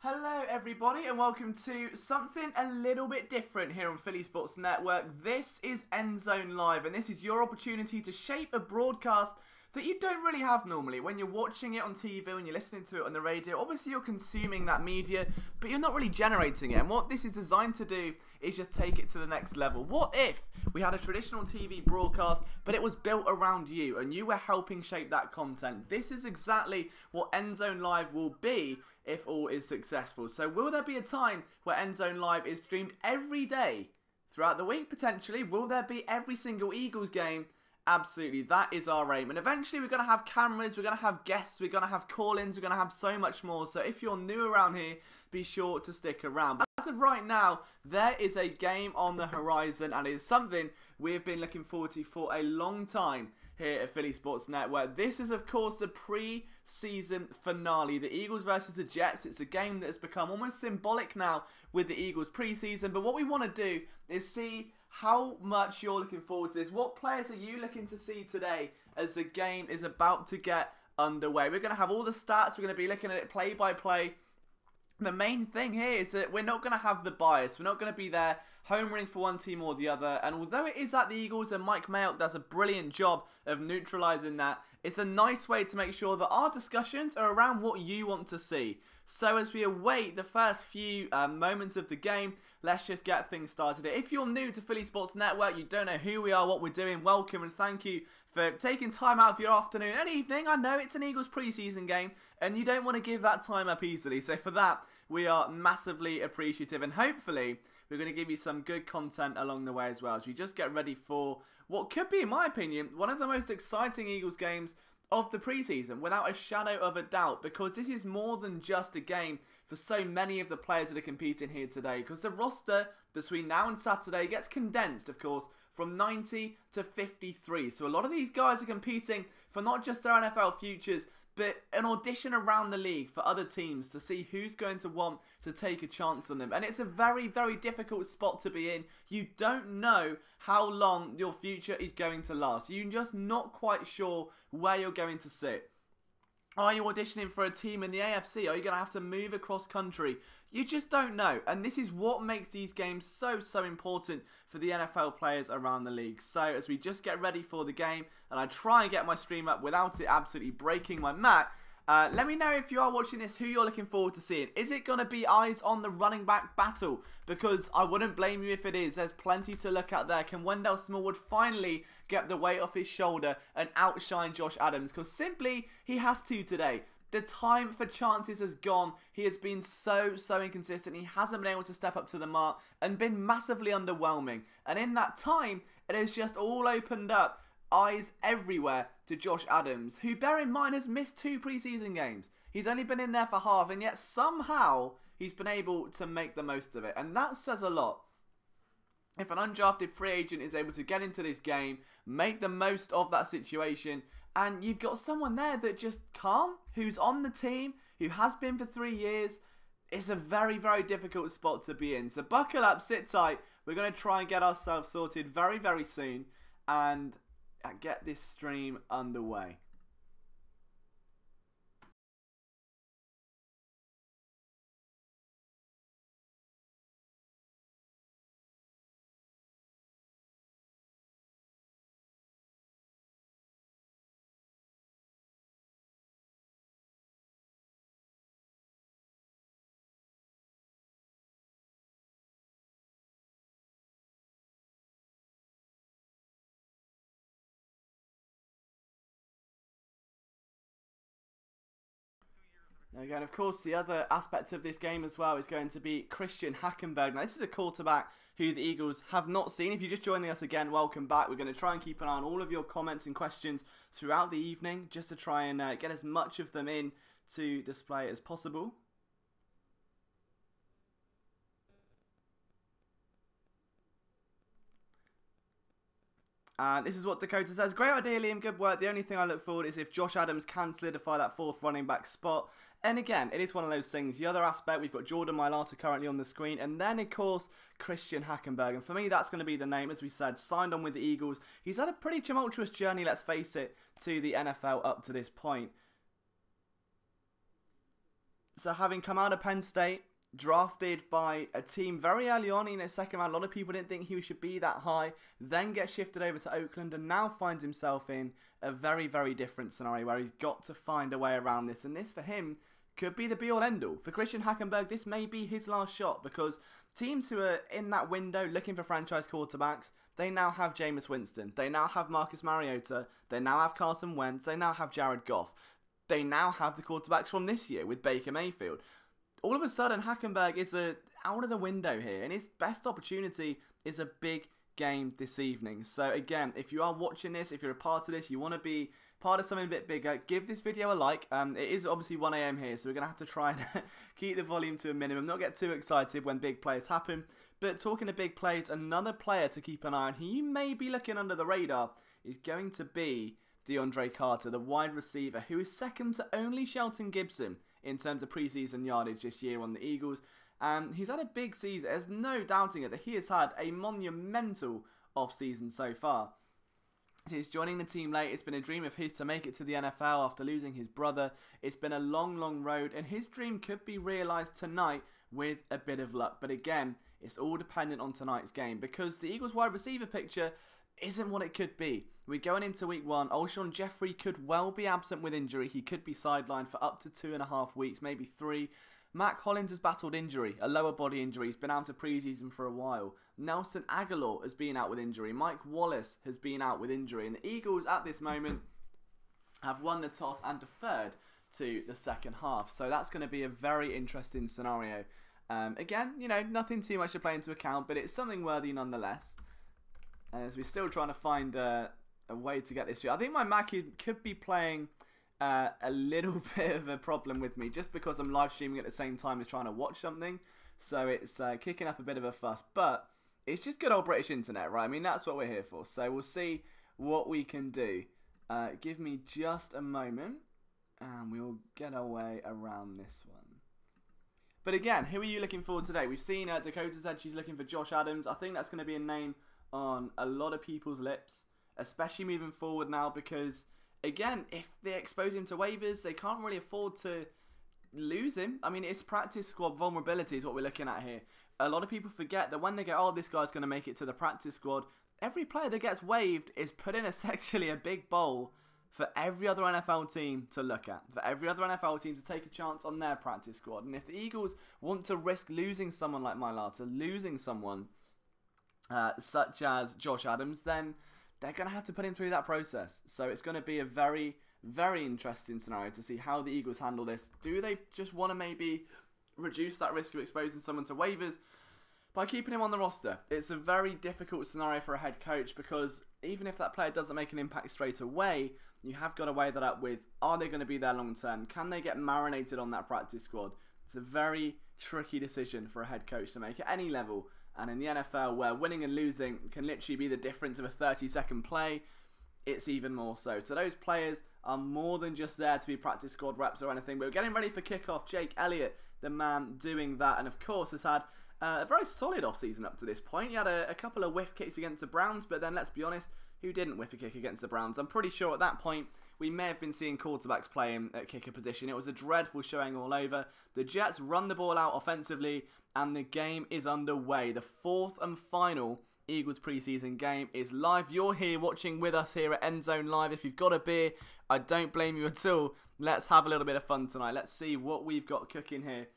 Hello everybody and welcome to something a little bit different here on Philly Sports Network. This is Endzone Live and this is your opportunity to shape a broadcast that you don't really have normally. When you're watching it on TV, when you're listening to it on the radio, obviously you're consuming that media, but you're not really generating it. And what this is designed to do is just take it to the next level. What if we had a traditional TV broadcast, but it was built around you and you were helping shape that content? This is exactly what Endzone Live will be if all is successful. So will there be a time where Endzone Live is streamed every day throughout the week, potentially? Will there be every single Eagles game? Absolutely, that is our aim. And eventually we're going to have cameras, we're going to have guests, we're going to have call-ins, we're going to have so much more. So if you're new around here, be sure to stick around. But as of right now, there is a game on the horizon and it is something we've been looking forward to for a long time here at Philly Sports Network. This is of course the pre-season finale, the Eagles versus the Jets. It's a game that has become almost symbolic now with the Eagles pre-season. But what we want to do is see how much you're looking forward to this. What players are you looking to see today as the game is about to get underway? We're going to have all the stats. We're going to be looking at it play by play. The main thing here is that we're not going to have the bias. We're not going to be there homering for one team or the other. And although it is at the Eagles and Mike Mayock does a brilliant job of neutralising that, it's a nice way to make sure that our discussions are around what you want to see. So as we await the first few moments of the game, let's just get things started. If you're new to Philly Sports Network, you don't know who we are, what we're doing, welcome and thank you for taking time out of your afternoon and evening. I know it's an Eagles preseason game and you don't want to give that time up easily. So for that, we are massively appreciative and hopefully we're going to give you some good content along the way as well as we just get ready for what could be, in my opinion, one of the most exciting Eagles games of the preseason, without a shadow of a doubt, because this is more than just a game for so many of the players that are competing here today, because the roster between now and Saturday gets condensed, of course, from 90 to 53. So a lot of these guys are competing for not just their NFL futures, but an audition around the league for other teams to see who's going to want to take a chance on them. And it's a very, very difficult spot to be in. You don't know how long your future is going to last. You're just not quite sure where you're going to sit. Are you auditioning for a team in the AFC? Are you going to have to move across country? You just don't know. And this is what makes these games so important for the NFL players around the league. So as we just get ready for the game, and I try and get my stream up without it absolutely breaking my Mac, let me know if you are watching this, who you're looking forward to seeing. Is it going to be eyes on the running back battle? Because I wouldn't blame you if it is. There's plenty to look at there. Can Wendell Smallwood finally get the weight off his shoulder and outshine Josh Adams? Because simply, he has to today. The time for chances has gone. He has been so inconsistent. He hasn't been able to step up to the mark and been massively underwhelming. And in that time, it has just all opened up. Eyes everywhere to Josh Adams, who, bear in mind, has missed 2 preseason games. He's only been in there for half, and yet somehow he's been able to make the most of it. And that says a lot. If an undrafted free agent is able to get into this game, make the most of that situation, and you've got someone there that just calm, who's on the team, who has been for 3 years, it's a very difficult spot to be in. So buckle up, sit tight. We're going to try and get ourselves sorted very soon, and get this stream underway. Again, of course, the other aspect of this game as well is going to be Christian Hackenberg. Now, this is a quarterback who the Eagles have not seen. If you're just joining us again, welcome back. We're going to try and keep an eye on all of your comments and questions throughout the evening, just to try and get as much of them in to display as possible. And this is what Dakota says. Great idea, Liam. Good work. The only thing I look forward is if Josh Adams can solidify that 4th running back spot. And again, it is one of those things. The other aspect, we've got Jordan Mailata currently on the screen. And then, of course, Christian Hackenberg. And for me, that's going to be the name, as we said, signed on with the Eagles. He's had a pretty tumultuous journey, let's face it, to the NFL up to this point. So having come out of Penn State, drafted by a team very early on in his second round, a lot of people didn't think he should be that high, then gets shifted over to Oakland and now finds himself in a very, very different scenario where he's got to find a way around this. And this for him could be the be-all end-all. For Christian Hackenberg, this may be his last shot because teams who are in that window looking for franchise quarterbacks, they now have Jameis Winston. They now have Marcus Mariota. They now have Carson Wentz. They now have Jared Goff. They now have the quarterbacks from this year with Baker Mayfield. All of a sudden, Hackenberg is out of the window here, and his best opportunity is a big game this evening. So again, if you are watching this, if you're a part of this, you want to be part of something a bit bigger, give this video a like. It is obviously 1 AM here, so we're going to have to try and keep the volume to a minimum, not get too excited when big plays happen. But talking of big plays, another player to keep an eye on, who you may be looking under the radar, is going to be DeAndre Carter, the wide receiver, who is second to only Shelton Gibson in terms of preseason yardage this year on the Eagles. He's had a big season. There's no doubting it that he has had a monumental off-season so far. Since joining the team late, it's been a dream of his to make it to the NFL after losing his brother. It's been a long, long road, and his dream could be realised tonight with a bit of luck. But again, it's all dependent on tonight's game because the Eagles wide receiver picture isn't what it could be. We're going into week 1. Alshon Jeffrey could well be absent with injury. He could be sidelined for up to 2.5 weeks, maybe 3. Mac Hollins has battled injury, a lower body injury. He's been out of preseason for a while. Nelson Aguilar has been out with injury. Mike Wallace has been out with injury. And the Eagles at this moment have won the toss and deferred to the second half. So that's going to be a very interesting scenario. Again, you know, nothing too much to play into account, but it's something worthy nonetheless. As we're still trying to find a way to get this through. I think my Mac could be playing a little bit of a problem with me just because I'm live streaming at the same time as trying to watch something. So it's kicking up a bit of a fuss. But it's just good old British internet, right? I mean, that's what we're here for. So we'll see what we can do. Give me just a moment and we'll get our way around this one. But again, who are you looking for today? We've seen Dakota said she's looking for Josh Adams. I think that's going to be a name on a lot of people's lips, especially moving forward now because, again, if they expose him to waivers, they can't really afford to lose him. I mean, it's practice squad vulnerability is what we're looking at here. A lot of people forget that when they go, oh, this guy's going to make it to the practice squad, every player that gets waived is put in essentially a big bowl for every other NFL team to look at, for every other NFL team to take a chance on their practice squad. And if the Eagles want to risk losing someone like Mailata, losing someone such as Josh Adams, then they're going to have to put him through that process. So it's going to be a very, very interesting scenario to see how the Eagles handle this. Do they just want to maybe reduce that risk of exposing someone to waivers by keeping him on the roster? It's a very difficult scenario for a head coach because even if that player doesn't make an impact straight away, you have got to weigh that up with, are they going to be there long term? Can they get marinated on that practice squad? It's a very tricky decision for a head coach to make at any level. And in the NFL, where winning and losing can literally be the difference of a 30-second play, it's even more so. So those players are more than just there to be practice squad reps or anything. But we're getting ready for kickoff. Jake Elliott, the man doing that, and of course has had a very solid offseason up to this point. He had a couple of whiff kicks against the Browns, but then let's be honest, who didn't whiff a kick against the Browns? I'm pretty sure at that point we may have been seeing quarterbacks playing at kicker position. It was a dreadful showing all over. The Jets run the ball out offensively, and the game is underway. The fourth and final Eagles preseason game is live. You're here watching with us here at Endzone Live. If you've got a beer, I don't blame you at all. Let's have a little bit of fun tonight. Let's see what we've got cooking here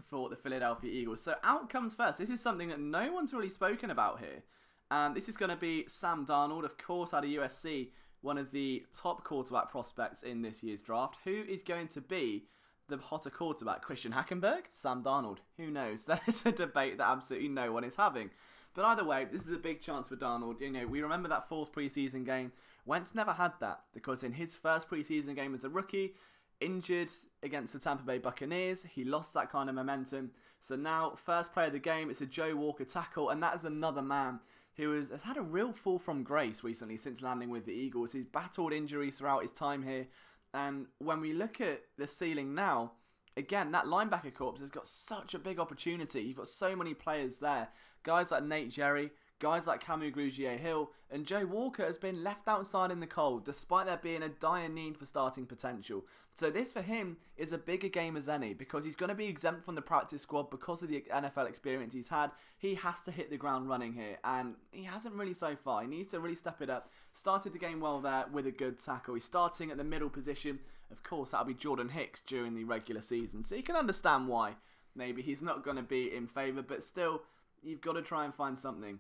for the Philadelphia Eagles. So outcomes first. This is something that no one's really spoken about here. And this is going to be Sam Darnold, of course, out of USC, one of the top quarterback prospects in this year's draft. Who is going to be the hotter quarterback? Christian Hackenberg? Sam Darnold? Who knows? That is a debate that absolutely no one is having. But either way, this is a big chance for Darnold. You know, we remember that fourth preseason game. Wentz never had that because in his first preseason game as a rookie, injured against the Tampa Bay Buccaneers, he lost that kind of momentum. So now, first play of the game, it's a Joe Walker tackle, and that is another man who has had a real fall from grace recently since landing with the Eagles. He's battled injuries throughout his time here. And when we look at the ceiling now, again, that linebacker corps has got such a big opportunity. You've got so many players there. Guys like Nate Jerry, Guys like Camus Grugier-Hill and Joe Walker has been left outside in the cold, despite there being a dire need for starting potential. So this for him is a bigger game as any, because he's going to be exempt from the practice squad because of the NFL experience he's had. He has to hit the ground running here, and he hasn't really so far. He needs to really step it up. Started the game well there with a good tackle. He's starting at the middle position. Of course, that'll be Jordan Hicks during the regular season, so you can understand why maybe he's not going to be in favour, but still, you've got to try and find something.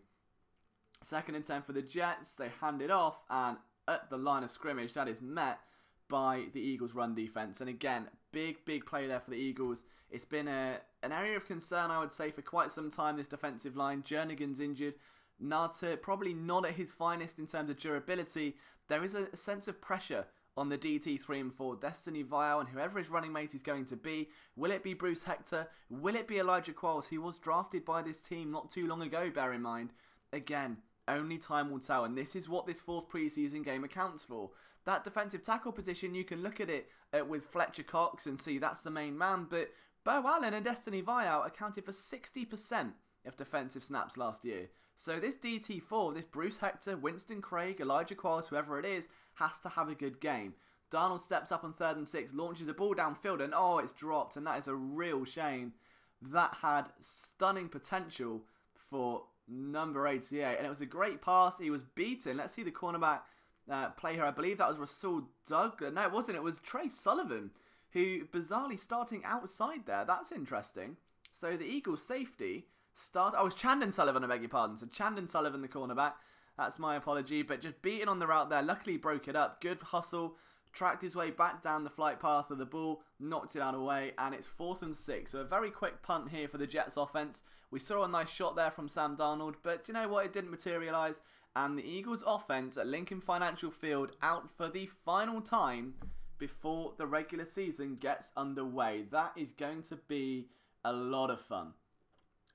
2nd and 10 for the Jets. They hand it off, and at the line of scrimmage, that is met by the Eagles' run defense. And again, big play there for the Eagles. It's been an area of concern, I would say, for quite some time, this defensive line. Jernigan's injured. Nata probably not at his finest in terms of durability. There is a sense of pressure on the DT 3 and 4, Destiny Vial, and whoever his running mate is going to be. Will it be Bruce Hector? Will it be Elijah Qualls, who was drafted by this team not too long ago, bear in mind? Again, only time will tell, and this is what this 4th preseason game accounts for. That defensive tackle position, you can look at it with Fletcher Cox and see that's the main man, but Bo Allen and Destiny Vial accounted for 60% of defensive snaps last year. So this DT4, this Bruce Hector, Winston Craig, Elijah Qualls, whoever it is, has to have a good game. Darnold steps up on 3rd and 6, launches a ball downfield, and oh, it's dropped, and that is a real shame. That had stunning potential for number 88, and it was a great pass. He was beaten. Let's see the cornerback play here. I believe that was Rasul Douglas. No, it wasn't. It was Trey Sullivan, who bizarrely starting outside there. That's interesting. So the Eagles safety start. Oh, it was Chandon Sullivan, I beg your pardon. So Chandon Sullivan, the cornerback. That's my apology, but just beating on the route there. Luckily, he broke it up. Good hustle. Tracked his way back down the flight path of the ball, knocked it out of the way, and it's 4th and 6. So a very quick punt here for the Jets offense. We saw a nice shot there from Sam Darnold, but you know what? It didn't materialise. And the Eagles offense at Lincoln Financial Field out for the final time before the regular season gets underway. That is going to be a lot of fun.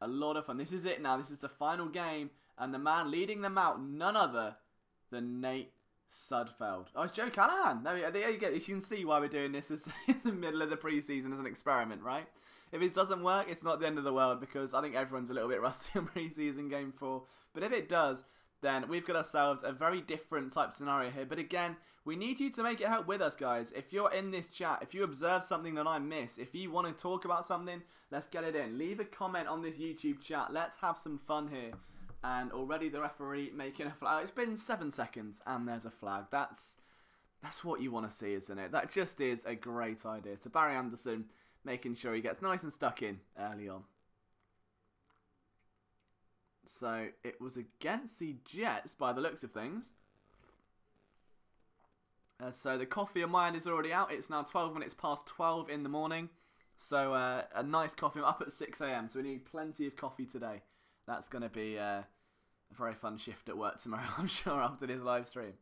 A lot of fun. This is it now. This is the final game, and the man leading them out, none other than Nate Sudfeld. Oh, it's Joe Callahan. There you go. You can see why we're doing this as in the middle of the preseason as an experiment, right? If it doesn't work, it's not the end of the world, because I think everyone's a little bit rusty on preseason game 4. But if it does, then we've got ourselves a very different type of scenario here. But again, we need you to make it help with us, guys. If you're in this chat, if you observe something that I miss, if you want to talk about something, let's get it in. Leave a comment on this YouTube chat. Let's have some fun here. And already the referee making a flag. It's been 7 seconds and there's a flag. That's what you want to see, isn't it? That just is a great idea. So Barry Anderson making sure he gets nice and stuck in early on. So it was against the Jets by the looks of things. So the coffee on my end is already out. It's now 12 minutes past 12 in the morning. So a nice coffee. I'm up at 6 AM. So we need plenty of coffee today. That's going to be a very fun shift at work tomorrow, I'm sure, after this live stream.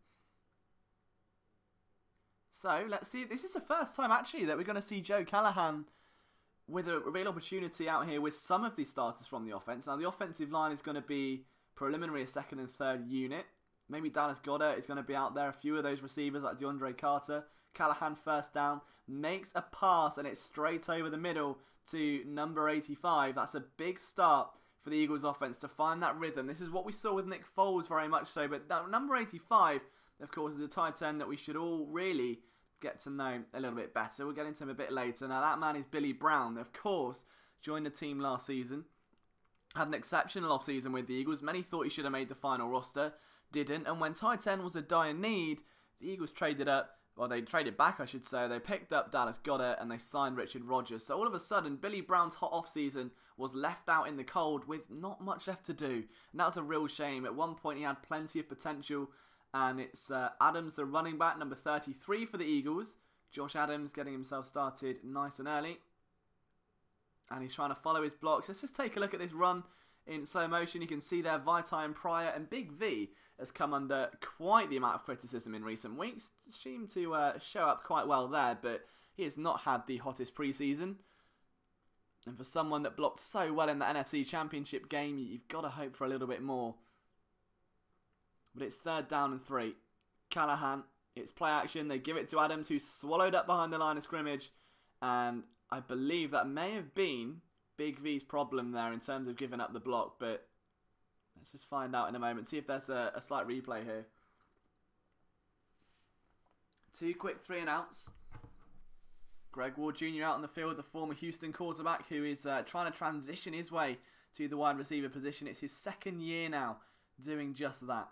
So, let's see. This is the first time, actually, that we're going to see Joe Callahan with a real opportunity out here with some of the starters from the offense. Now, the offensive line is going to be preliminary a 2nd and 3rd unit. Maybe Dallas Goedert is going to be out there. A few of those receivers like DeAndre Carter. Callahan first down. Makes a pass, and it's straight over the middle to number 85. That's a big start for the Eagles offense to find that rhythm. This is what we saw with Nick Foles very much so, but that number 85, of course, is a tight end that we should all really get to know a little bit better. We'll get into him a bit later. Now, that man is Billy Brown, of course, joined the team last season. Had an exceptional offseason with the Eagles. Many thought he should have made the final roster. Didn't. And when tight end was a dire need, the Eagles traded up. Well, they traded back, I should say. They picked up Dallas Goedert and they signed Richard Rodgers. So all of a sudden, Billy Brown's hot offseason was left out in the cold with not much left to do. And that was a real shame. At one point, he had plenty of potential. And it's Adams, the running back, number 33 for the Eagles. Josh Adams getting himself started nice and early. And he's trying to follow his blocks. Let's just take a look at this run in slow motion. You can see there Vitae and Pryor, and Big V has come under quite the amount of criticism in recent weeks. Seemed to show up quite well there, but he has not had the hottest preseason. And for someone that blocked so well in the NFC Championship game, you've got to hope for a little bit more. But it's 3rd down and 3. Callahan, it's play action. They give it to Adams, who's swallowed up behind the line of scrimmage. And I believe that may have been Big V's problem there in terms of giving up the block, but Let's just find out in a moment. See if there's a slight replay here. 2 quick 3-and-outs. Greg Ward Jr. out on the field, the former Houston quarterback who is trying to transition his way to the wide receiver position. It's his 2nd year now doing just that.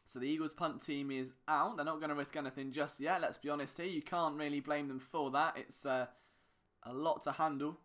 So the Eagles punt team is out. They're not going to risk anything just yet. Let's be honest here. You can't really blame them for that. It's a lot to handle.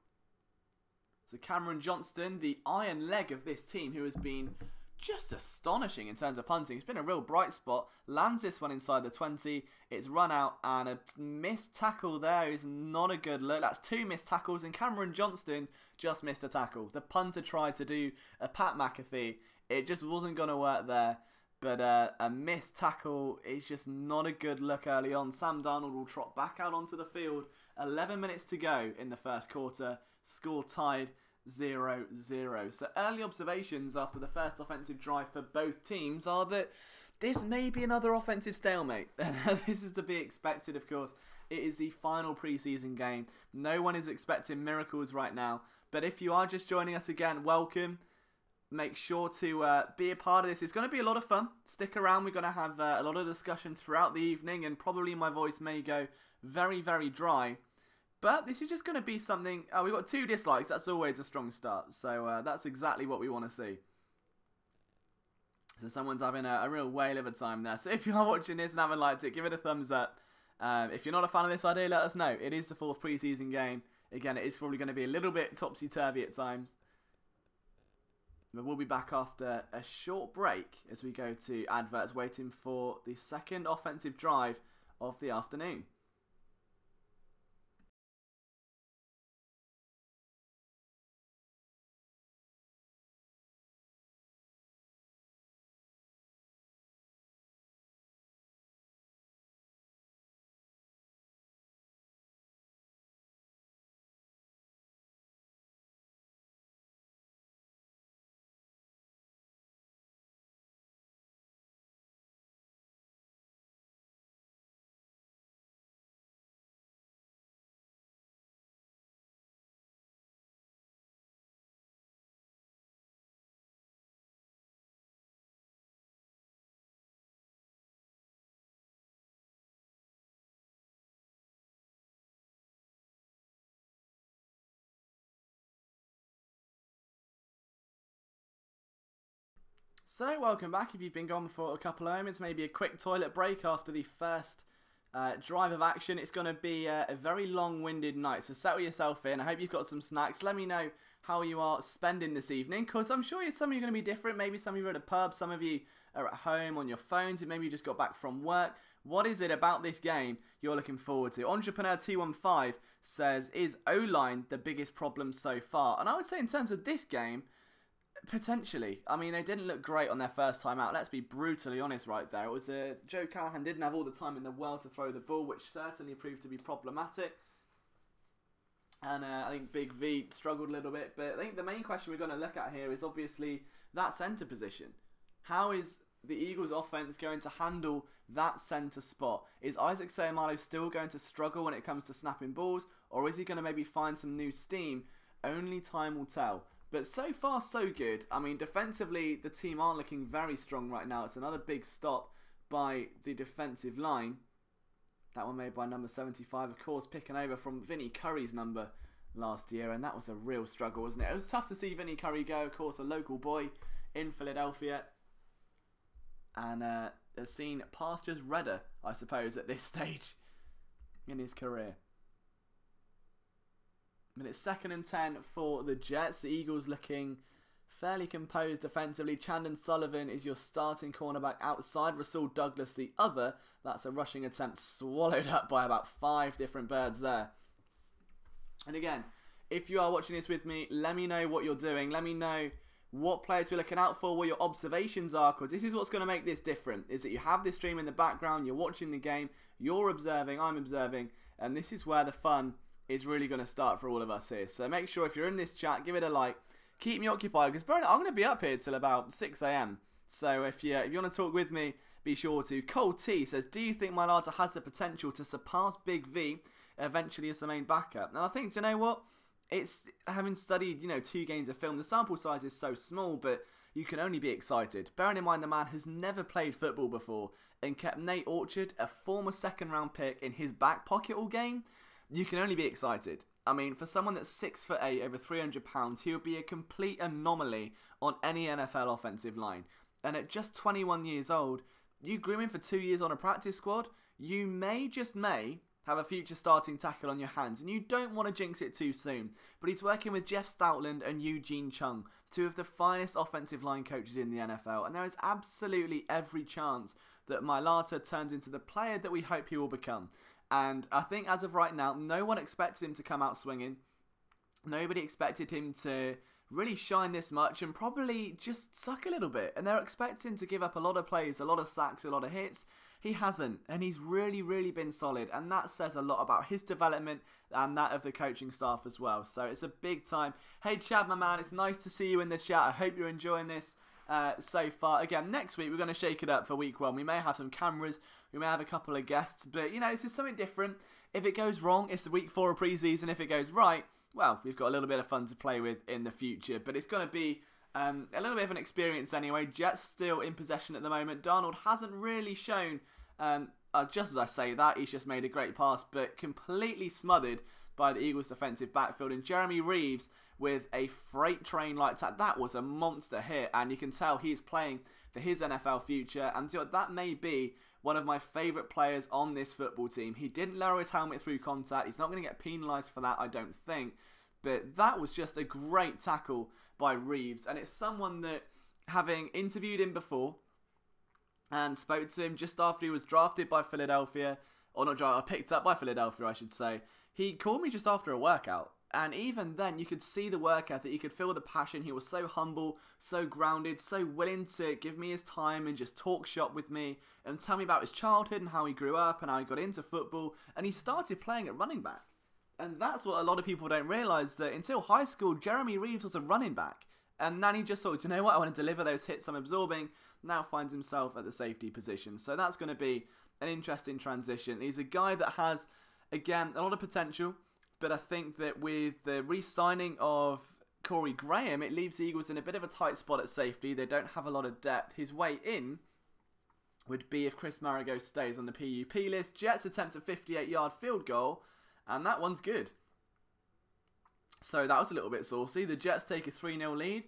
So Cameron Johnston, the iron leg of this team, who has been just astonishing in terms of punting. It's been a real bright spot. Lands this one inside the 20. It's run out, and a missed tackle there is not a good look. That's 2 missed tackles, and Cameron Johnston just missed a tackle. The punter tried to do a Pat McAfee. It just wasn't going to work there. But a missed tackle is just not a good look early on. Sam Darnold will trot back out onto the field. 11 minutes to go in the first quarter. Score tied 0-0. So early observations after the first offensive drive for both teams are that this may be another offensive stalemate. This is to be expected, of course. It is the final preseason game. No one is expecting miracles right now. But if you are just joining us again, welcome. Make sure to be a part of this. It's going to be a lot of fun. Stick around. We're going to have a lot of discussion throughout the evening, and probably my voice may go very, very dry. But this is just going to be something... we've got 2 dislikes. That's always a strong start. So that's exactly what we want to see. So someone's having a real whale of a time there. So if you are watching this and haven't liked it, give it a thumbs up. If you're not a fan of this idea, let us know. It is the 4th preseason game. Again, it is probably going to be a little bit topsy-turvy at times. But we'll be back after a short break as we go to adverts, waiting for the 2nd offensive drive of the afternoon. So, welcome back. If you've been gone for a couple of moments, maybe a quick toilet break after the first drive of action. It's going to be a very long-winded night, so settle yourself in. I hope you've got some snacks. Let me know how you are spending this evening, because I'm sure some of you are going to be different. Maybe some of you are at a pub, some of you are at home on your phones, and maybe you just got back from work. What is it about this game you're looking forward to? Entrepreneur215 says, is O-line the biggest problem so far? And I would say in terms of this game, potentially. I mean, they didn't look great on their first time out. Let's be brutally honest right there. It was Joe Callahan didn't have all the time in the world to throw the ball, which certainly proved to be problematic. And I think Big V struggled a little bit. But I think the main question we're going to look at here is obviously that centre position. How is the Eagles offense going to handle that centre spot? Is Isaac Seumalo still going to struggle when it comes to snapping balls? Or is he going to maybe find some new steam? Only time will tell. But so far, so good. I mean, defensively, the team are looking very strong right now. It's another big stop by the defensive line. That one made by number 75, of course, picking over from Vinnie Curry's number last year. And that was a real struggle, wasn't it? It was tough to see Vinnie Curry go, of course, a local boy in Philadelphia. And has seen pastures redder, I suppose, at this stage in his career. And it's 2nd and 10 for the Jets. The Eagles looking fairly composed defensively. Chandon Sullivan is your starting cornerback outside. Rasul Douglas the other. That's a rushing attempt swallowed up by about 5 different birds there. And again, if you are watching this with me, let me know what you're doing. Let me know what players you're looking out for, what your observations are, because this is what's going to make this different, is that you have this stream in the background, you're watching the game, you're observing, I'm observing, and this is where the fun is really going to start for all of us here. So make sure if you're in this chat, give it a like. Keep me occupied, because I'm going to be up here till about 6 AM. So if you want to talk with me, be sure to. Cole T says, do you think Mailata has the potential to surpass Big V eventually as the main backup? And I think, you know what? it's, having studied, 2 games of film, the sample size is so small, but you can only be excited. Bearing in mind the man has never played football before and kept Nate Orchard, a former second-round pick, in his back pocket all game, you can only be excited. I mean, for someone that's 6'8", over 300 pounds, he would be a complete anomaly on any NFL offensive line. And at just 21 years old, you groom him for 2 years on a practice squad, you may, just may, have a future starting tackle on your hands, and you don't want to jinx it too soon. But he's working with Jeff Stoutland and Eugene Chung, 2 of the finest offensive line coaches in the NFL, and there is absolutely every chance that Mailata turns into the player that we hope he will become. And I think as of right now, no one expected him to come out swinging. Nobody expected him to really shine this much and probably just suck a little bit. And they're expecting to give up a lot of plays, a lot of sacks, a lot of hits. He hasn't, and he's really, really been solid, and that says a lot about his development and that of the coaching staff as well. So it's a big time. Hey Chad, my man, it's nice to see you in the chat. I hope you're enjoying this so far. Again, next week we're going to shake it up for week 1. We may have some cameras, we may have a couple of guests, but this is something different. If it goes wrong, it's week 4 of preseason. If it goes right, well, we've got a little bit of fun to play with in the future, but it's going to be a little bit of an experience anyway. Jets still in possession at the moment. Darnold hasn't really shown, just as I say that, he's just made a great pass, but completely smothered by the Eagles' defensive backfield. And Jeremy Reeves with a freight train-like attack. That was a monster hit, and you can tell he's playing for his NFL future. And that may be one of my favourite players on this football team. He didn't lower his helmet through contact. He's not going to get penalised for that, I don't think. But that was just a great tackle by Reeves. And it's someone that, having interviewed him before and spoke to him just after he was drafted by Philadelphia, or not drafted, picked up by Philadelphia, I should say, he called me just after a workout. And even then, you could see the work ethic, you could feel the passion. He was so humble, so grounded, so willing to give me his time and just talk shop with me and tell me about his childhood and how he grew up and how he got into football. And he started playing at running back. And that's what a lot of people don't realise, that until high school, Jeremy Reeves was a running back. And then he just thought, you know what, I want to deliver those hits I'm absorbing. Now finds himself at the safety position. So that's going to be an interesting transition. He's a guy that has, again, a lot of potential. But I think that with the re-signing of Corey Graham, it leaves the Eagles in a bit of a tight spot at safety. They don't have a lot of depth. His way in would be if Chris Marigot stays on the PUP list. Jets attempt a 58-yard field goal, and that one's good. So that was a little bit saucy. The Jets take a 3-0 lead,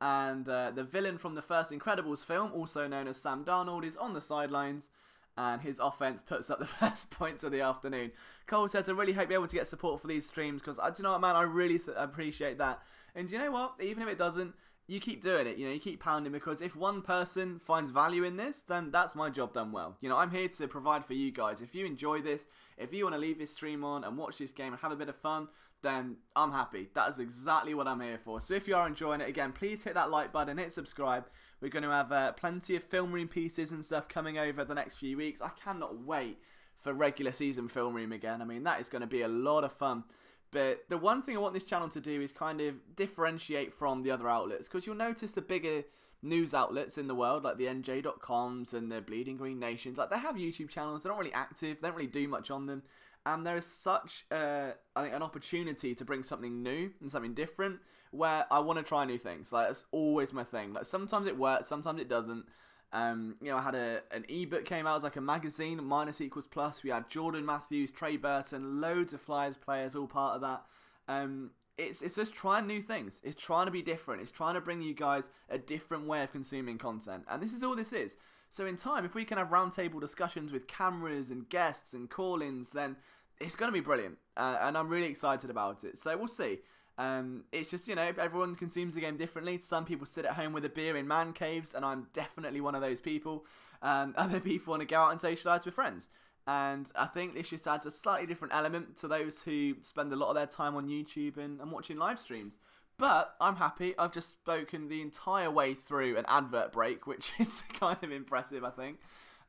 and the villain from the first Incredibles film, also known as Sam Darnold, is on the sidelines, and his offense puts up the first points of the afternoon. Cole says, I really hope you're able to get support for these streams, because, do you know what, man, I really appreciate that. And do you know what? Even if it doesn't, you keep doing it. You keep pounding, because if one person finds value in this, then that's my job done well. I'm here to provide for you guys. If you enjoy this, if you want to leave this stream on and watch this game and have a bit of fun, then I'm happy. That is exactly what I'm here for. So if you are enjoying it, again, please hit that like button, hit subscribe. We're going to have plenty of film room pieces and stuff coming over the next few weeks. I cannot wait for regular season film room again. I mean, that is going to be a lot of fun. But the one thing I want this channel to do is kind of differentiate from the other outlets, because you'll notice the bigger news outlets in the world, like the NJ.coms and the Bleeding Green Nations, like they have YouTube channels. They're not really active. They don't really do much on them. And there is such, I think, an opportunity to bring something new and something different, where I want to try new things. Like, that's always my thing. Like, sometimes it works, sometimes it doesn't. I had an ebook came out, it was like a magazine, Minus Equals Plus. We had Jordan Matthews, Trey Burton, loads of Flyers players, all part of that. It's just trying new things. It's trying to be different. It's trying to bring you guys a different way of consuming content. And this is all this is. So in time, if we can have roundtable discussions with cameras and guests and call-ins, then it's going to be brilliant. And I'm really excited about it. So we'll see. It's just, everyone consumes the game differently. Some people sit at home with a beer in man caves, and I'm definitely one of those people. Other people want to go out and socialise with friends. And I think this just adds a slightly different element to those who spend a lot of their time on YouTube and watching live streams. But I'm happy. I've just spoken the entire way through an advert break, which is kind of impressive, I think.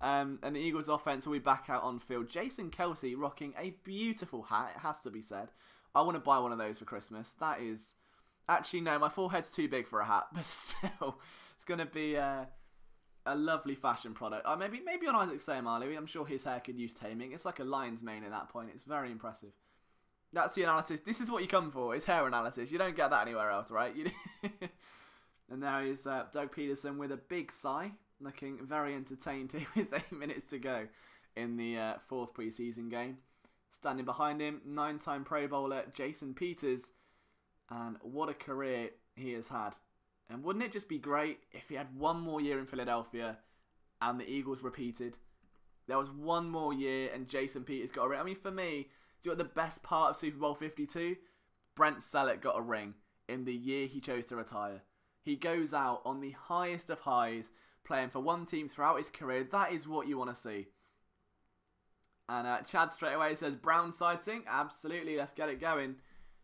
And the Eagles offense will be back out on field. Jason Kelsey rocking a beautiful hat, it has to be said. I want to buy one of those for Christmas. That is... Actually, no, my forehead's too big for a hat, but still, it's going to be a lovely fashion product. Maybe on Isaac Sayamali. I'm sure his hair could use taming. It's like a lion's mane at that point. It's very impressive. That's the analysis. This is what you come for. It's hair analysis. You don't get that anywhere else, right? And now is Doug Peterson with a big sigh, looking very entertained with 8 minutes to go in the 4th preseason game. Standing behind him, 9-time Pro Bowler Jason Peters. And what a career he has had. And wouldn't it just be great if he had one more year in Philadelphia and the Eagles repeated? There was one more year and Jason Peters got a ring. I mean, for me, do you know what the best part of Super Bowl 52? Brent Selleck got a ring in the year he chose to retire. He goes out on the highest of highs, playing for one team throughout his career. That is what you want to see. And Chad straight away says, Brown sighting. Absolutely, let's get it going.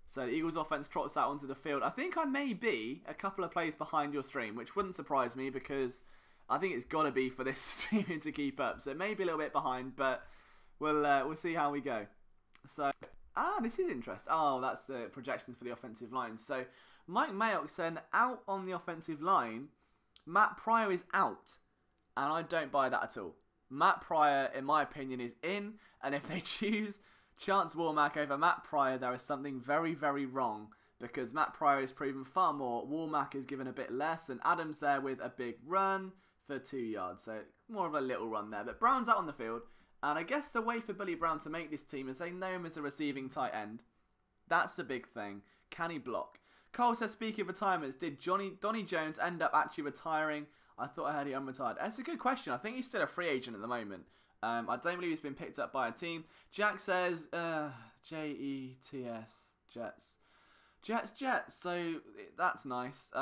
So the Eagles offense trots out onto the field. I think I may be a couple of plays behind your stream, which wouldn't surprise me because I think it's got to be for this streaming to keep up. So it may be a little bit behind, but we'll see how we go. So, this is interesting. Oh, that's the projections for the offensive line. So Mike Mayock said out on the offensive line, Matt Pryor is out. And I don't buy that at all. Matt Pryor, in my opinion, is in. And if they choose Chance Warmack over Matt Pryor, there is something very, very wrong. Because Matt Pryor has proven far more. Warmack is given a bit less. And Adams there with a big run for 2 yards. So more of a little run there. But Brown's out on the field. And I guess the way for Billy Brown to make this team is they know him as a receiving tight end. That's the big thing. Can he block? Cole says, speaking of retirements, did Donnie Jones end up actually retiring? I thought I heard he unretired. That's a good question. I think he's still a free agent at the moment. I don't believe he's been picked up by a team. Jack says, Jets, Jets. Jets. So that's nice.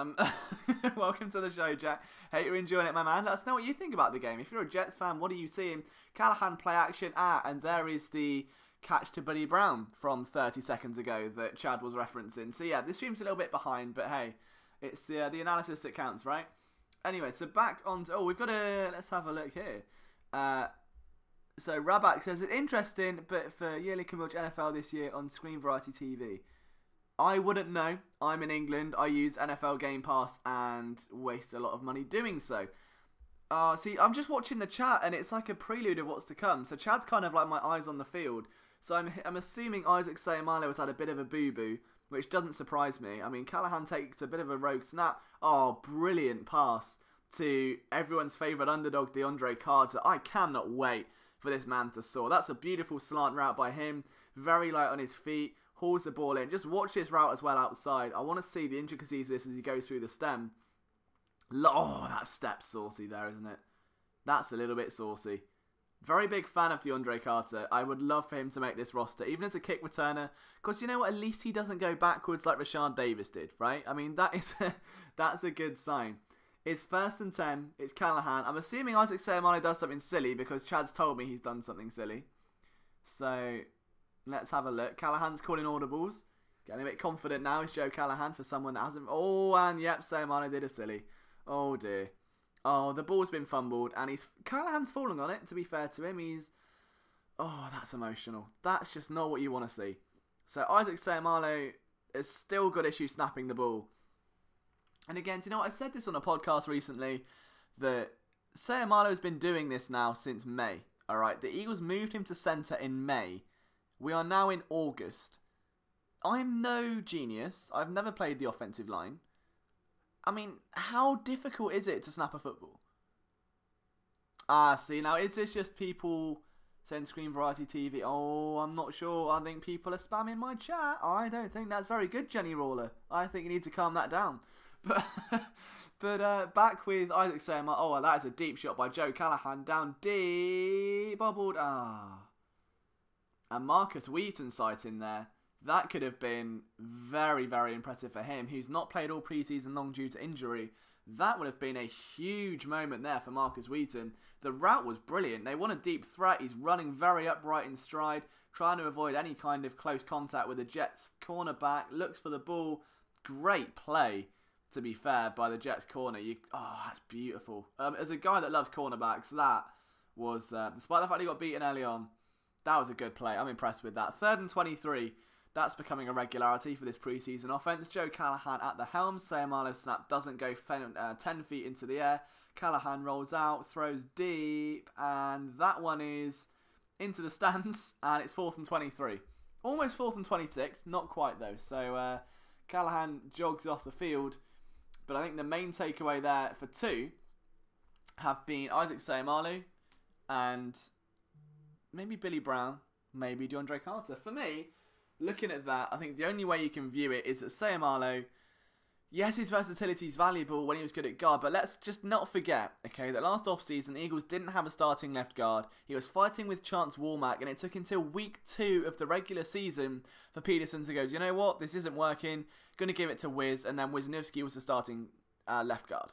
Welcome to the show, Jack. Hope you're enjoying it, my man. Let us know what you think about the game. If you're a Jets fan, what are you seeing? Callahan play action. And there is the catch to Billy Brown from 30 seconds ago that Chad was referencing. So yeah, this stream's a little bit behind, but hey, it's the analysis that counts, right? Anyway, so back on to, we've got let's have a look here. So Rabak says, it's interesting, but for yearly coverage NFL this year on Screen Variety TV. I wouldn't know. I'm in England. I use NFL Game Pass and waste a lot of money doing so. See, I'm just watching the chat and it's like a prelude of what's to come. So Chad's kind of like my eyes on the field. So I'm assuming Isaac Seumalo has had a bit of a boo-boo, which doesn't surprise me. I mean, Callahan takes a bit of a rogue snap. Oh, brilliant pass to everyone's favourite underdog, DeAndre Carter. I cannot wait for this man to soar. That's a beautiful slant route by him. Very light on his feet. Hauls the ball in. Just watch this route as well outside. I want to see the intricacies of this as he goes through the stem. Oh, that step's saucy there, isn't it? That's a little bit saucy. Very big fan of DeAndre Carter. I would love for him to make this roster, even as a kick returner. Because you know what? At least he doesn't go backwards like Rashaan Davis did, right? I mean, that's a good sign. It's 1st and 10. It's Callahan. I'm assuming Isaac Seumalo does something silly because Chad's told me he's done something silly. So let's have a look. Callahan's calling audibles. Getting a bit confident now. Is Joe Callahan for someone that hasn't... Oh, and yep, Seumalo did a silly. Oh, dear. Oh, the ball's been fumbled, and Callahan's falling on it, to be fair to him. Oh, that's emotional. That's just not what you want to see. So, Isaac Seumalo has still got issues snapping the ball. And again, do you know what? I said this on a podcast recently, that Seumalo has been doing this now since May. Alright, the Eagles moved him to centre in May. We are now in August. I'm no genius. I've never played the offensive line. I mean, how difficult is it to snap a football? See, now is this just people saying Screen Variety TV? Oh, I'm not sure. I think people are spamming my chat. I don't think that's very good, Jenny Rawler. I think you need to calm that down. But back with Isaac Seumalo. Oh, well, that is a deep shot by Joe Callahan. Down deep. Bobbled. And Marcus Wheaton sighting there. That could have been very, very impressive for him, who's not played all preseason long due to injury. That would have been a huge moment there for Marcus Wheaton. The route was brilliant. They want a deep threat. He's running very upright in stride, trying to avoid any kind of close contact with the Jets cornerback. Looks for the ball. Great play, to be fair, by the Jets corner. Oh, that's beautiful. As a guy that loves cornerbacks, that was, despite the fact he got beaten early on, that was a good play. I'm impressed with that. 3rd and 23. That's becoming a regularity for this preseason offense. Joe Callahan at the helm. Seumalo's snap doesn't go 10 feet into the air. Callahan rolls out, throws deep, and that one is into the stands, and it's 4th and 23. Almost 4th and 26. Not quite, though. So Callahan jogs off the field. But I think the main takeaway there for 2 have been Isaac Seumalo and maybe Billy Brown, maybe DeAndre Carter. For me, looking at that, I think the only way you can view it is that Seumalo, yes, his versatility is valuable when he was good at guard, but let's just not forget, okay, that last off-season, the Eagles didn't have a starting left guard. He was fighting with Chance Womack, and it took until week 2 of the regular season for Peterson to go, you know what, this isn't working, going to give it to Wiz, and then Wisniewski was the starting left guard.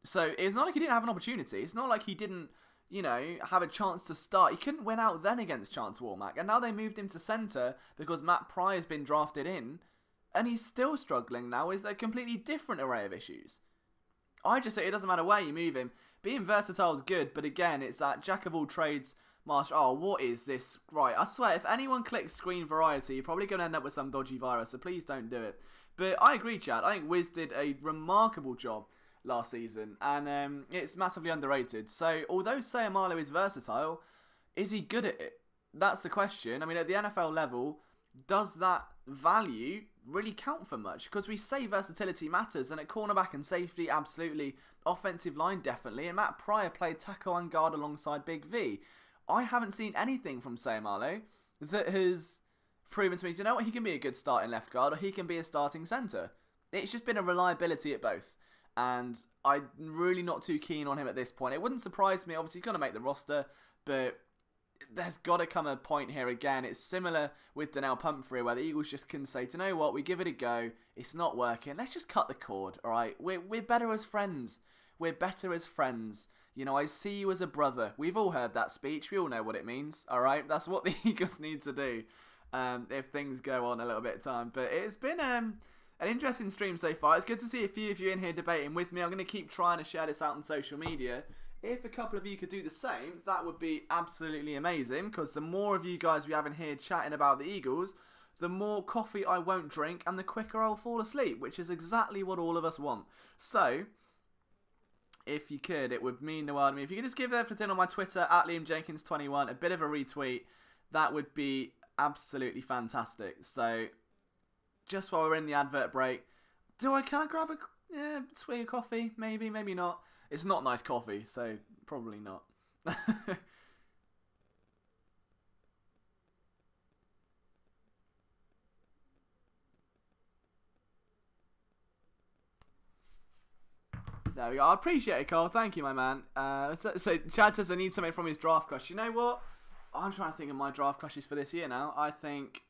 So it's not like he didn't have an opportunity. It's not like he didn't, you know, have a chance to start. He couldn't win out then against Chance Womack, and now they moved him to centre because Matt Pryor's been drafted in. And he's still struggling now. Is there a completely different array of issues? I just say it doesn't matter where you move him. Being versatile is good, but again, it's that jack of all trades, master. Oh, what is this? Right, I swear, if anyone clicks screen variety, you're probably going to end up with some dodgy virus, so please don't do it. But I agree, Chad. I think Wiz did a remarkable job last season, and it's massively underrated. So, although Seumalo is versatile, is he good at it? That's the question. I mean, at the NFL level, does that value really count for much? Because we say versatility matters, and at cornerback and safety, absolutely. Offensive line, definitely. And Matt Pryor played tackle and guard alongside Big V. I haven't seen anything from Seumalo that has proven to me, you know what, he can be a good starting left guard, or he can be a starting centre. It's just been a reliability at both. And I'm really not too keen on him at this point. It wouldn't surprise me. Obviously, he's going to make the roster, but there's got to come a point here again. It's similar with Donnell Pumphrey, where the Eagles just can say, do you know what, we give it a go, it's not working, let's just cut the cord, alright? We're better as friends. We're better as friends. You know, I see you as a brother. We've all heard that speech. We all know what it means, alright? That's what the Eagles need to do if things go on a little bit of time. But it's been an interesting stream so far. It's good to see a few of you in here debating with me. I'm going to keep trying to share this out on social media. If a couple of you could do the same, that would be absolutely amazing, because the more of you guys we have in here chatting about the Eagles, the more coffee I won't drink and the quicker I'll fall asleep, which is exactly what all of us want. So, if you could, it would mean the world to me. If you could just give everything on my Twitter, at LiamJenkins21, a bit of a retweet, that would be absolutely fantastic. So, just while we're in the advert break, can I grab a swig of coffee? Maybe, maybe not. It's not nice coffee, so probably not. There we go. I appreciate it, Cole. Thank you, my man. So Chad says I need something from his draft crush. You know what? I'm trying to think of my draft crushes for this year now. I think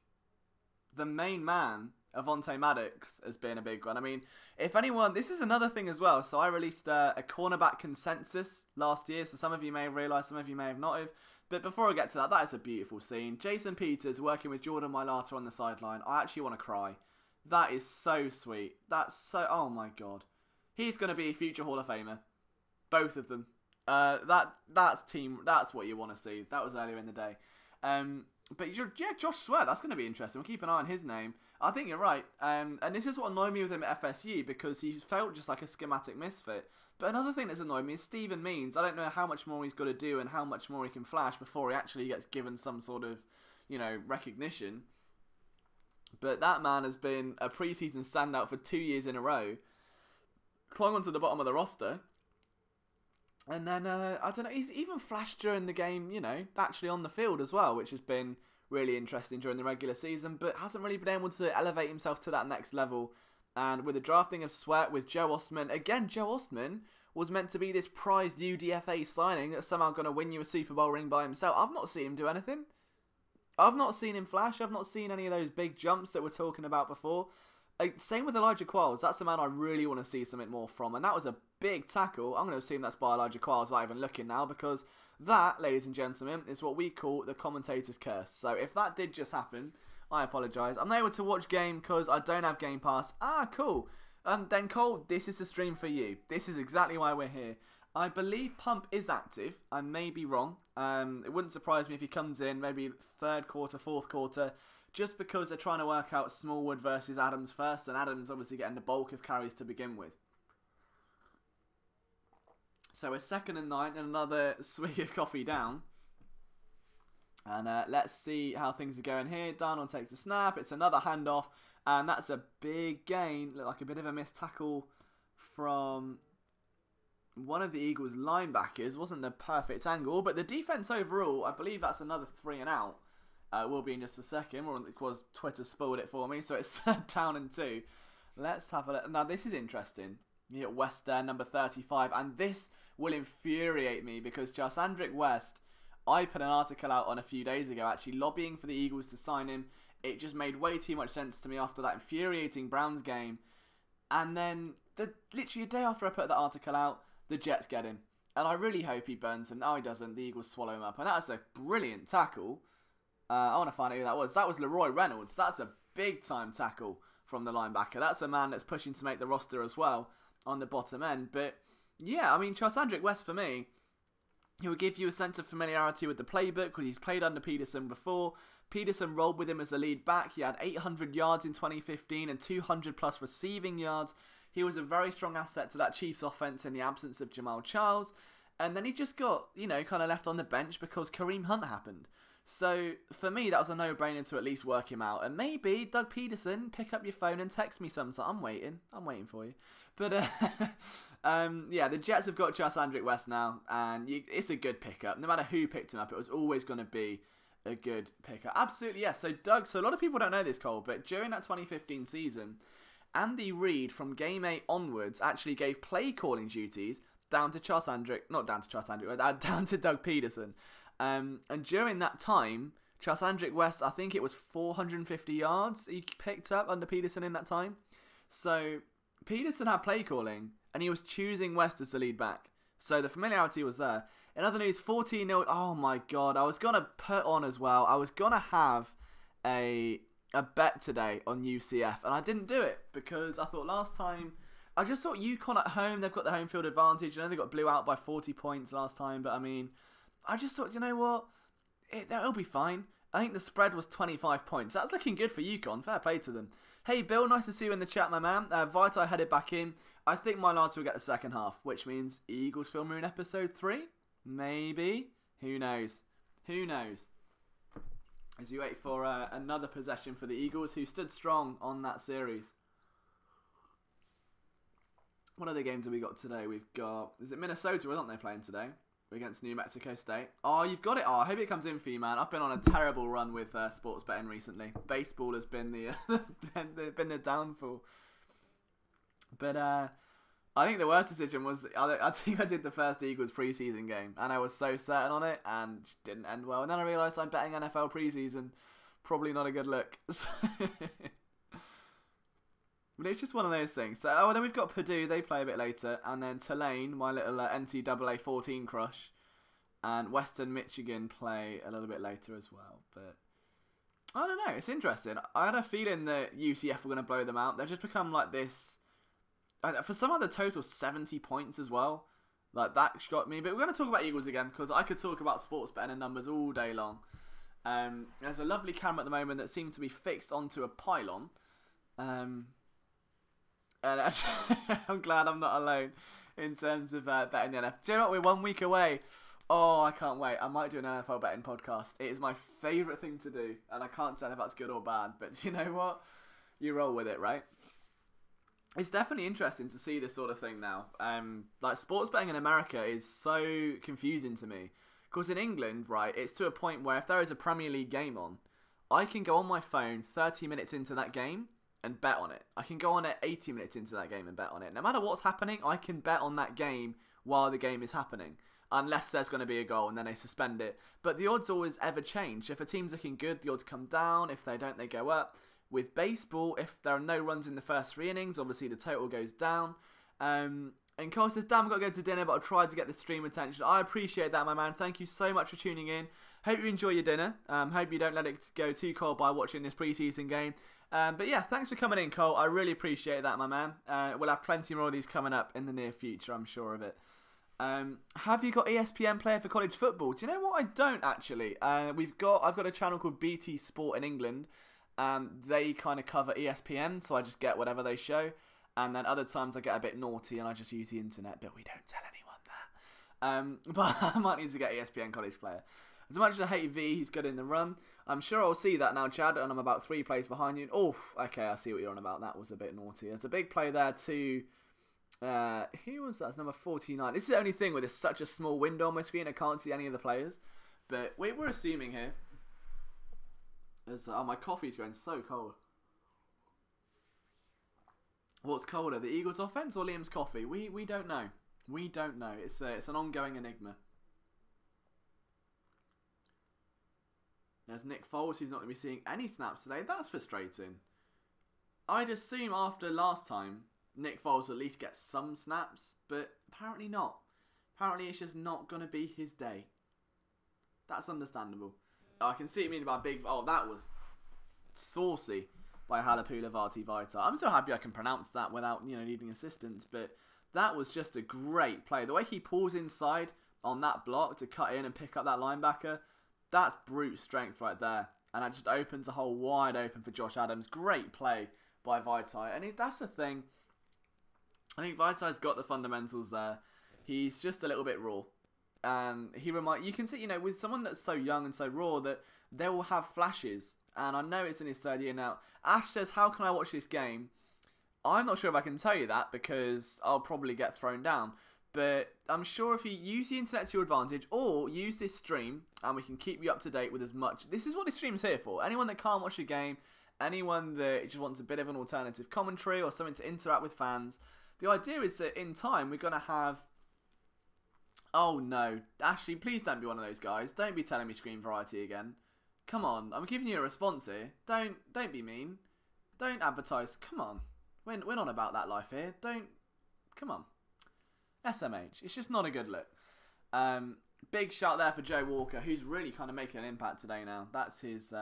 the main man, Avonte Maddox, has been a big one. I mean, if anyone, this is another thing as well. So I released a cornerback consensus last year. So some of you may have realised, some of you may have not have. But before I get to that, that is a beautiful scene. Jason Peters working with Jordan Mailata on the sideline. I actually want to cry. That is so sweet. That's so, oh my God. He's going to be a future Hall of Famer. Both of them. That's what you want to see. That was earlier in the day. But yeah, Josh Sweat, that's going to be interesting. We'll keep an eye on his name. I think you're right. And this is what annoyed me with him at FSU, because he felt just like a schematic misfit. But another thing that's annoyed me is Stephen Means. I don't know how much more he's got to do and how much more he can flash before he actually gets given some sort of, you know, recognition. But that man has been a preseason standout for 2 years in a row. Clung onto the bottom of the roster. And then, I don't know, he's even flashed during the game, you know, actually on the field as well, which has been really interesting during the regular season, but hasn't really been able to elevate himself to that next level. And with the drafting of Sweat, with Joe Ostman, again, Joe Ostman was meant to be this prized UDFA signing that's somehow going to win you a Super Bowl ring by himself. I've not seen him do anything. I've not seen him flash. I've not seen any of those big jumps that we're talking about before. Same with Elijah Qualls. That's the man I really want to see something more from. And that was a big tackle. I'm going to assume that's by Elijah Qualls without even looking now, because that, ladies and gentlemen, is what we call the commentator's curse. So if that did just happen, I apologise. I'm not able to watch game because I don't have Game Pass. Ah, cool. Then Cole, this is the stream for you. This is exactly why we're here. I believe Pump is active. I may be wrong. It wouldn't surprise me if he comes in maybe third quarter, fourth quarter, just because they're trying to work out Smallwood versus Adams first, and Adams obviously getting the bulk of carries to begin with. So we're 2nd and 9 and another swig of coffee down. And let's see how things are going here. Darnold takes a snap. It's another handoff. And that's a big gain. Looked like a bit of a missed tackle from one of the Eagles linebackers. Wasn't the perfect angle. But the defense overall, I believe that's another 3 and out. Will be in just a second. Or it was Twitter spoiled it for me. So it's down and 2. Let's have a look. Now this is interesting. You got West there, number 35. And this will infuriate me because Charles-Andrick West, I put an article out on a few days ago actually lobbying for the Eagles to sign him. It just made way too much sense to me after that infuriating Browns game. And then, literally a day after I put that article out, the Jets get him. And I really hope he burns him. No, he doesn't. The Eagles swallow him up. And that's a brilliant tackle. I want to find out who that was. That was Leroy Reynolds. That's a big-time tackle from the linebacker. That's a man that's pushing to make the roster as well on the bottom end. But, yeah, I mean, Charles-Andrick West, for me, he will give you a sense of familiarity with the playbook because he's played under Peterson before. Peterson rolled with him as a lead back. He had 800 yards in 2015 and 200 plus receiving yards. He was a very strong asset to that Chiefs offense in the absence of Jamal Charles. And then he just got, you know, kind of left on the bench because Kareem Hunt happened. So for me, that was a no-brainer to at least work him out. And maybe, Doug Peterson, pick up your phone and text me sometime. I'm waiting for you. But, yeah, the Jets have got Charles-Andrick West now, and it's a good pickup. No matter who picked him up, it was always going to be a good pickup. Absolutely, yes. So, Doug, a lot of people don't know this, Cole, but during that 2015 season, Andy Reid, from Game 8 onwards, actually gave play-calling duties down to Charles-Andrick, down to Doug Peterson. And during that time, Charles-Andrick West, I think it was 450 yards he picked up under Peterson in that time. So, Peterson had play-calling, and he was choosing West as the lead back. So the familiarity was there. In other news, 14-0. Oh my God. I was going to put on as well. I was going to have a bet today on UCF. And I didn't do it because I thought last time, I just thought UConn at home, they've got the home field advantage. I know they got blew out by 40 points last time. But I mean, I just thought, you know what? That'll be fine. I think the spread was 25 points. That's looking good for UConn. Fair play to them. Hey, Bill, nice to see you in the chat, my man. Vita headed back in. I think my lads will get the second half, which means Eagles film room episode 3? Maybe. Who knows? Who knows? As you wait for another possession for the Eagles, who stood strong on that series. What other games have we got today? We've got... Is it Minnesota, aren't they playing today? We're against New Mexico State. Oh, you've got it. Oh, I hope it comes in for you, man. I've been on a terrible run with sports betting recently. Baseball has been the downfall. But I think the worst decision was I think I did the first Eagles preseason game, and I was so certain on it, and it just didn't end well. And then I realised I'm betting NFL preseason. Probably not a good look. But it's just one of those things. So, then we've got Purdue. They play a bit later. And then Tulane, my little NCAA 14 crush. And Western Michigan play a little bit later as well. But I don't know. It's interesting. I had a feeling that UCF were going to blow them out. They've just become like this. For some other total, 70 points as well. Like, that got me. But we're going to talk about Eagles again, because I could talk about sports betting and numbers all day long. There's a lovely camera at the moment that seems to be fixed onto a pylon. And I'm glad I'm not alone in terms of betting the NFL. Do you know what? We're 1 week away. Oh, I can't wait. I might do an NFL betting podcast. It is my favourite thing to do. And I can't tell if that's good or bad. But you know what? You roll with it, right? It's definitely interesting to see this sort of thing now. Like, sports betting in America is so confusing to me. Because in England, right, it's to a point where if there is a Premier League game on, I can go on my phone 30 minutes into that game and bet on it. I can go on it 80 minutes into that game and bet on it. No matter what's happening, I can bet on that game while the game is happening. Unless there's going to be a goal and then they suspend it. But the odds always ever change. If a team's looking good, the odds come down. If they don't, they go up. With baseball, if there are no runs in the first 3 innings, obviously the total goes down. And Cole says, damn, I've got to go to dinner, but I'll try to get the stream attention. I appreciate that, my man. Thank you so much for tuning in. Hope you enjoy your dinner. Hope you don't let it go too cold by watching this preseason game. But yeah, thanks for coming in, Cole. I really appreciate that, my man. We'll have plenty more of these coming up in the near future, I'm sure of it. Have you got ESPN Player for college football? Do you know what? I don't, actually. I've got a channel called BT Sport in England. They kind of cover ESPN, so I just get whatever they show. And then other times I get a bit naughty and I just use the internet, but we don't tell anyone that. But I might need to get ESPN College Player. As much as I hate V, he's good in the run. I'm sure I'll see that now, Chad, and I'm about 3 plays behind you. Oh, okay, I see what you're on about. That was a bit naughty. There's a big play there to... who was that? It's number 49. This is the only thing with such a small window on my screen. I can't see any of the players. But we're assuming here. Oh, my coffee's going so cold. What's colder, the Eagles' offense or Liam's coffee? We don't know. We don't know. It's an ongoing enigma. There's Nick Foles, who's not going to be seeing any snaps today. That's frustrating. I'd assume after last time, Nick Foles will at least get some snaps, but apparently not. Apparently it's just not going to be his day. That's understandable. I can see what you mean about big... Oh, that was saucy by Halapula Vati Vita. I'm so happy I can pronounce that without, needing assistance, but that was just a great play. The way he pulls inside on that block to cut in and pick up that linebacker, that's brute strength right there. And that just opens a hole wide open for Josh Adams. Great play by Vaitai. And that's the thing. I think Vaitai's got the fundamentals there. He's just a little bit raw. And you can see, with someone that's so young and so raw that they will have flashes. And I know it's in his 3rd year now. Ash says, how can I watch this game? I'm not sure if I can tell you that because I'll probably get thrown down. But I'm sure if you use the internet to your advantage or use this stream and we can keep you up to date with as much. This is what this stream's here for. Anyone that can't watch a game, anyone that just wants a bit of an alternative commentary or something to interact with fans. The idea is that in time we're going to have... Oh no, Ashley, please don't be one of those guys. Don't be telling me screen variety again. Come on, I'm giving you a response here. Don't be mean. Don't advertise. Come on. We're not about that life here. Come on. SMH. It's just not a good look. Big shout there for Joe Walker, who's really kind of making an impact today now. That's his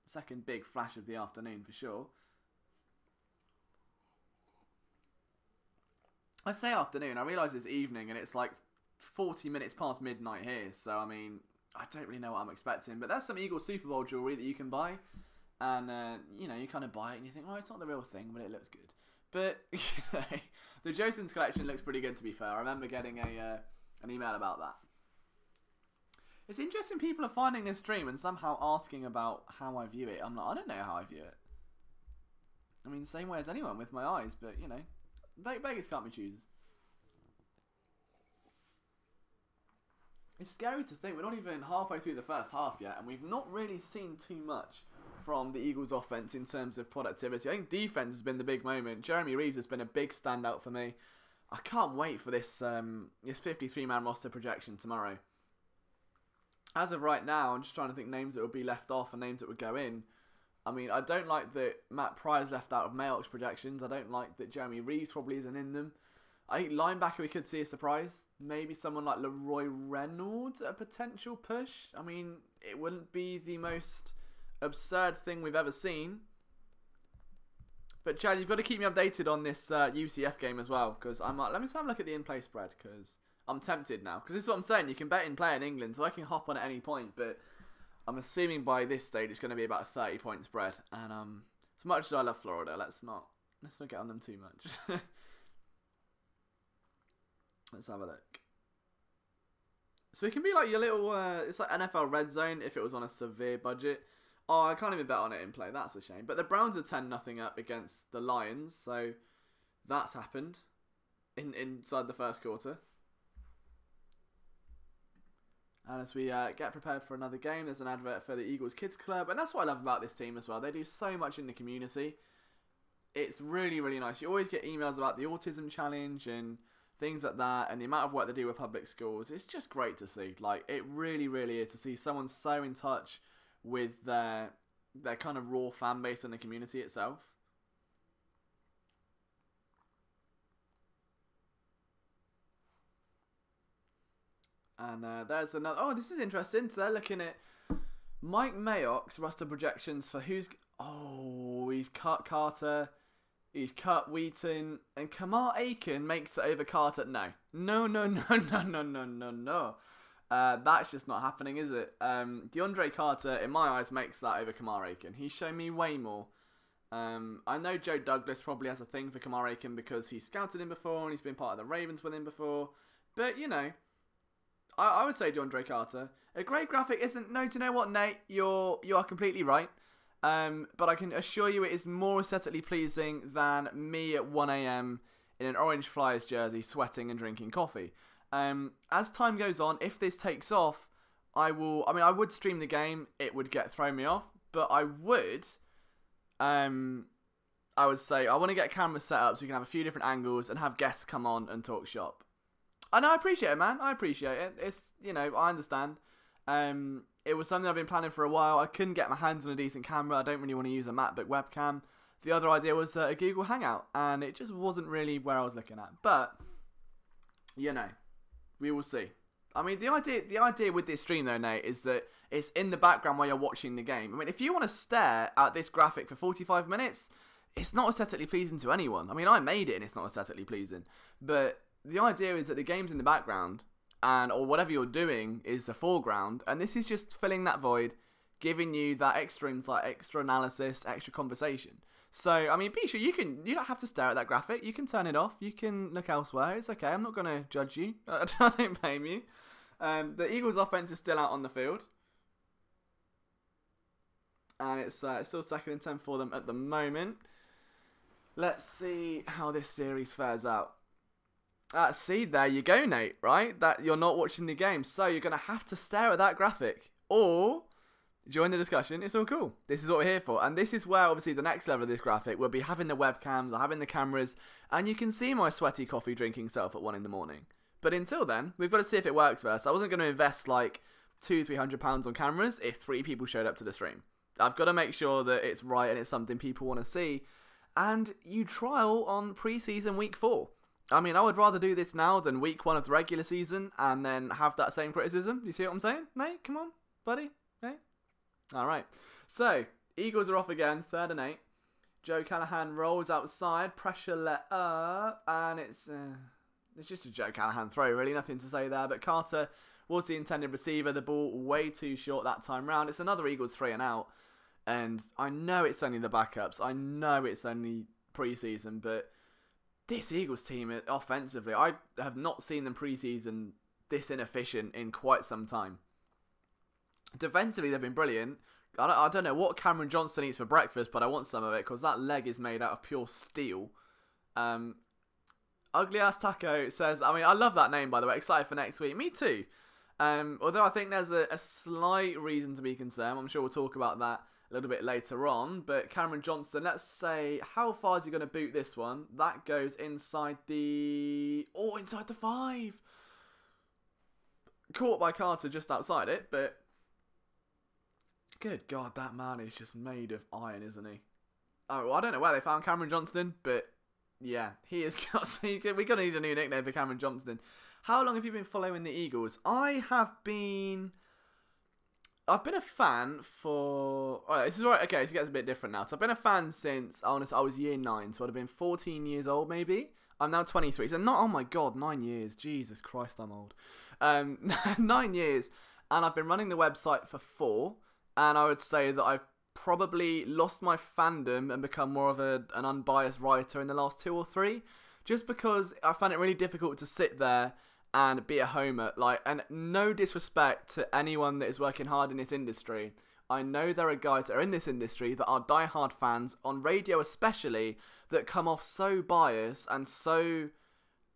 second big flash of the afternoon for sure. I say afternoon, I realise it's evening and it's like 40 minutes past midnight here. So, I mean, I don't really know what I'm expecting. But there's some Eagles Super Bowl jewellery that you can buy. And, you kind of buy it and you think, well, it's not the real thing, but it looks good. But, the Josens collection looks pretty good, to be fair. I remember getting an email about that. It's interesting people are finding this stream and somehow asking about how I view it. I'm like, I don't know how I view it. I mean, same way as anyone with my eyes, but, beggars can't be choosers. It's scary to think we're not even halfway through the first half yet, and we've not really seen too much from the Eagles offense in terms of productivity. I think defense has been the big moment. Jeremy Reeves has been a big standout for me. I can't wait for this 53-man roster projection tomorrow. As of right now, I'm just trying to think names that would be left off and names that would go in. I mean, I don't like that Matt Pryor's left out of Mayock's projections. I don't like that Jeremy Reeves probably isn't in them. I think linebacker we could see a surprise. Maybe someone like Leroy Reynolds, a potential push. I mean, it wouldn't be the most absurd thing we've ever seen. But Chad, you've got to keep me updated on this UCF game as well, because I might. Let me just have a look at the in-play spread, because I'm tempted now. Because this is what I'm saying, you can bet in play in England, so I can hop on at any point, but I'm assuming by this stage it's going to be about a 30-point spread. And as much as I love Florida, let's not get on them too much. Let's have a look. So it can be like your little, it's like NFL Red Zone if it was on a severe budget. Oh, I can't even bet on it in play. That's a shame. But the Browns are 10-0 up against the Lions, so that's happened inside the first quarter. And as we get prepared for another game, there's an advert for the Eagles Kids Club. And that's what I love about this team as well. They do so much in the community. It's really, really nice. You always get emails about the Autism Challenge and things like that. And the amount of work they do with public schools. It's just great to see. Like, it really, really is to see someone so in touch with their kind of raw fan base and the community itself. And there's another... Oh, this is interesting. So they're looking at Mike Mayock's roster projections for who's... Oh, he's cut Carter. He's cut Wheaton. And Kamar Aiken makes it over Carter. No. No. That's just not happening, is it? DeAndre Carter, in my eyes, makes that over Kamar Aiken. He's shown me way more. I know Joe Douglas probably has a thing for Kamar Aiken because he's scouted him before and he's been part of the Ravens with him before. But, you know... I would say DeAndre Carter. A great graphic isn't... No, do you know what, Nate? You are completely right. But I can assure you it is more aesthetically pleasing than me at 1 a.m. in an Orange Flyers jersey sweating and drinking coffee. As time goes on, if this takes off, I would stream the game. It would throw me off. But I would say I want to get cameras set up so you can have a few different angles and have guests come on and talk shop. And I appreciate it, man. I appreciate it. It's, I understand. It was something I've been planning for a while. I couldn't get my hands on a decent camera. I don't really want to use a MacBook webcam. The other idea was a Google Hangout, and it just wasn't really where I was looking at. But, we will see. I mean, the idea with this stream, though, Nate, is that it's in the background while you're watching the game. I mean, if you want to stare at this graphic for 45 minutes, it's not aesthetically pleasing to anyone. I mean, I made it, and it's not aesthetically pleasing. But the idea is that the game's in the background, or whatever you're doing is the foreground, and this is just filling that void, giving you that extra insight, extra analysis, extra conversation. So, I mean, be sure you don't have to stare at that graphic. You can turn it off. You can look elsewhere. It's okay. I'm not going to judge you. I don't blame you. The Eagles' offense is still out on the field, and it's still 2nd and 10 for them at the moment. Let's see how this series fares out. See, there you go, Nate, right? That you're not watching the game, so you're going to have to stare at that graphic, or join the discussion. It's all cool. This is what we're here for, and this is where, obviously, the next level of this graphic will be having the webcams, or having the cameras, and you can see my sweaty coffee drinking self at 1 in the morning. But until then, we've got to see if it works first. I wasn't going to invest like £200-300 on cameras if 3 people showed up to the stream. I've got to make sure that it's right and it's something people want to see. And you trial on preseason week 4. I mean, I would rather do this now than week 1 of the regular season and then have that same criticism. You see what I'm saying? Nate, come on, buddy. Nate? All right. So, Eagles are off again, 3rd and 8. Joe Callahan rolls outside, pressure let up, and it's just a Joe Callahan throw, really. Nothing to say there. But Carter was the intended receiver. The ball way too short that time round. It's another Eagles 3 and out. And I know it's only the backups. I know it's only preseason. But this Eagles team, offensively, I have not seen them preseason this inefficient in quite some time. Defensively, they've been brilliant. I don't know what Cameron Johnston eats for breakfast, but I want some of it because that leg is made out of pure steel. Ugly Ass Taco says, I mean, I love that name, by the way. Excited for next week. Me too. Although I think there's a slight reason to be concerned. I'm sure we'll talk about that a little bit later on. But Cameron Johnston, let's say, how far is he going to boot this one? That goes inside the... Oh, inside the 5. Caught by Carter just outside it, but... Good God, that man is just made of iron, isn't he? Oh, well, I don't know where they found Cameron Johnston, but... Yeah, he is. We're going to need a new nickname for Cameron Johnston. How long have you been following the Eagles? I've been a fan for... Alright, this is right. Okay, so it gets a bit different now. So I've been a fan since, I was year 9. So I'd have been 14 years old, maybe. I'm now 23. So not, oh my God, 9 years. Jesus Christ, I'm old. 9 years. And I've been running the website for 4. And I would say that I've probably lost my fandom and become more of an unbiased writer in the last 2 or 3. Just because I found it really difficult to sit there and be a homer. And no disrespect to anyone that is working hard in this industry. I know there are guys that are in this industry that are diehard fans, on radio especially, that come off so biased and so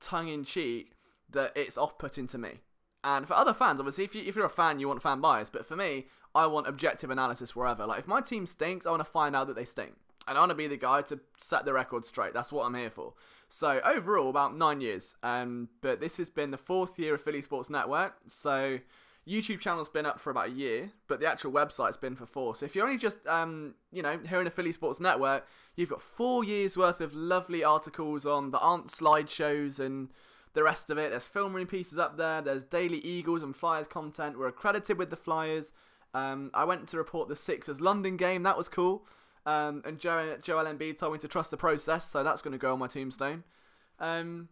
tongue-in-cheek that it's off-putting to me. And for other fans, obviously, if you're a fan, you want fan bias. But for me, I want objective analysis wherever. Like, if my team stinks, I want to find out that they stink. And I want to be the guy to set the record straight. That's what I'm here for. So, overall, about 9 years. But this has been the 4th year of Philly Sports Network. So, YouTube channel's been up for about a year. But the actual website's been for 4. So, if you're only just, hearing a Philly Sports Network, you've got 4 years worth of lovely articles on that aren't slideshows and the rest of it. There's film room pieces up there. There's daily Eagles and Flyers content. We're accredited with the Flyers. I went to report the Sixers London game. That was cool. And Joel Embiid told me to trust the process, so that's going to go on my tombstone. But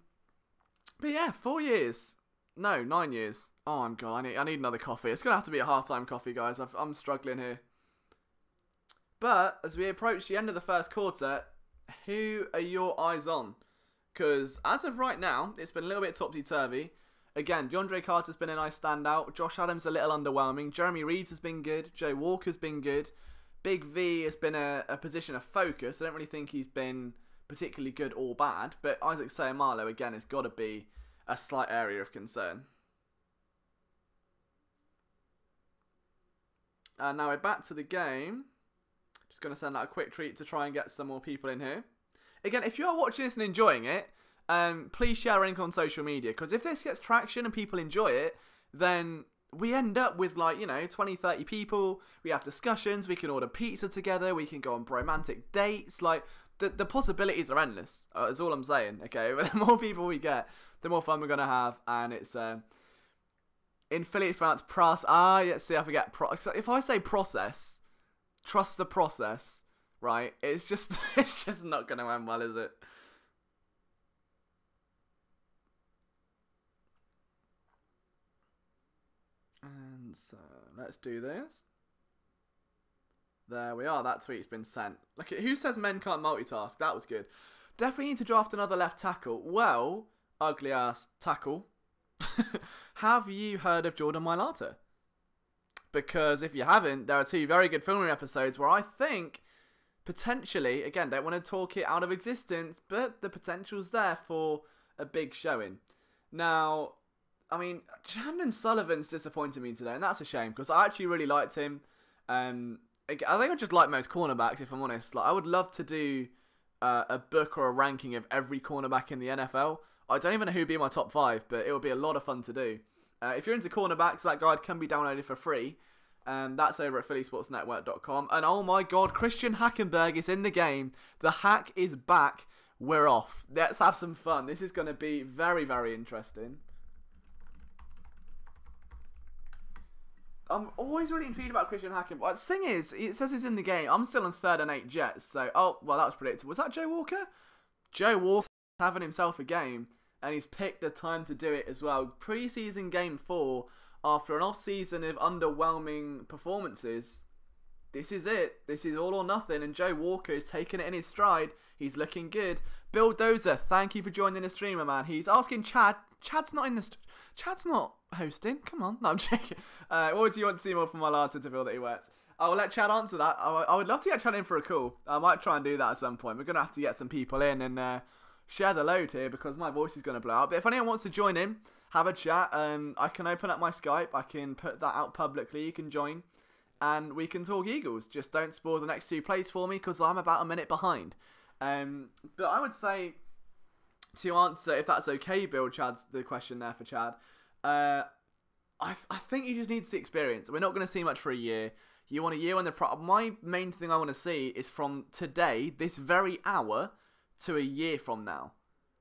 yeah, 4 years. No, 9 years. Oh, I'm God. I need another coffee. It's going to have to be a half-time coffee, guys. I'm struggling here. But as we approach the end of the first quarter, who are your eyes on? Because as of right now, it's been a little bit topsy-turvy. Again, DeAndre Carter's been a nice standout. Josh Adams a little underwhelming. Jeremy Reeves has been good. Joe Walker's been good. Big V has been a position of focus. I don't really think he's been particularly good or bad. But Isaac Sayamalo, again, has got to be a slight area of concern. And now we're back to the game. Just going to send out a quick tweet to try and get some more people in here. Again, if you are watching this and enjoying it, please share a link on social media. Because if this gets traction and people enjoy it, then we end up with, like, 20, 30 people. We have discussions. We can order pizza together. We can go on romantic dates. Like, the possibilities are endless. That's all I'm saying, okay? But the more people we get, the more fun we're going to have. And it's... in Philly, France, yeah, see, I forget. If I say process, trust the process, right? It's just not going to end well, is it? And so, let's do this. There we are. That tweet's been sent. Look at who says men can't multitask. That was good. Definitely need to draft another left tackle. Well, ugly ass tackle. Have you heard of Jordan Mailata? Because if you haven't, there are 2 very good filming episodes where I think potentially, again, don't want to talk it out of existence, but the potential's there for a big showing. Now, I mean, Chandon Sullivan's disappointed me today, and that's a shame because I actually really liked him. I think I just like most cornerbacks, if I'm honest. Like, I would love to do a book or a ranking of every cornerback in the NFL. I don't even know who'd be in my top 5, but it would be a lot of fun to do. If you're into cornerbacks, that guide can be downloaded for free. That's over at phillysportsnetwork.com. And oh my god, Christian Hackenberg is in the game. The hack is back. We're off. Let's have some fun. This is going to be very, very interesting. I'm always really intrigued about Christian Hackenberg. The thing is, it says he's in the game. I'm still on 3rd and 8 Jets. So, oh, well, that was predictable. Was that Joe Walker? Joe Walker having himself a game. And he's picked the time to do it as well. Preseason game 4, after an off-season of underwhelming performances, this is it. This is all or nothing. And Joe Walker is taking it in his stride. He's looking good. Bill Dozer, thank you for joining the streamer, man. He's asking Chad. Chad's not in the... Chad's not hosting. Come on. No, I'm checking. What do you want to see more from Mailata to feel that he works? I will let Chad answer that. I would love to get Chad in for a call. I might try and do that at some point. We're going to have to get some people in and... share the load here because my voice is going to blow out. But if anyone wants to join in, have a chat. I can open up my Skype. I can put that out publicly. You can join. And we can talk Eagles. Just don't spoil the next 2 plays for me because I'm about a minute behind. But I would say, to answer, if that's okay, Bill, Chad's the question there for Chad. I think you just need to see experience. We're not going to see much for a year. You want a year when my main thing I want to see is from today, this very hour, to a year from now.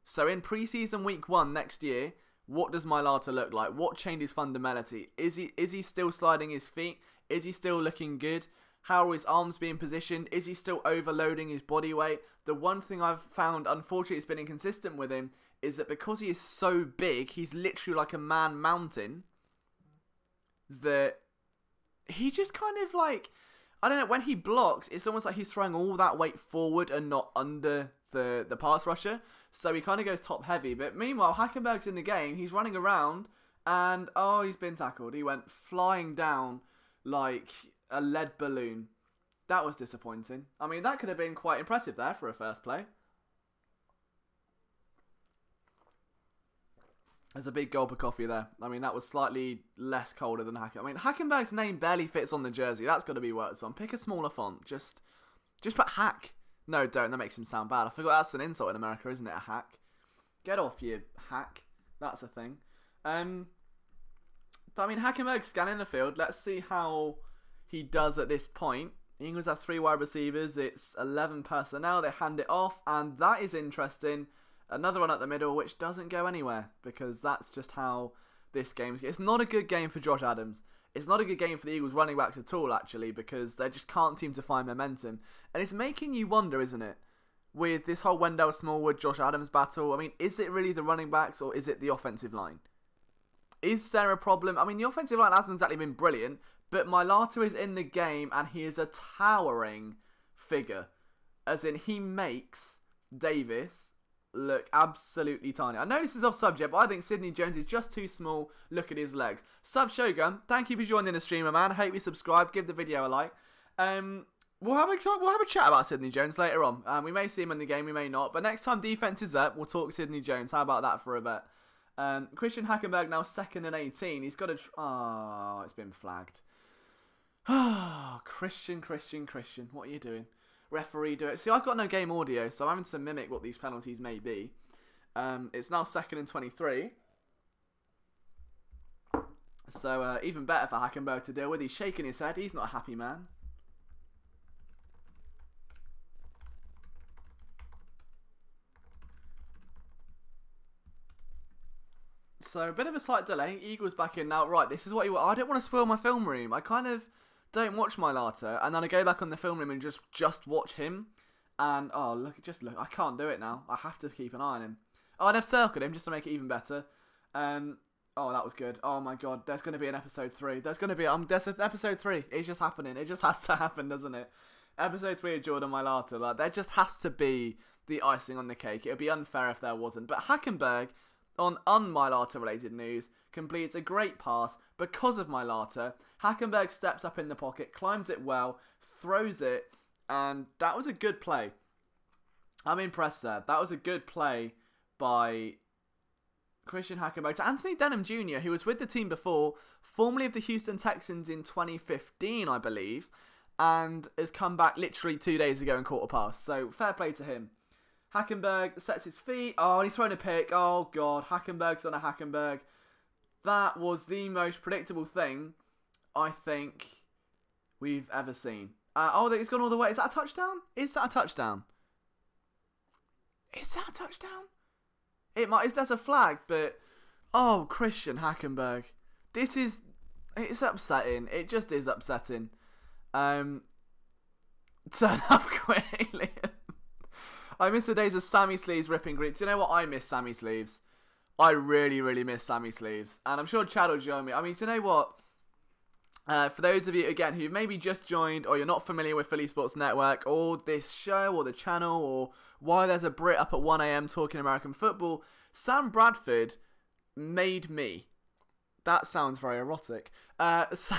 So in preseason week 1 next year, what does Mailata look like? What changes fundamentally? Is he still sliding his feet? Is he still looking good? How are his arms being positioned? Is he still overloading his body weight? The one thing I've found, unfortunately, has been inconsistent with him is that because he is so big, he's literally like a man mountain, that he just kind of like, I don't know, when he blocks, it's almost like he's throwing all that weight forward and not under the pass rusher. So he kind of goes top heavy. But meanwhile, Hackenberg's in the game. He's running around and, oh, he's been tackled. He went flying down like a lead balloon. That was disappointing. I mean, that could have been quite impressive there for a first play. There's a big gulp of coffee there. I mean, that was slightly less colder than Hackenberg. I mean, Hackenberg's name barely fits on the jersey. That's got to be worked on. Pick a smaller font. Just put Hack. No, don't. That makes him sound bad. I forgot that's an insult in America, isn't it? A hack. Get off, you hack. That's a thing. But I mean, Hackenberg's scanning the field. Let's see how he does at this point. The Eagles have 3 wide receivers. It's 11 personnel. They hand it off, and that is interesting. Another one at the middle, which doesn't go anywhere because that's just how this game's. It's not a good game for Josh Adams. It's not a good game for the Eagles running backs at all, actually, because they just can't seem to find momentum. And it's making you wonder, isn't it? With this whole Wendell Smallwood, Josh Adams battle, I mean, is it really the running backs or is it the offensive line? Is there a problem? I mean, the offensive line hasn't exactly been brilliant, but Mailata is in the game and he is a towering figure. As in, he makes Davis look absolutely tiny. I know this is off subject, but I think Sidney Jones is just too small. Look at his legs. Sub Shogun, thank you for joining the streamer, man. I hope you subscribe. Give the video a like. We'll have a chat about Sidney Jones later on. We may see him in the game, we may not. But next time defense is up, we'll talk Sidney Jones. How about that for a bit? Christian Hackenberg now 2nd and 18. He's got a... Oh, it's been flagged. Oh, Christian. What are you doing? Referee, do it. See, I've got no game audio, so I'm having to mimic what these penalties may be. It's now 2nd and 23. So, even better for Hackenberg to deal with. He's shaking his head. He's not a happy man. So, a bit of a slight delay. Eagles back in now. Right, this is what you want. I don't want to spoil my film room. I kind of don't watch my Lata, and then I go back on the film room and just watch him. And, oh, look. I can't do it now. I have to keep an eye on him. Oh, and I've circled him just to make it even better. Oh, that was good. Oh, my God. There's going to be an episode 3. There's going to be... there's an episode 3. It's just happening. It just has to happen, doesn't it? Episode 3 of Jordan Mailata. Like, there just has to be the icing on the cake. It would be unfair if there wasn't. But Hackenberg... on un-Mailata related news, completes a great pass because of Mailata. Hackenberg steps up in the pocket, climbs it well, throws it, and that was a good play. I'm impressed there. That was a good play by Christian Hackenberg to Anthony Denham Jr., who was with the team before, formerly of the Houston Texans in 2015, I believe, and has come back literally 2 days ago and caught a pass. So, fair play to him. Hackenberg sets his feet. Oh, he's thrown a pick. Oh, God. Hackenberg's done a Hackenberg. That was the most predictable thing I think we've ever seen. Oh, he's gone all the way. Is that a touchdown? Is that a touchdown? Is that a touchdown? It might. There's a flag, but... Oh, Christian Hackenberg. It's upsetting. It just is upsetting. Turn up quickly. I miss the days of Sammy Sleeves ripping green. Do you know what? I miss Sammy Sleeves. I really, really miss Sammy Sleeves. And I'm sure Chad will join me. I mean, do you know what? For those of you, again, who maybe just joined or you're not familiar with Philly Sports Network or this show or the channel or why there's a Brit up at 1 AM talking American football, Sam Bradford made me. That sounds very erotic. So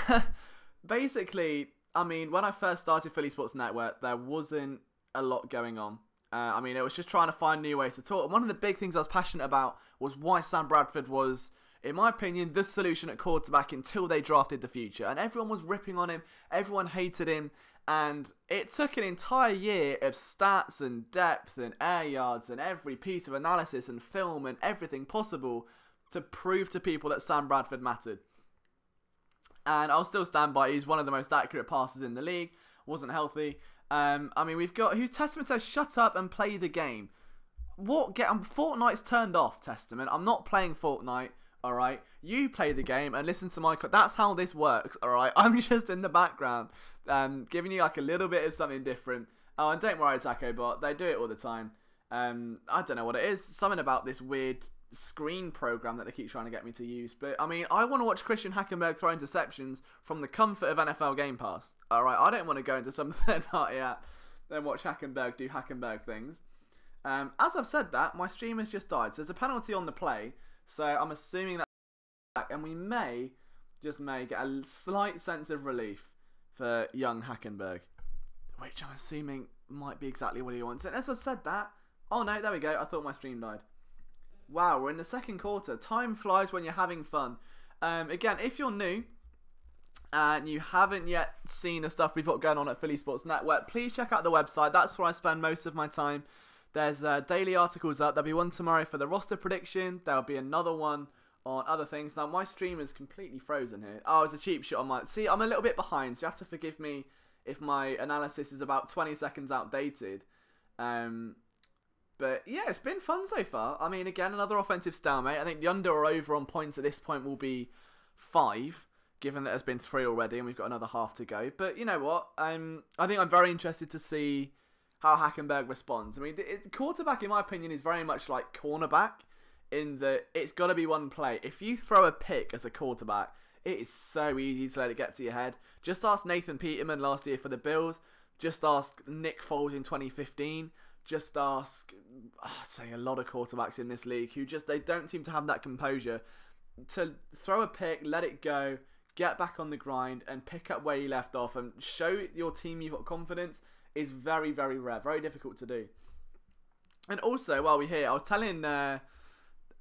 basically, I mean, when I first started Philly Sports Network, there wasn't a lot going on. I mean, it was just trying to find new ways to talk. And one of the big things I was passionate about was why Sam Bradford was, in my opinion, the solution at quarterback until they drafted the future. And everyone was ripping on him. Everyone hated him. And it took an entire year of stats and depth and air yards and every piece of analysis and film and everything possible to prove to people that Sam Bradford mattered. And I'll still stand by. He's one of the most accurate passers in the league. Wasn't healthy. I mean, we've got... Testament says, shut up and play the game. Fortnite's turned off, Testament. I'm not playing Fortnite, alright? You play the game and listen to my... That's how this works, alright? I'm just in the background, giving you like a little bit of something different. Oh, and don't worry, Taco Bot. They do it all the time. I don't know what it is. Something about this weird screen program that they keep trying to get me to use. But, I mean, I want to watch Christian Hackenberg throw interceptions from the comfort of NFL Game Pass. Alright, I don't want to go into some third-party app and watch Hackenberg do Hackenberg things. As I've said that, my stream has just died. So there's a penalty on the play. So I'm assuming that... And we may get a slight sense of relief for young Hackenberg. Which I'm assuming might be exactly what he wants. And as I've said that... Oh no, there we go. I thought my stream died. Wow, we're in the second quarter. Time flies when you're having fun. Again, if you're new and you haven't yet seen the stuff we've got going on at Philly Sports Network, please check out the website. That's where I spend most of my time. There's daily articles up. There'll be one tomorrow for the roster prediction. There'll be another one on other things. Now, my stream is completely frozen here. Oh, it's a cheap shot on my... See, I'm a little bit behind, so you have to forgive me if my analysis is about 20 seconds outdated. But yeah, it's been fun so far. I mean, again, another offensive stalemate. I think the under or over on points at this point will be 5, given that there's been 3 already and we've got another half to go. But you know what? I think I'm very interested to see how Hackenberg responds. I mean, quarterback, in my opinion, is very much like cornerback in that it's got to be one play. If you throw a pick as a quarterback, it is so easy to let it get to your head. Just ask Nathan Peterman last year for the Bills. Just ask Nick Foles in 2015. just ask, I'd say a lot of quarterbacks in this league who they don't seem to have that composure to throw a pick, let it go, get back on the grind and pick up where you left off and show your team you've got confidence is very, very rare, very difficult to do. And also, while we're here, I was telling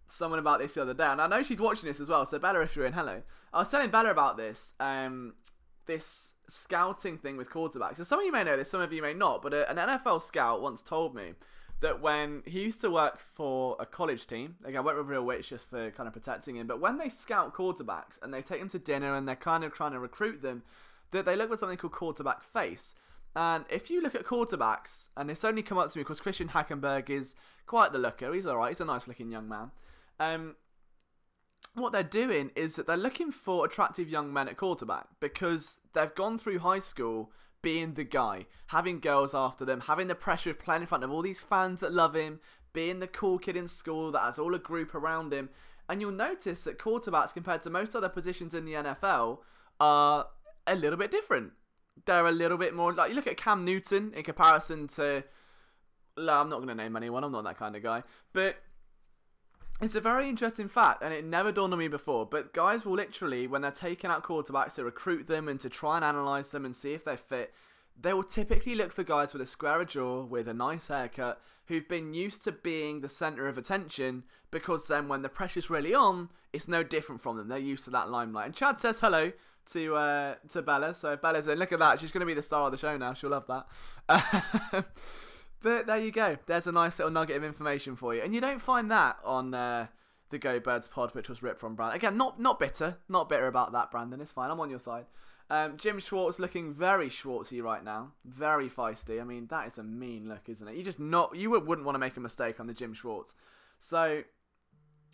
someone about this the other day, and I know she's watching this as well, so Bella, if you're in, hello. I was telling Bella about this, this scouting thing with quarterbacks. And some of you may know this, some of you may not, but an NFL scout once told me that when he used to work for a college team, like I won't reveal which just for kind of protecting him, but when they scout quarterbacks and they take them to dinner and they're kind of trying to recruit them, that they look at something called quarterback face. And if you look at quarterbacks, and it's only come up to me because Christian Hackenberg is quite the looker, he's alright, he's a nice looking young man. What they're doing is that they're looking for attractive young men at quarterback because they've gone through high school being the guy, having girls after them, having the pressure of playing in front of all these fans that love him, being the cool kid in school that has all a group around him. And you'll notice that quarterbacks, compared to most other positions in the NFL, are a little bit different. They're a little bit more, like, you look at Cam Newton in comparison to, I'm not going to name anyone, I'm not that kind of guy, but it's a very interesting fact, and it never dawned on me before, but guys will literally, when they're taking out quarterbacks to recruit them and to try and analyse them and see if they fit, they will typically look for guys with a square jaw, with a nice haircut, who've been used to being the centre of attention, because then when the pressure's really on, it's no different from them. They're used to that limelight. And Chad says hello to Bella, so if Bella's in, look at that, she's going to be the star of the show now, she'll love that. But there you go. There's a nice little nugget of information for you. And you don't find that on the Go Birds pod, which was ripped from Brandon. Again, not bitter. Not bitter about that, Brandon. It's fine. I'm on your side. Jim Schwartz looking very Schwartzy right now. Very feisty. I mean, that is a mean look, isn't it? You wouldn't want to make a mistake on the Jim Schwartz. So,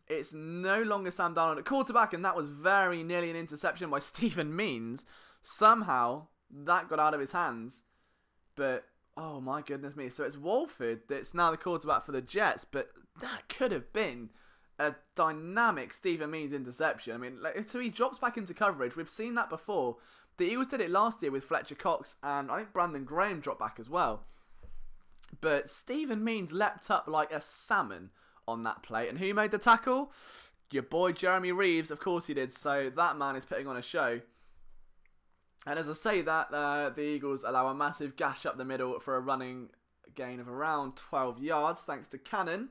it's no longer Sam Darnold at quarterback, and that was very nearly an interception by Stephen Means. Somehow, that got out of his hands. But oh my goodness me. So it's Wolford that's now the quarterback for the Jets, but that could have been a dynamic Stephen Means interception. I mean, so he drops back into coverage. We've seen that before. The Eagles did it last year with Fletcher Cox, and I think Brandon Graham dropped back as well. But Stephen Means leapt up like a salmon on that play. And who made the tackle? Your boy Jeremy Reeves, of course he did. So that man is putting on a show. And as I say that, the Eagles allow a massive gash up the middle for a running gain of around 12 yards, thanks to Cannon.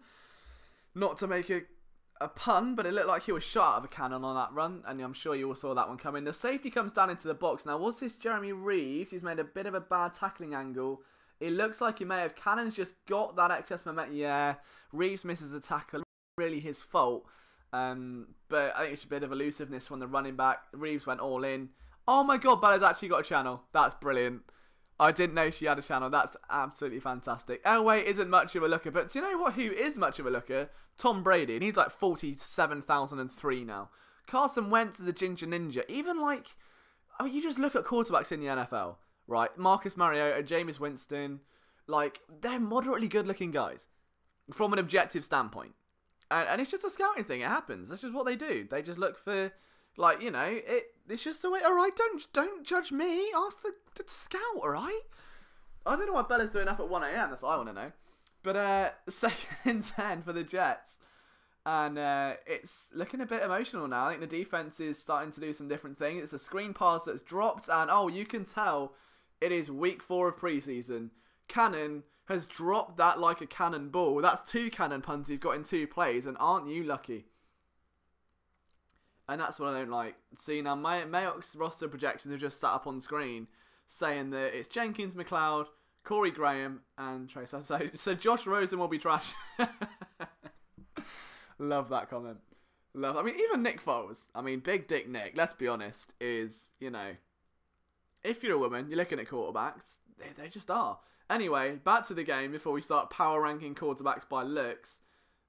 Not to make a pun, but it looked like he was shot out of a cannon on that run, and I'm sure you all saw that one coming. The safety comes down into the box. Now, was this Jeremy Reeves? He's made a bit of a bad tackling angle. It looks like he may have. Cannon's just got that excess momentum. Yeah, Reeves misses the tackle. Really his fault. But I think it's a bit of elusiveness from the running back. Reeves went all in. Oh my god, Bella's actually got a channel. That's brilliant. I didn't know she had a channel. That's absolutely fantastic. Elway isn't much of a looker, but do you know what? Who is much of a looker? Tom Brady, and he's like 47,003 now. Carson Wentz is a ginger ninja. Even like, I mean, you just look at quarterbacks in the NFL, right? Marcus Mariota, Jameis Winston, like, they're moderately good-looking guys from an objective standpoint. And it's just a scouting thing. It happens. That's just what they do. They just look for, like, you know, it's just the way. All right, don't judge me. Ask the scout. All right. I don't know why Bella's doing up at 1 a.m. That's what I want to know. But 2nd and 10 for the Jets, and it's looking a bit emotional now. I think the defense is starting to do some different things. It's a screen pass that's dropped, and oh, you can tell it is week 4 of preseason. Cannon has dropped that like a cannonball. That's 2 cannon puns you've got in 2 plays, and aren't you lucky? And that's what I don't like. See, now Mayock's roster projections have just sat up on screen saying that it's Jenkins, McLeod, Corey Graham, and Trace. So Josh Rosen will be trash. Love that comment. I mean, even Nick Foles. I mean, Big Dick Nick, let's be honest, is, you know, if you're a woman, you're looking at quarterbacks, they just are. Anyway, back to the game before we start power ranking quarterbacks by looks.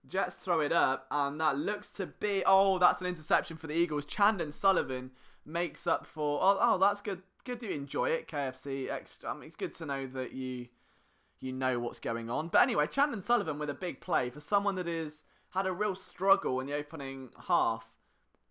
Jets throw it up, and that looks to be... Oh, that's an interception for the Eagles. Chandon Sullivan makes up for... Oh, that's good. Good that you enjoy it, KFC. I mean, it's good to know that you know what's going on. But anyway, Chandon Sullivan with a big play for someone that has had a real struggle in the opening half.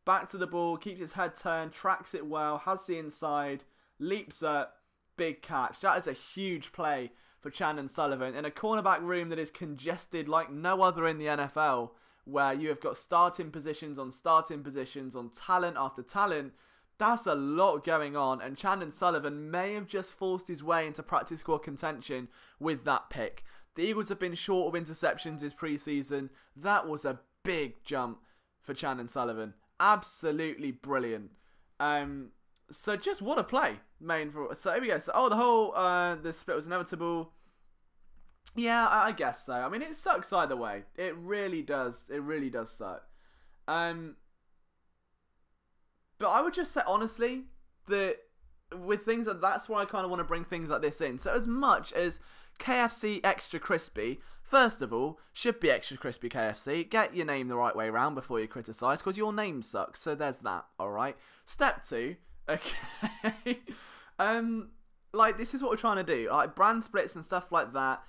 Back to the ball, keeps his head turned, tracks it well, has the inside, leaps up, big catch. That is a huge play for Chandon Sullivan in a cornerback room that is congested like no other in the NFL, where you have got starting positions on talent after talent. That's a lot going on, and Chandon Sullivan may have just forced his way into practice squad contention with that pick. The Eagles have been short of interceptions this preseason. That was a big jump for Chandon Sullivan. Absolutely brilliant. So just what a play, so here we go. So the whole the split was inevitable. Yeah, I guess so. I mean, it sucks either way. It really does. It really does suck. But I would just say, honestly, that with things that's why I kind of want to bring things like this in. So as much as KFC Extra Crispy, first of all, should be Extra Crispy KFC. Get your name the right way around before you criticise, because your name sucks. So there's that, alright? Step 2, okay. Like, this is what we're trying to do. Like, brand splits and stuff like that.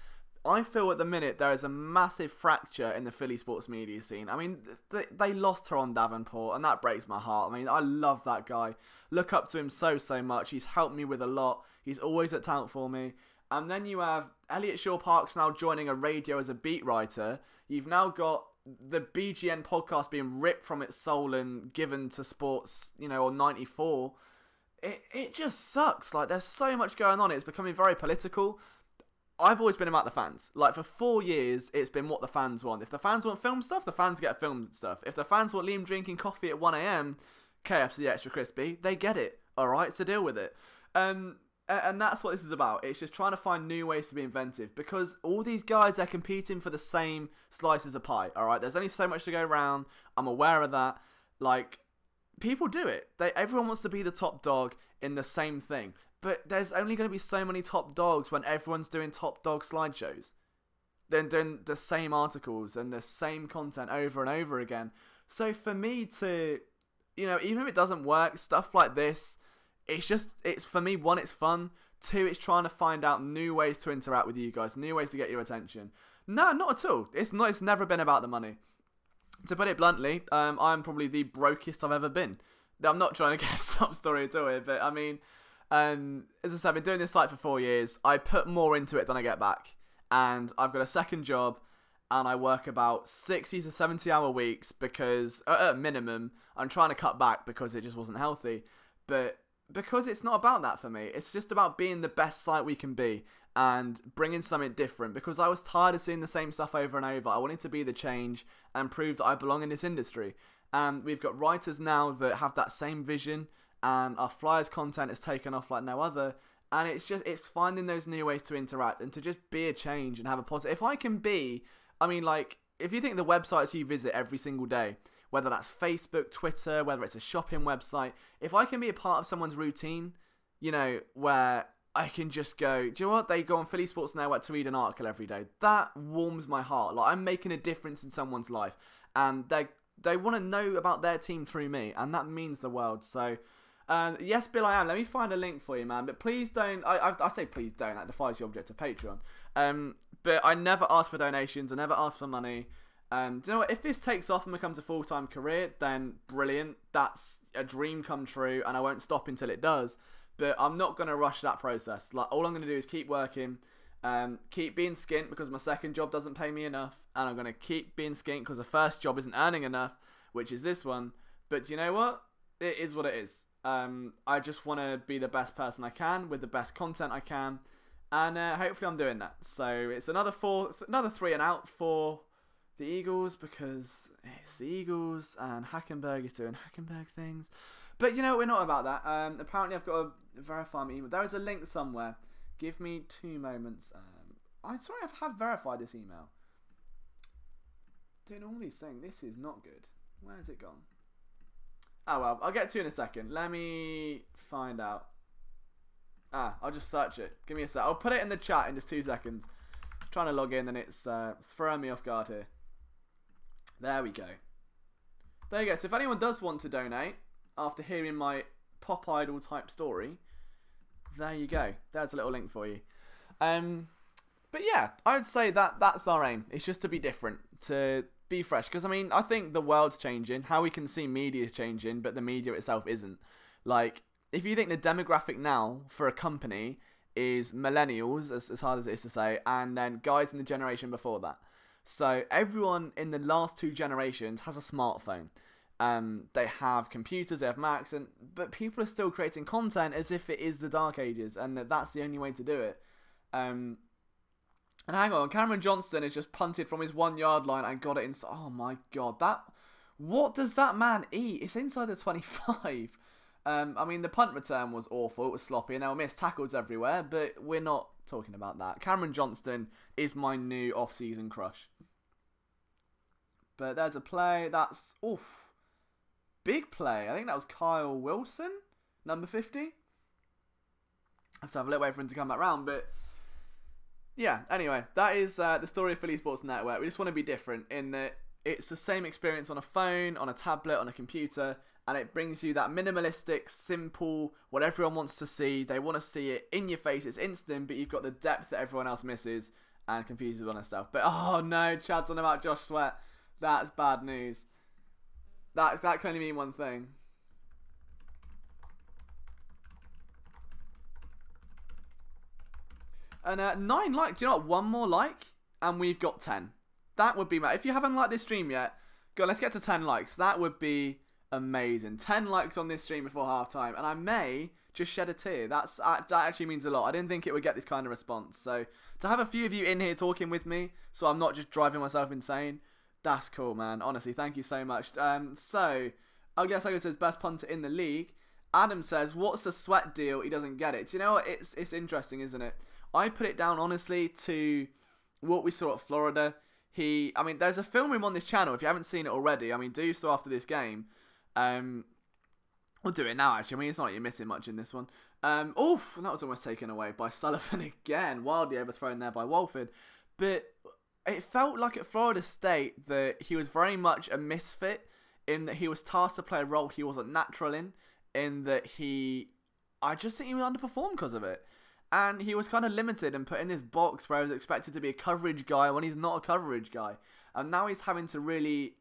I feel at the minute there is a massive fracture in the Philly sports media scene. I mean, they lost Teron Davenport, and that breaks my heart. I mean, I love that guy. Look up to him so much. He's helped me with a lot. He's always at talent for me. And then you have Elliot Shaw-Parks now joining a radio as a beat writer. You've now got the BGN podcast being ripped from its soul and given to sports, on 94. It just sucks. Like, there's so much going on. It's becoming very political. I've always been about the fans. Like, for 4 years, it's been what the fans want. If the fans want film stuff, the fans get film stuff. If the fans want Liam drinking coffee at 1 a.m, KFC Extra Crispy, they get it. Alright, so deal with it. And that's what this is about. It's just trying to find new ways to be inventive, because all these guys are competing for the same slices of pie. Alright, there's only so much to go around. I'm aware of that. Like, people do it. Everyone wants to be the top dog in the same thing. But there's only going to be so many top dogs when everyone's doing top dog slideshows. Then doing the same articles and the same content over and over again. So for me to, even if it doesn't work, stuff like this, it's for me, one, it's fun. Two, it's trying to find out new ways to interact with you guys, new ways to get your attention. No, not at all. It's never been about the money. To put it bluntly, I'm probably the brokest I've ever been. I'm not trying to get a sub story at all here, but I mean, as I said, I've been doing this site for 4 years. I put more into it than I get back. And I've got a second job, and I work about 60 to 70 hour weeks because, at a minimum, I'm trying to cut back because it just wasn't healthy. But because it's not about that for me, it's just about being the best site we can be and bringing something different, because I was tired of seeing the same stuff over and over. I wanted to be the change and prove that I belong in this industry. And we've got writers now that have that same vision, and our Flyers content is taken off like no other. And it's finding those new ways to interact and to just be a change and have a positive. If I can be, if you think the websites you visit every single day, whether that's Facebook, Twitter, whether it's a shopping website, if I can be a part of someone's routine, where I can just go, do you know what? They go on Philly Sports Network to read an article every day. That warms my heart. Like, I'm making a difference in someone's life, and they want to know about their team through me, and that means the world. So, yes, Bill, I am. Let me find a link for you, man. But please don't. I say please don't. That defies the object of Patreon. But I never ask for donations. I never ask for money. Do you know what? If this takes off and becomes a full-time career, then brilliant. That's a dream come true, and I won't stop until it does. But I'm not going to rush that process. Like, all I'm going to do is keep working, keep being skint because my second job doesn't pay me enough, and I'm going to keep being skint because the first job isn't earning enough, which is this one. But do you know what? It is what it is. I just want to be the best person I can with the best content I can, and hopefully I'm doing that. So it's another 3 and out for the Eagles, because it's the Eagles and Hackenberg is doing Hackenberg things. But you know, we're not about that. Apparently I've got to verify my email. There is a link somewhere. Give me 2 moments. I'm sorry, I have verified this email. Doing all these things. This is not good. Where has it gone? Oh well, I'll get to you in a second. Let me find out. I'll just search it. Give me a sec. I'll put it in the chat in just 2 seconds. I'm trying to log in and it's throwing me off guard here. There we go. There you go. So if anyone does want to donate after hearing my pop idol type story, there you go. There's a little link for you. But yeah, I would say that's our aim. It's just to be different, to be fresh. Because I think the world's changing. How we can see media is changing, but the media itself isn't. Like, if you think the demographic now for a company is millennials, as hard as it is to say, and then guys in the generation before that. So everyone in the last 2 generations has a smartphone. They have computers, they have Macs, but people are still creating content as if it is the Dark Ages, and that's the only way to do it. And hang on, Cameron Johnston has just punted from his 1-yard line and got it inside. Oh my god, what does that man eat? It's inside the 25. I mean, the punt return was awful. It was sloppy, and they were missed tackles everywhere, but we're not talking about that. Cameron Johnston is my new off-season crush. But there's a play. That's, oof, big play. I think that was Kyle Wilson, number 50. I have to have a little wait for him to come back round, but yeah, anyway, that is the story of Philly Sports Network. We just want to be different in that it's the same experience on a phone, on a tablet, on a computer, and it brings you that minimalistic, simple, what everyone wants to see. They want to see it in your face. It's instant, but you've got the depth that everyone else misses and confuses one and stuff. But oh no, Chad's on about Josh Sweat. That's bad news. That can only mean one thing. And 9 likes. Do you know what? 1 more like, and we've got 10. That would be mad. If you haven't liked this stream yet, go. Let's get to 10 likes. That would be amazing. 10 likes on this stream before halftime, and I may just shed a tear. That actually means a lot. I didn't think it would get this kind of response. So to have a few of you in here talking with me, so I'm not just driving myself insane, that's cool, man. Honestly, thank you so much. So I guess I go to his best punter in the league. Adam says, "What's the Sweat deal?" He doesn't get it. Do you know what? It's interesting, isn't it? I put it down honestly to what we saw at Florida. I mean, there's a film room on this channel. If you haven't seen it already, I mean, do so after this game. We'll do it now, actually. I mean, it's not like you're missing much in this one. Oh, that was almost taken away by Sullivan again. Wildly overthrown there by Walford. But it felt like at Florida State that he was very much a misfit in that he was tasked to play a role he wasn't natural in that I just think he underperformed because of it. And he was kind of limited and put in this box where he was expected to be a coverage guy when he's not a coverage guy. And now he's having to really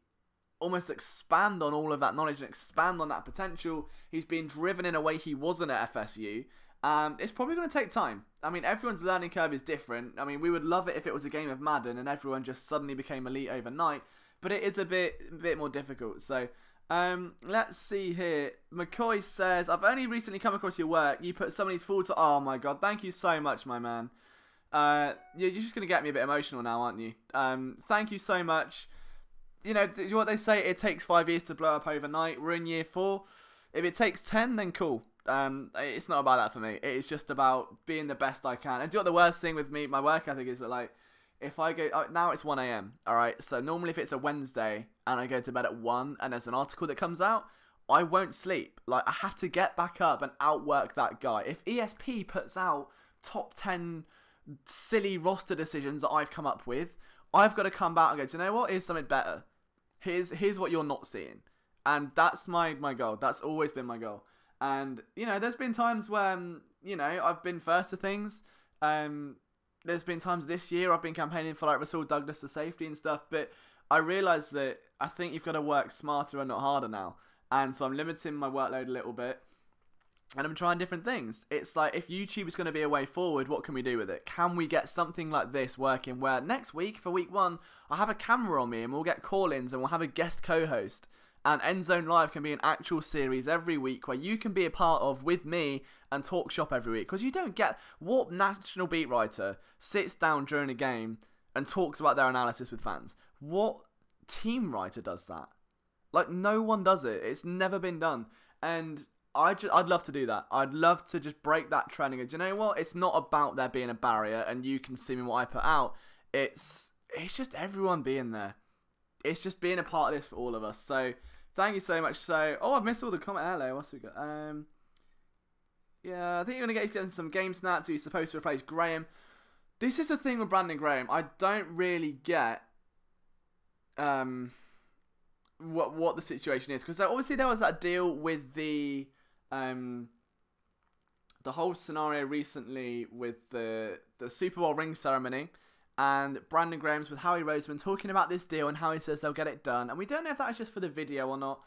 almost expand on all of that knowledge and expand on that potential. He's being driven in a way he wasn't at FSU. It's probably going to take time. I mean, everyone's learning curve is different. I mean, we would love it if it was a game of Madden and everyone just suddenly became elite overnight. But it is a bit more difficult. So let's see here. McCoy says, "I've only recently come across your work. You put somebody's full to..." Oh my god, thank you so much, my man. You're just going to get me a bit emotional now, aren't you? Thank you so much. You know what they say, it takes 5 years to blow up overnight. We're in year 4. If it takes 10, then cool. It's not about that for me. It's just about being the best I can. And do you know what the worst thing with me, my work ethic is that, like, if I go, now it's 1 AM, alright? So normally if it's a Wednesday and I go to bed at 1 and there's an article that comes out, I won't sleep. Like, I have to get back up and outwork that guy. If ESP puts out top 10 silly roster decisions that I've come up with, I've got to come back and go, do you know what? Here's something better. Here's what you're not seeing. And that's my goal. That's always been my goal. And, you know, there's been times when, you know, I've been first to things. There's been times this year I've been campaigning for, like, Rasul Douglas to safety and stuff. But I realise that I think you've got to work smarter and not harder now. And so I'm limiting my workload a little bit. And I'm trying different things. It's like, if YouTube is going to be a way forward, what can we do with it? Can we get something like this working where next week, for week 1, I have a camera on me and we'll get call-ins and we'll have a guest co-host. And Endzone Live can be an actual series every week where you can be a part of with me and talk shop every week. Because you don't get... What national beat writer sits down during a game and talks about their analysis with fans? What team writer does that? Like, no one does it. It's never been done. And I'd love to do that. I'd love to just break that trend and go, do you know what? It's not about there being a barrier and you consuming what I put out. It's just everyone being there. It's just being a part of this for all of us. So, thank you so much. So, oh, I've missed all the comment. Hello, what's we got? Yeah, I think you're going to get some game snaps. He's supposed to replace Graham. This is the thing with Brandon Graham. I don't really get what the situation is. Because obviously there was that deal with the whole scenario recently with the Super Bowl ring ceremony. And Brandon Graham's with Howie Roseman talking about this deal and how he says they'll get it done. And we don't know if that's just for the video or not.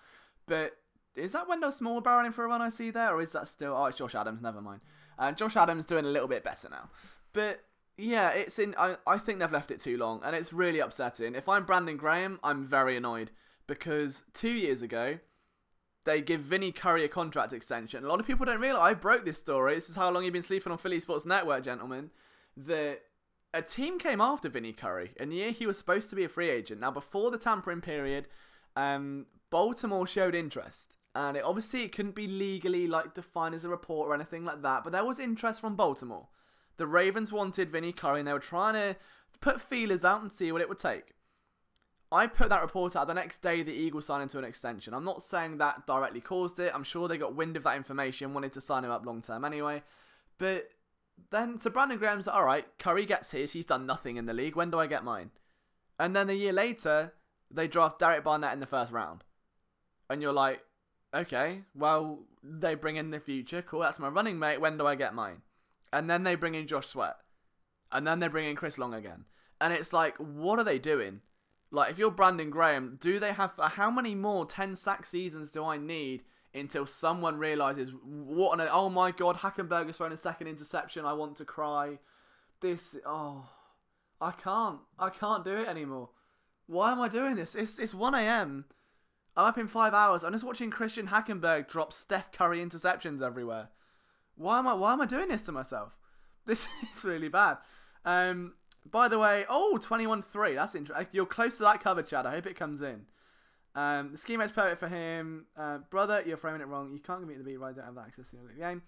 But Is that Wendell Small barreling for a run I see there? Or is that still... Oh, it's Josh Adams. Never mind. Josh Adams doing a little bit better now. But, yeah, it's in... I think they've left it too long. And it's really upsetting. If I'm Brandon Graham, I'm very annoyed. Because 2 years ago, they give Vinny Curry a contract extension. A lot of people don't realise... I broke this story. This is how long you've been sleeping on Philly Sports Network, gentlemen. That a team came after Vinny Curry in the year he was supposed to be a free agent. Now, before the tampering period, Baltimore showed interest. And it couldn't be legally defined as a report or anything like that. But there was interest from Baltimore. The Ravens wanted Vinny Curry and they were trying to put feelers out and see what it would take. I put that report out the next day the Eagles signed into an extension. I'm not saying that directly caused it. I'm sure they got wind of that information, wanted to sign him up long term anyway. But then, so Brandon Graham's like, alright, Curry gets his. He's done nothing in the league. When do I get mine? And then a year later, they draft Derek Barnett in the first round. And you're like, okay, well, they bring in the future. Cool, that's my running mate. When do I get mine? And then they bring in Josh Sweat. And then they bring in Chris Long again. And it's like, what are they doing? Like, if you're Brandon Graham, do they have... How many more 10-sack seasons do I need until someone realises, oh my God, Hackenberg has thrown a second interception. I want to cry. I can't do it anymore. Why am I doing this? It's 1 a.m. I'm up in 5 hours. I'm just watching Christian Hackenberg drop Steph Curry interceptions everywhere. Why am I doing this to myself? This is really bad. By the way, 21-3. That's interesting. You're close to that cover, Chad. I hope it comes in. The scheme is perfect for him. Brother, you're framing it wrong. You can't give me the beat right. I don't have access to the game.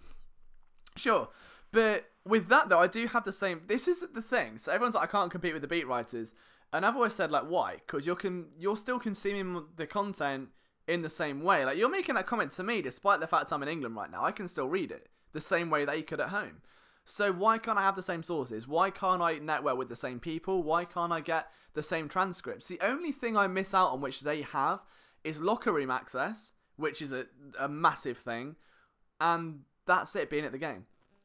Sure. But with that, though, I do have the same... This is the thing. So everyone's like, I can't compete with the beat writers. And I've always said, why? Because you're still consuming the content in the same way. You're making that comment to me, despite the fact I'm in England right now. I can still read it the same way that you could at home. So why can't I have the same sources? Why can't I network with the same people? Why can't I get the same transcripts? The only thing I miss out on which they have is locker room access, which is a massive thing. And that's it, being at the game.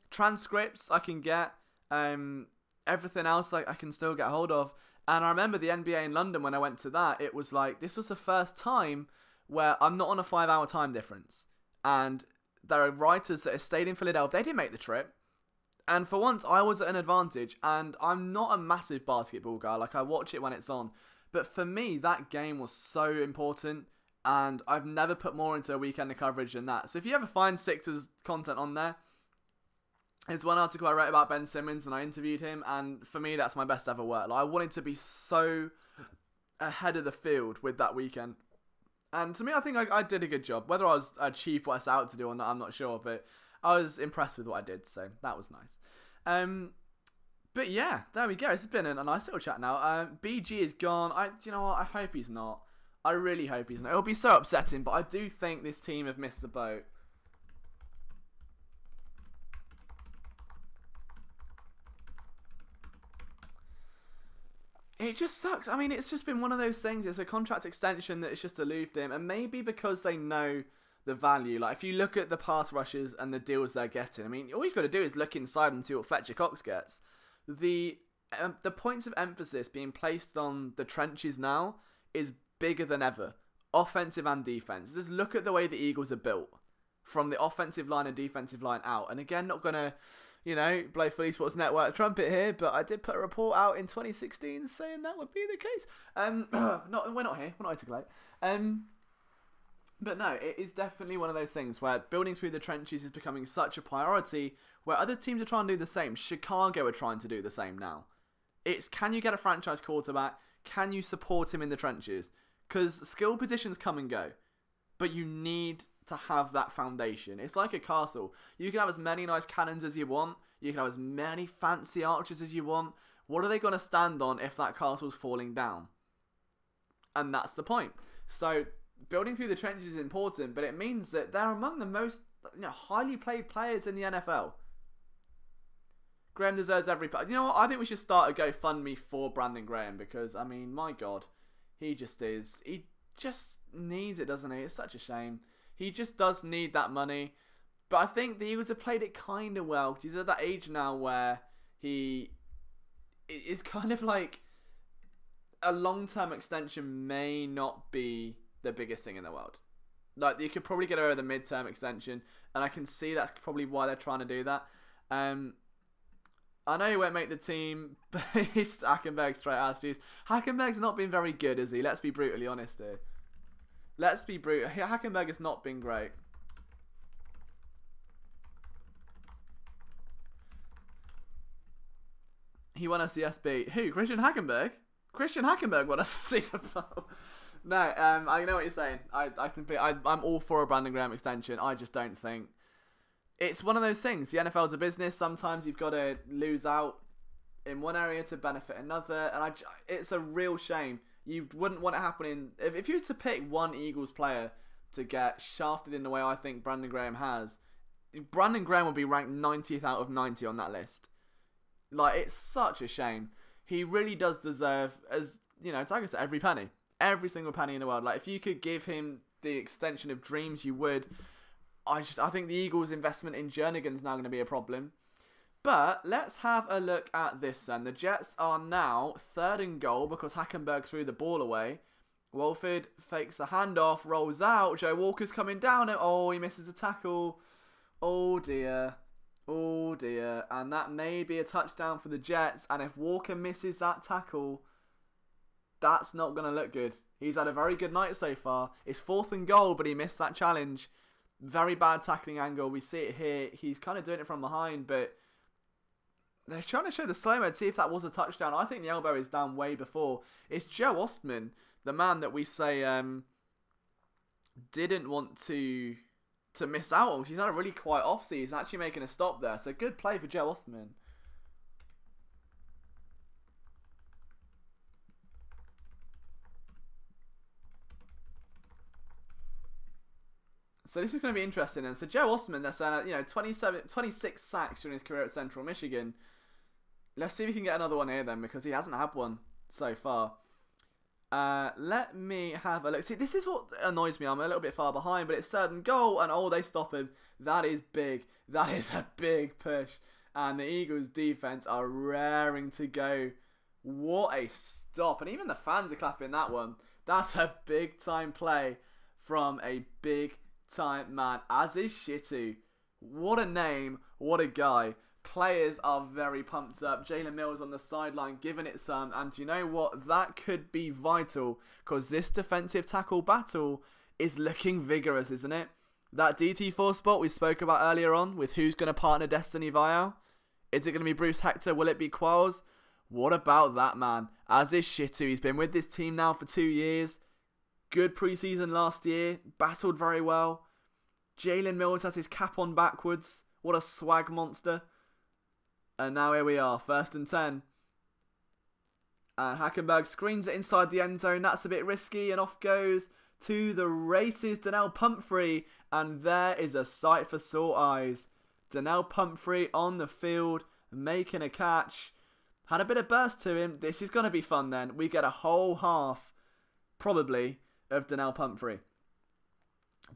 Transcripts I can get. Everything else I can still get hold of. And I remember the NBA in London when I went to that, it was this was the first time where I'm not on a 5-hour time difference. And there are writers that have stayed in Philadelphia. They didn't make the trip. And for once, I was at an advantage. And I'm not a massive basketball guy. I watch it when it's on. But for me, that game was so important. And I've never put more into a weekend of coverage than that. So if you ever find Sixers content on there, there's one article I wrote about Ben Simmons and I interviewed him. And for me, that's my best ever work. I wanted to be so ahead of the field with that weekend. And to me, I think I did a good job. Whether I achieved what I set out to do or not, I'm not sure. But I was impressed with what I did, so that was nice. But yeah, there we go. This has been a nice little chat now. BG is gone. You know what? I hope he's not. I really hope he's not. It'll be so upsetting, but I do think this team have missed the boat. It just sucks. I mean, it's just been one of those things. It's a contract extension that it's just elusive him. And maybe because they know the value. If you look at the pass rushes and the deals they're getting, I mean, all you've got to do is look inside and see what Fletcher Cox gets. The points of emphasis being placed on the trenches now is bigger than ever. Offensive and defense. Just look at the way the Eagles are built. From the offensive line and defensive line out. And again, not going to... blow Philly Sports Network trumpet here, but I did put a report out in 2016 saying that would be the case. We're not here. We're not articulate. But no, it is definitely one of those things where building through the trenches is becoming such a priority where other teams are trying to do the same. Chicago are trying to do the same now. It's, can you get a franchise quarterback? Can you support him in the trenches? Because skill positions come and go. But you need to have that foundation. It's like a castle. You can have as many nice cannons as you want. You can have as many fancy archers as you want. What are they going to stand on if that castle's falling down? And that's the point. So building through the trenches is important, but it means that they're among the most highly played players in the NFL. Graham deserves every... You know what? I think we should start a GoFundMe for Brandon Graham because, I mean, my God, he just is... He just needs it, doesn't he? It's such a shame. He just does need that money. But I think the Eagles have played it kind of well. Because he's at that age now where he is kind of like a long-term extension may not be the biggest thing in the world. Like, you could probably get over the midterm extension, and I can see that's probably why they're trying to do that. I know he won't make the team, but he's Hackenberg straight ass juice. Hackenberg's not been very good, has he? Let's be brutally honest here. Let's be brutal. Hackenberg has not been great. He won us the SB. Who? Christian Hackenberg? Christian Hackenberg won us the Super Bowl. No, I know what you're saying. I'm all for a Brandon Graham extension. I just don't think it's one of those things. The NFL's a business. Sometimes you've got to lose out in one area to benefit another, and it's a real shame. You wouldn't want it happening if you were to pick one Eagles player to get shafted in the way I think Brandon Graham has. Brandon Graham would be ranked 90th out of 90 on that list. Like, it's such a shame. He really does deserve, as you know, Tiger said, every penny. Every single penny in the world. Like, if you could give him the extension of dreams, you would. I think the Eagles' investment in Jernigan's now going to be a problem. But let's have a look at this then. The Jets are now 3rd and goal because Hackenberg threw the ball away. Wolford fakes the handoff, rolls out. Joe Walker's coming down. Oh, he misses a tackle. Oh, dear. Oh, dear. And that may be a touchdown for the Jets. And if Walker misses that tackle, that's not going to look good. He's had a very good night so far. It's 4th and goal, but he missed that challenge. Very bad tackling angle. We see it here. He's kind of doing it from behind, but they're trying to show the slow-mo to see if that was a touchdown. I think the elbow is down way before. It's Joe Ostman, the man that we say didn't want to miss out on, because he's had a really quiet off-season. He's actually making a stop there. So good play for Joe Ostman. So this is going to be interesting. And so Joe Ostman, they're saying, 26 sacks during his career at Central Michigan. Let's see if we can get another one here then, because he hasn't had one so far. Let me have a look. See, this is what annoys me. I'm a little bit far behind, but it's 3rd and goal, and oh, they stop him. That is big. That is a big push. And the Eagles' defense are raring to go. What a stop. And even the fans are clapping that one. That's a big-time play from a big-time man, as is Shitu. What a name. What a guy. Players are very pumped up. Jalen Mills on the sideline giving it some. And you know what? That could be vital, because this defensive tackle battle is looking vigorous, isn't it? That DT4 spot we spoke about earlier on with who's going to partner Destiny Vial. Is it going to be Bruce Hector? Will it be Qualls? What about that man? As is Shitu. He's been with this team now for 2 years. Good preseason last year. Battled very well. Jalen Mills has his cap on backwards. What a swag monster. And now here we are, 1st and 10. And Hackenberg screens it inside the end zone. That's a bit risky. And off goes to the races Donnell Pumphrey. And there is a sight for sore eyes. Donnell Pumphrey on the field, making a catch. Had a bit of burst to him. This is going to be fun then. We get a whole half, probably, of Donnell Pumphrey.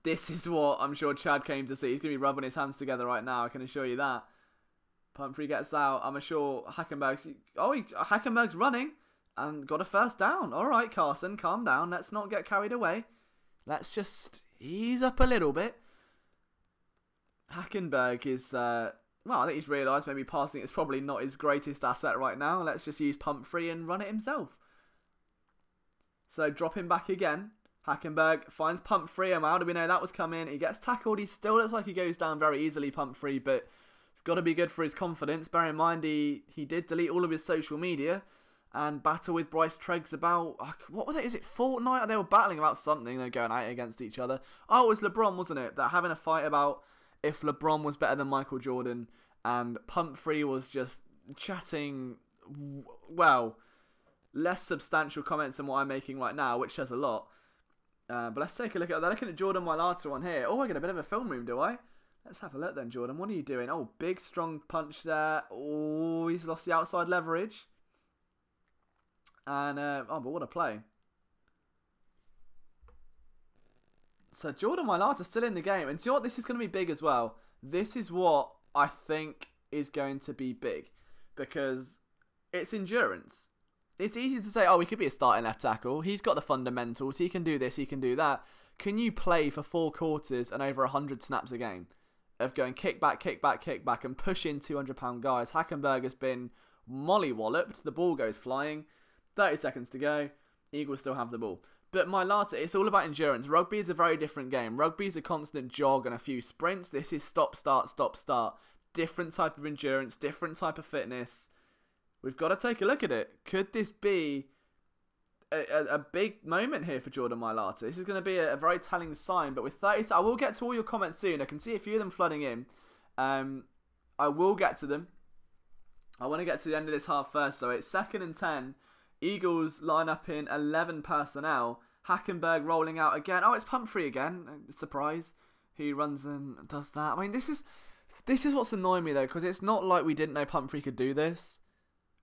This is what I'm sure Chad came to see. He's going to be rubbing his hands together right now, I can assure you that. Pumphrey gets out. I'm sure Hackenberg's running and got a 1st down. All right, Carson, calm down. Let's not get carried away. Let's just ease up a little bit. Hackenberg is, I think he's realised maybe passing is probably not his greatest asset right now. Let's just use Pumphrey and run it himself. So drop him back again. Hackenberg finds Pumphrey, and how do we know that was coming? He gets tackled. He still looks like he goes down very easily, Pumphrey, but it's got to be good for his confidence. Bear in mind, he did delete all of his social media and battle with Bryce Treggs about, what was it? Is it Fortnite? They were battling about something. They're going out against each other. Oh, it was LeBron, wasn't it? They're having a fight about if LeBron was better than Michael Jordan, and Pumphrey was just chatting, well, less substantial comments than what I'm making right now, which says a lot. But let's take a look at that. They're looking at Jordan Mailata on here. Oh, I get a bit of a film room, do I? Let's have a look then, Jordan. What are you doing? Oh, big, strong punch there. Oh, he's lost the outside leverage. And, but what a play. So, Jordan Mailata still in the game. And do you know what? This is going to be big as well. This is what I think is going to be big. Because it's endurance. It's easy to say, oh, he could be a starting left tackle. He's got the fundamentals. He can do this, he can do that. Can you play for 4 quarters and over 100 snaps a game of going kick back, kick back, kick back and pushing 200-pound guys? Hackenberg has been molly-walloped. The ball goes flying. 30 seconds to go. Eagles still have the ball. But Mailata, it's all about endurance. Rugby is a very different game. Rugby is a constant jog and a few sprints. This is stop, start, stop, start. Different type of endurance, different type of fitness. We've got to take a look at it. Could this be a big moment here for Jordan Mailata? This is going to be a very telling sign. But with 30, I will get to all your comments soon. I can see a few of them flooding in. I will get to them. I want to get to the end of this half first. So it's 2nd and 10. Eagles line up in 11 personnel. Hackenberg rolling out again. Oh, it's Pumphrey again. Surprise. He runs and does that. I mean, this is what's annoying me, though, because it's not like we didn't know Pumphrey could do this.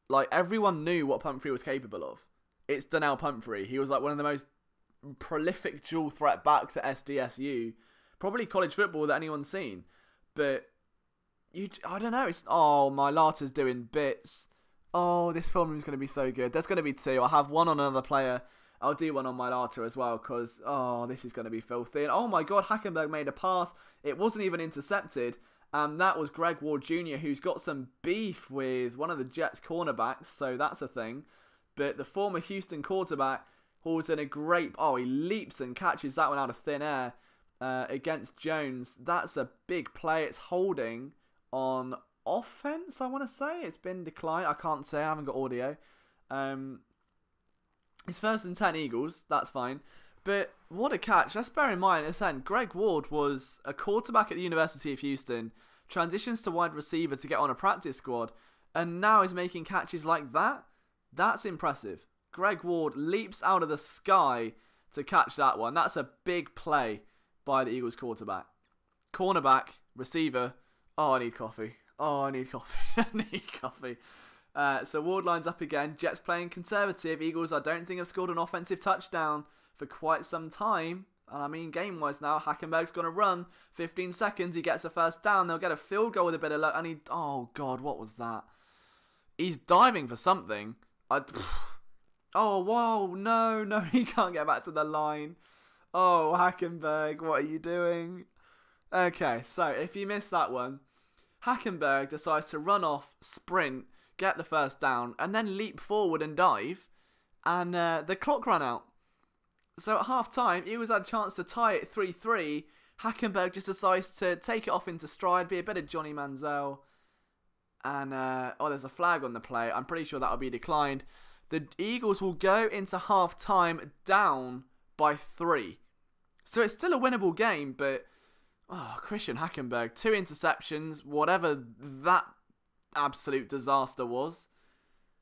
Like, everyone knew what Pumphrey was capable of. It's Donnell Pumphrey. He was like one of the most prolific dual threat backs at SDSU. Probably college football that anyone's seen. But, I don't know. Oh, Mailata's doing bits. Oh, this film room is going to be so good. There's going to be 2. I'll have one on another player. I'll do one on Mailata as well because, oh, this is going to be filthy. And, oh, my God, Hackenberg made a pass. It wasn't even intercepted. And that was Greg Ward Jr., who's got some beef with one of the Jets' cornerbacks. So that's a thing. But the former Houston quarterback hauls in a great... Oh, he leaps and catches that one out of thin air against Jones. That's a big play. It's holding on offense, I want to say. It's been declined. I can't say. I haven't got audio. It's 1st and 10 Eagles. That's fine. But what a catch. Let's bear in mind, Greg Ward was a quarterback at the University of Houston, transitions to wide receiver to get on a practice squad, and now is making catches like that. That's impressive. Greg Ward leaps out of the sky to catch that one. That's a big play by the Eagles quarterback. Cornerback, receiver. Oh, I need coffee. Oh, I need coffee. I need coffee. So Ward lines up again. Jets playing conservative. Eagles, I don't think, have scored an offensive touchdown for quite some time. And I mean game-wise now. Hackenberg's going to run. 15 seconds. He gets a first down. They'll get a field goal with a bit of luck. And he... Oh, God, what was that? He's diving for something. Oh, whoa. No, he can't get back to the line. Oh, Hackenberg, what are you doing? Okay, so if you missed that one, Hackenberg decides to run off, sprint, get the first down, and then leap forward and dive. And the clock ran out. So at half-time, Eagles had a chance to tie it 3-3. Hackenberg just decides to take it off into stride, be a bit of Johnny Manziel. And, oh, there's a flag on the play. I'm pretty sure that'll be declined. The Eagles will go into half-time down by 3. So it's still a winnable game, but... Oh, Christian Hackenberg, 2 interceptions, whatever that absolute disaster was.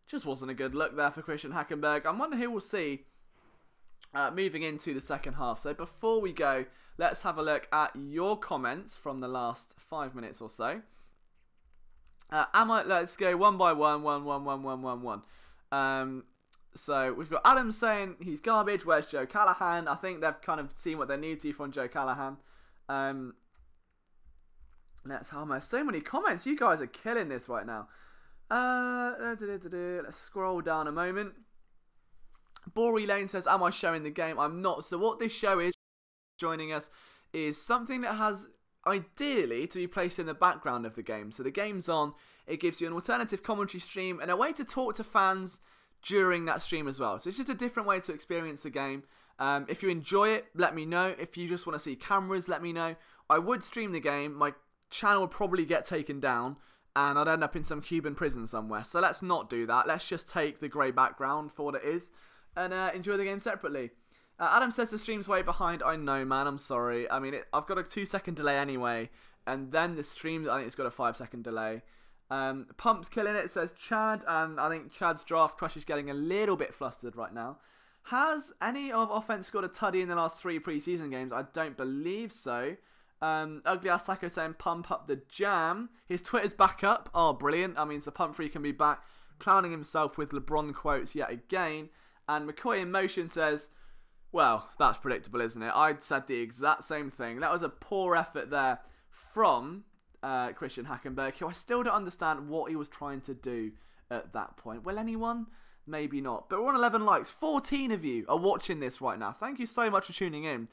Just wasn't a good look there for Christian Hackenberg. I'm wondering who we'll see moving into the second half. So before we go, let's have a look at your comments from the last 5 minutes or so. Let's go one by one. So we've got Adam saying he's garbage. Where's Joe Callahan? I think they've kind of seen what they need to from Joe Callahan. Let's have so many comments. You guys are killing this right now. Let's scroll down a moment. Bory Lane says, am I showing the game? I'm not. So what this show is, joining us, is something that has ideally to be placed in the background of the game. So the game's on. It gives you an alternative commentary stream and a way to talk to fans during that stream as well. So it's just a different way to experience the game. If you enjoy it, let me know. If you just want to see cameras, let me know. I would stream the game. My channel would probably get taken down and I'd end up in some Cuban prison somewhere. So let's not do that. Let's just take the grey background for what it is and enjoy the game separately. Adam says the stream's way behind. I know, man. I'm sorry. I mean, I've got a 2-second delay anyway. And then the stream, I think it's got a 5-second delay. Pump's killing it, says Chad. And I think Chad's draft crush is getting a little bit flustered right now. Has any of offense scored a tuddy in the last 3 preseason games? I don't believe so. Ugly Ass Sacco saying pump up the jam. His Twitter's back up. Oh, brilliant. I mean, so Pumphrey can be back clowning himself with LeBron quotes yet again. And McCoy in Motion says, well, that's predictable, isn't it? I'd said the exact same thing. That was a poor effort there from Christian Hackenberg, who I still don't understand what he was trying to do at that point. Will anyone? Maybe not. But we're on 11 likes. 14 of you are watching this right now. Thank you so much for tuning in.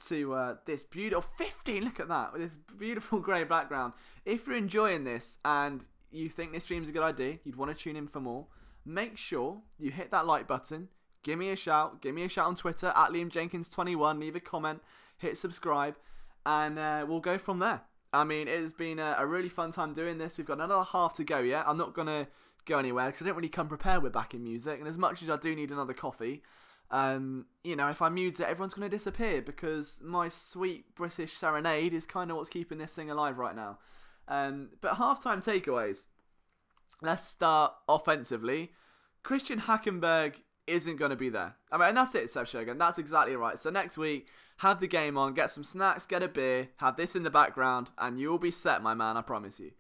to this beautiful 15. Look at that, with this beautiful grey background. If you're enjoying this and you think this stream's a good idea, you'd want to tune in for more, make sure you hit that like button. Give me a shout. Give me a shout on Twitter at LiamJenkins21. Leave a comment. Hit subscribe, and we'll go from there. I mean, it's been a really fun time doing this. We've got another half to go yet. I'm not gonna go anywhere because I don't really come prepared with backing music, and as much as I do need another coffee, you know, if I mute it, everyone's going to disappear because my sweet British serenade is kind of what's keeping this thing alive right now. But halftime takeaways. Let's start offensively. Christian Hackenberg isn't going to be there. I mean, and that's it, Seb Shogun. That's exactly right. So next week, have the game on, get some snacks, get a beer, have this in the background, and you will be set, my man, I promise you.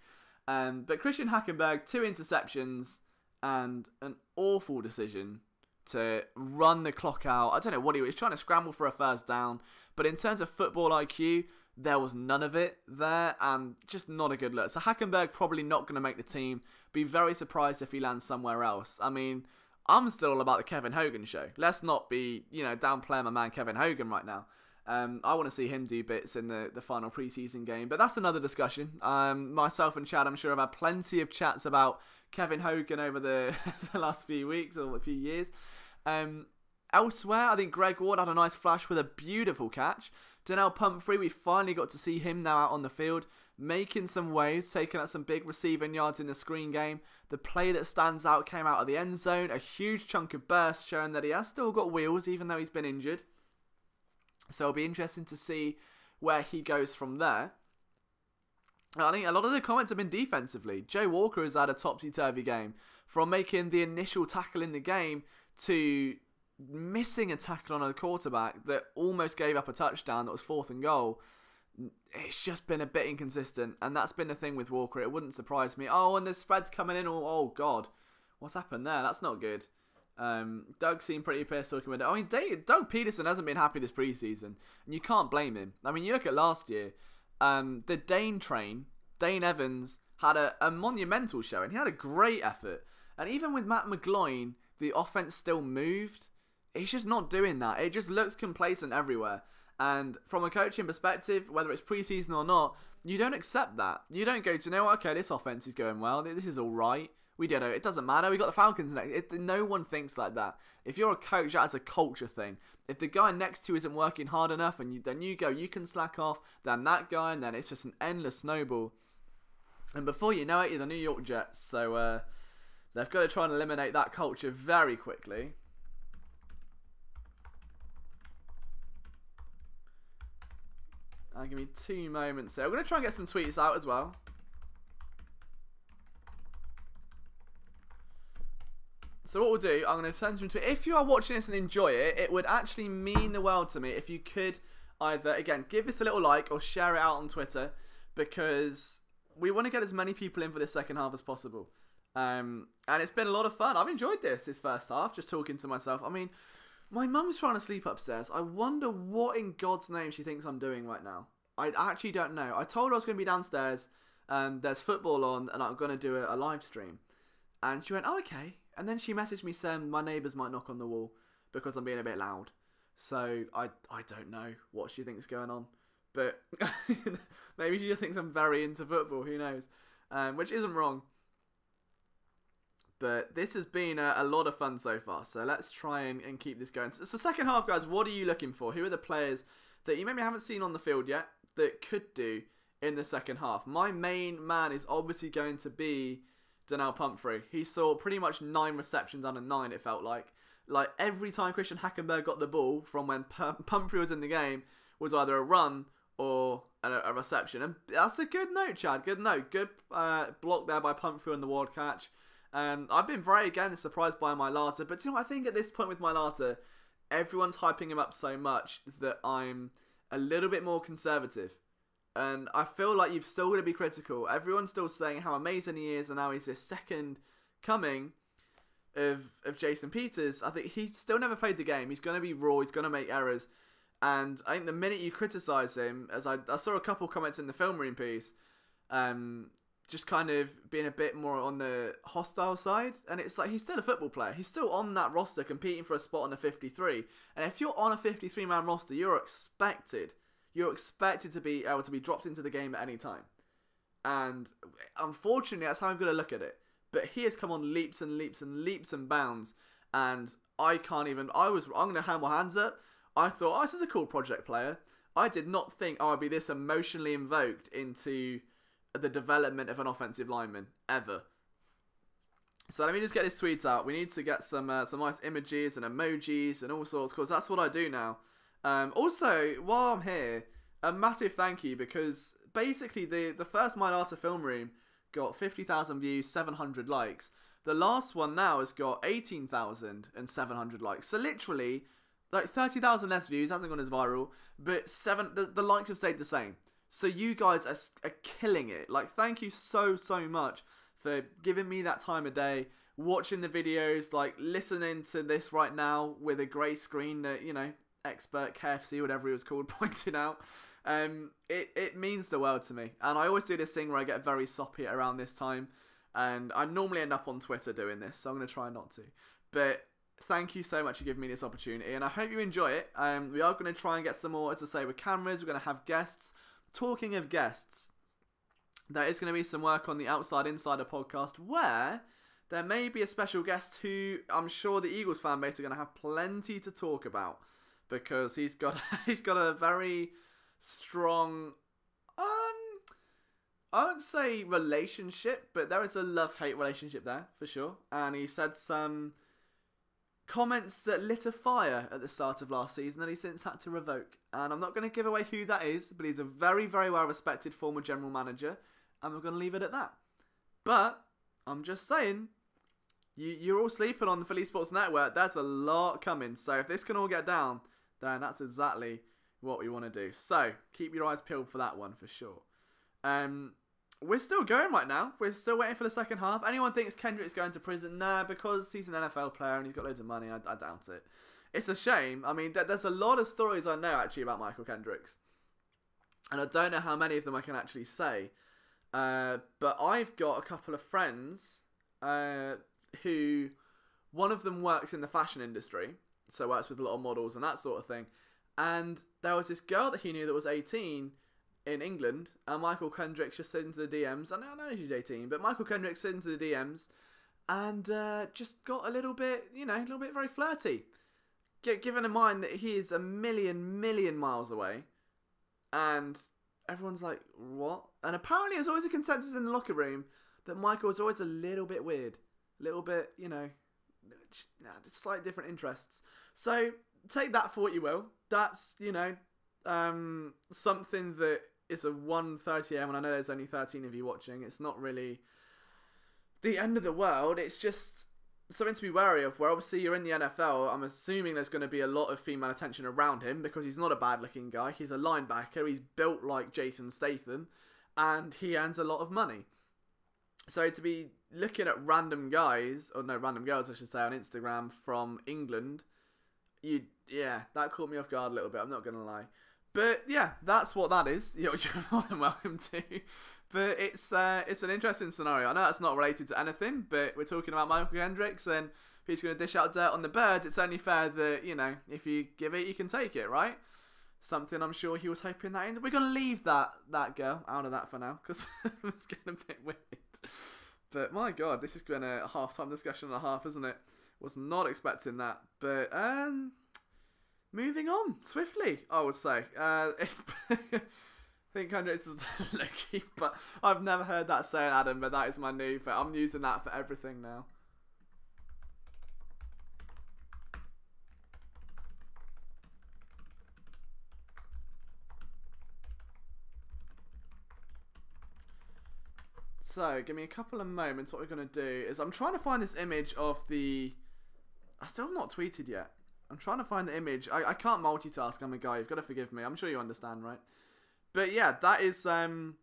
But Christian Hackenberg, 2 interceptions and an awful decision to run the clock out. I don't know what he was trying to scramble for a first down, but in terms of football IQ, there was none of it there, and just not a good look. So Hackenberg probably not going to make the team. Be very surprised if he lands somewhere else. I mean, I'm still all about the Kevin Hogan show. Let's not be, you know, downplaying my man Kevin Hogan right now. I want to see him do bits in the final preseason game, but that's another discussion. Myself and Chad, I'm sure, have had plenty of chats about Kevin Hogan over the last few weeks or a few years. Elsewhere, I think Greg Ward had a nice flash with a beautiful catch. Donnell Pumphrey, we finally got to see him now out on the field, making some waves, taking out some big receiving yards in the screen game. The play that stands out came out of the end zone, a huge chunk of burst showing that he has still got wheels even though he's been injured. So it'll be interesting to see where he goes from there. I think a lot of the comments have been defensively. Joe Walker has had a topsy-turvy game, from making the initial tackle in the game to missing a tackle on a quarterback that almost gave up a touchdown that was 4th and goal. It's just been a bit inconsistent, and that's been the thing with Walker. It wouldn't surprise me. Oh, and the spread's coming in. Oh God, what's happened there? That's not good. Doug seemed pretty pissed talking about it. I mean, Doug Peterson hasn't been happy this preseason, and you can't blame him. I mean, you look at last year, the Dane train, Dane Evans, had a monumental showing. He had a great effort, and even with Matt McGloin, the offense still moved. He's just not doing that. It just looks complacent everywhere. And from a coaching perspective, whether it's preseason or not, you don't accept that. You don't go to, no, okay, this offense is going well. This is all right. We don't know. It doesn't matter. We got the Falcons next. No one thinks like that. If you're a coach, that's a culture thing. If the guy next to you isn't working hard enough, and then you go, you can slack off, then that guy, and then it's just an endless snowball. And before you know it, you're the New York Jets. So they've got to try and eliminate that culture very quickly. Give me 2 moments there. We're going to try and get some tweets out as well. So what we'll do, I'm going to send some tweets. If you are watching this and enjoy it, it would actually mean the world to me if you could either, again, give this a little like or share it out on Twitter, because we want to get as many people in for this second half as possible. And it's been a lot of fun. I've enjoyed this first half, just talking to myself. I mean, my mum's trying to sleep upstairs. I wonder what in God's name she thinks I'm doing right now. I actually don't know. I told her I was going to be downstairs, there's football on, and I'm going to do a live stream. And she went, oh, okay. And then she messaged me saying my neighbours might knock on the wall because I'm being a bit loud. So I don't know what she thinks going on. But maybe she just thinks I'm very into football. Who knows? Which isn't wrong. But this has been a lot of fun so far. So let's try and keep this going. So second half, guys, what are you looking for? Who are the players that you maybe haven't seen on the field yet that could do in the second half? My main man is obviously going to be Donnell Pumphrey. He saw pretty much 9 receptions out of 9, it felt like. Like, every time Christian Hackenberg got the ball from when Pumphrey was in the game was either a run or a reception. And that's a good note, Chad. Good note. Good block there by Pumphrey on the Ward catch. I've been very, again, surprised by Mailata. But you know what? I think at this point with Mailata, everyone's hyping him up so much that I'm a little bit more conservative. And I feel like you've still got to be critical. Everyone's still saying how amazing he is and how he's this second coming of Jason Peters. I think he's still never played the game. He's going to be raw. He's going to make errors. And I think the minute you criticise him, as I saw a couple comments in the film room piece, just kind of being a bit more on the hostile side. And it's like, he's still a football player. He's still on that roster competing for a spot on the 53. And if you're on a 53-man roster, you're expected to be able to be dropped into the game at any time. And unfortunately, that's how I'm going to look at it. But he has come on leaps and leaps and leaps and bounds. And I'm going to hand my hands up. I thought, oh, this is a cool project player. I did not think I'd be this emotionally invoked into the development of an offensive lineman ever. So let me just get his tweets out. We need to get some nice images and emojis and all sorts, because that's what I do now. Also, while I'm here, a massive thank you, because basically the first My Data Film Room got 50,000 views, 700 likes. The last one now has got 18,700 likes. So literally, like 30,000 less views, hasn't gone as viral, but the likes have stayed the same. So you guys are killing it. Like, thank you so much for giving me that time of day, watching the videos, like listening to this right now with a grey screen that, you know, expert KFC, whatever it was called, pointed out. It means the world to me. And I always do this thing where I get very soppy around this time. And I normally end up on Twitter doing this, so I'm going to try not to. But thank you so much for giving me this opportunity, and I hope you enjoy it. We are going to try and get some more, as I say, with cameras. We're going to have guests. Talking of guests, there is going to be some work on the Outside Insider podcast where there may be a special guest who I'm sure the Eagles fan base are going to have plenty to talk about, because he's got a very strong, I won't say relationship, but there is a love-hate relationship there for sure. And he said some comments that lit a fire at the start of last season that he since had to revoke. And I'm not going to give away who that is, but he's a very, very well-respected former general manager, and we're going to leave it at that. But I'm just saying, you're all sleeping on the Philly Sports Network. There's a lot coming. So if this can all get down, then that's exactly what we want to do. So keep your eyes peeled for that one for sure. We're still going right now. We're still waiting for the second half. Anyone thinks Kendrick's going to prison? Nah, because he's an NFL player and he's got loads of money. I doubt it. It's a shame. I mean, there's a lot of stories I know actually about Michael Kendricks, and I don't know how many of them I can actually say. But I've got a couple of friends who, one of them works in the fashion industry, so works with a lot of models and that sort of thing. And there was this girl that he knew that was 18 in England, and Michael Kendricks just slid into the DMs. I know she's 18, but Michael Kendricks slid into the DMs and just got a little bit, very flirty. Given in mind that he is a million miles away, and everyone's like, what? And apparently there's always a consensus in the locker room that Michael was always a little bit weird. A little bit, slightly different interests. So take that for what you will. That's, something that is a 1:30 AM, and I know there's only 13 of you watching. It's not really the end of the world. It's just something to be wary of, where obviously you're in the NFL. I'm assuming there's going to be a lot of female attention around him, because he's not a bad looking guy. He's a linebacker. He's built like Jason Statham, and he earns a lot of money. So to be looking at random guys, or no, random girls I should say, on Instagram from England, that caught me off guard a little bit, I'm not going to lie. But yeah, that's what that is. You're more than welcome to. But it's an interesting scenario. I know that's not related to anything, but we're talking about Michael Kendricks, and if he's going to dish out dirt on the birds, it's only fair that, if you give it, you can take it, right? Something I'm sure he was hoping that we're going to leave that girl out of that for now, because it's getting a bit weird. But my God, this has been a half-time discussion and a half, isn't it? Was not expecting that. But moving on swiftly, I would say. It's I think Kendricks is lucky, but I've never heard that saying, Adam. But that is my new. I'm using that for everything now. So, give me a couple of moments. What we're going to do is I'm trying to find this image of the... I still have not tweeted yet. I'm trying to find the image. I can't multitask. I'm a guy. You've got to forgive me. I'm sure you understand, right? But yeah, that is... I've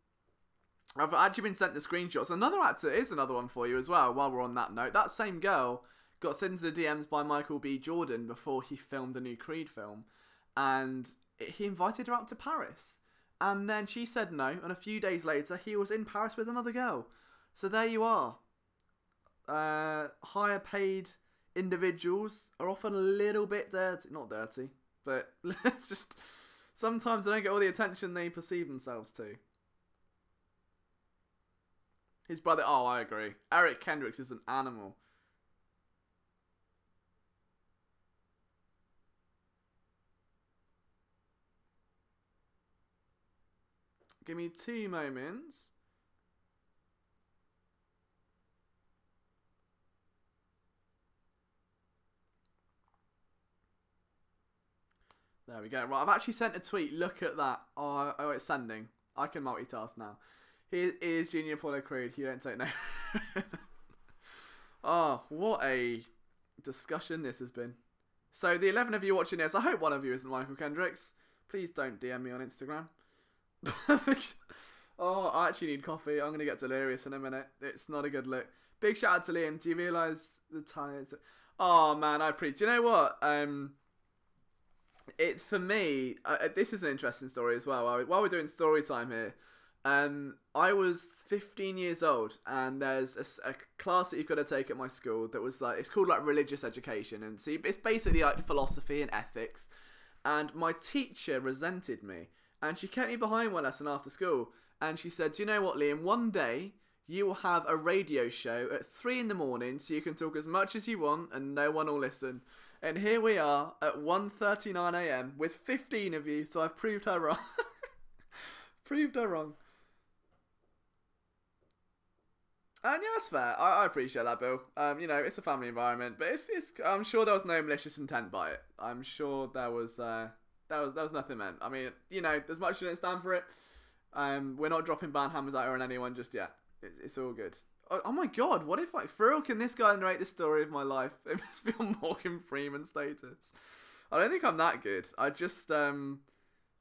actually been sent the screenshots. Another actor is another one for you as well, while we're on that note. That same girl got sent into the DMs by Michael B. Jordan before he filmed the new Creed film. And he invited her out to Paris. And then she said no, and a few days later, he was in Paris with another girl. So there you are. Higher paid individuals are often a little bit dirty. Not dirty, but let's just... Sometimes they don't get all the attention they perceive themselves to. His brother... Oh, I agree. Eric Kendricks is an animal. Give me 2 moments. There we go. Right, I've actually sent a tweet. Look at that. Oh, it's sending. I can multitask now. Here is Junior Apollo Creed. You don't take no. Oh, what a discussion this has been. So, the 11 of you watching this, I hope one of you isn't Michael Kendricks. Please don't DM me on Instagram. Oh, I actually need coffee. I'm going to get delirious in a minute. It's not a good look. Big shout out to Liam. Do you realise the time? Oh, man, I preach. You know what? It's for me, this is an interesting story as well. While we're doing story time here, I was 15 years old, and there's a class that you've got to take at my school that was like, it's called like religious education, and see, it's basically like philosophy and ethics. And my teacher resented me, and she kept me behind one lesson after school, and she said, "Do you know what, Liam? One day you will have a radio show at 3 in the morning, so you can talk as much as you want, and no one will listen." And here we are at 1:39 AM with 15 of you, so I've proved her wrong. Proved her wrong. And yeah, that's fair. I appreciate that, Bill. You know, it's a family environment, but it's I'm sure there was no malicious intent by it. I'm sure there was nothing meant. I mean, you know, as much as you don't stand for it, we're not dropping ban hammers at her on anyone just yet. It's all good. Oh my god, what if, like, for real, can this guy narrate the story of my life? It must be on Morgan Freeman status. I don't think I'm that good. I just, I mean,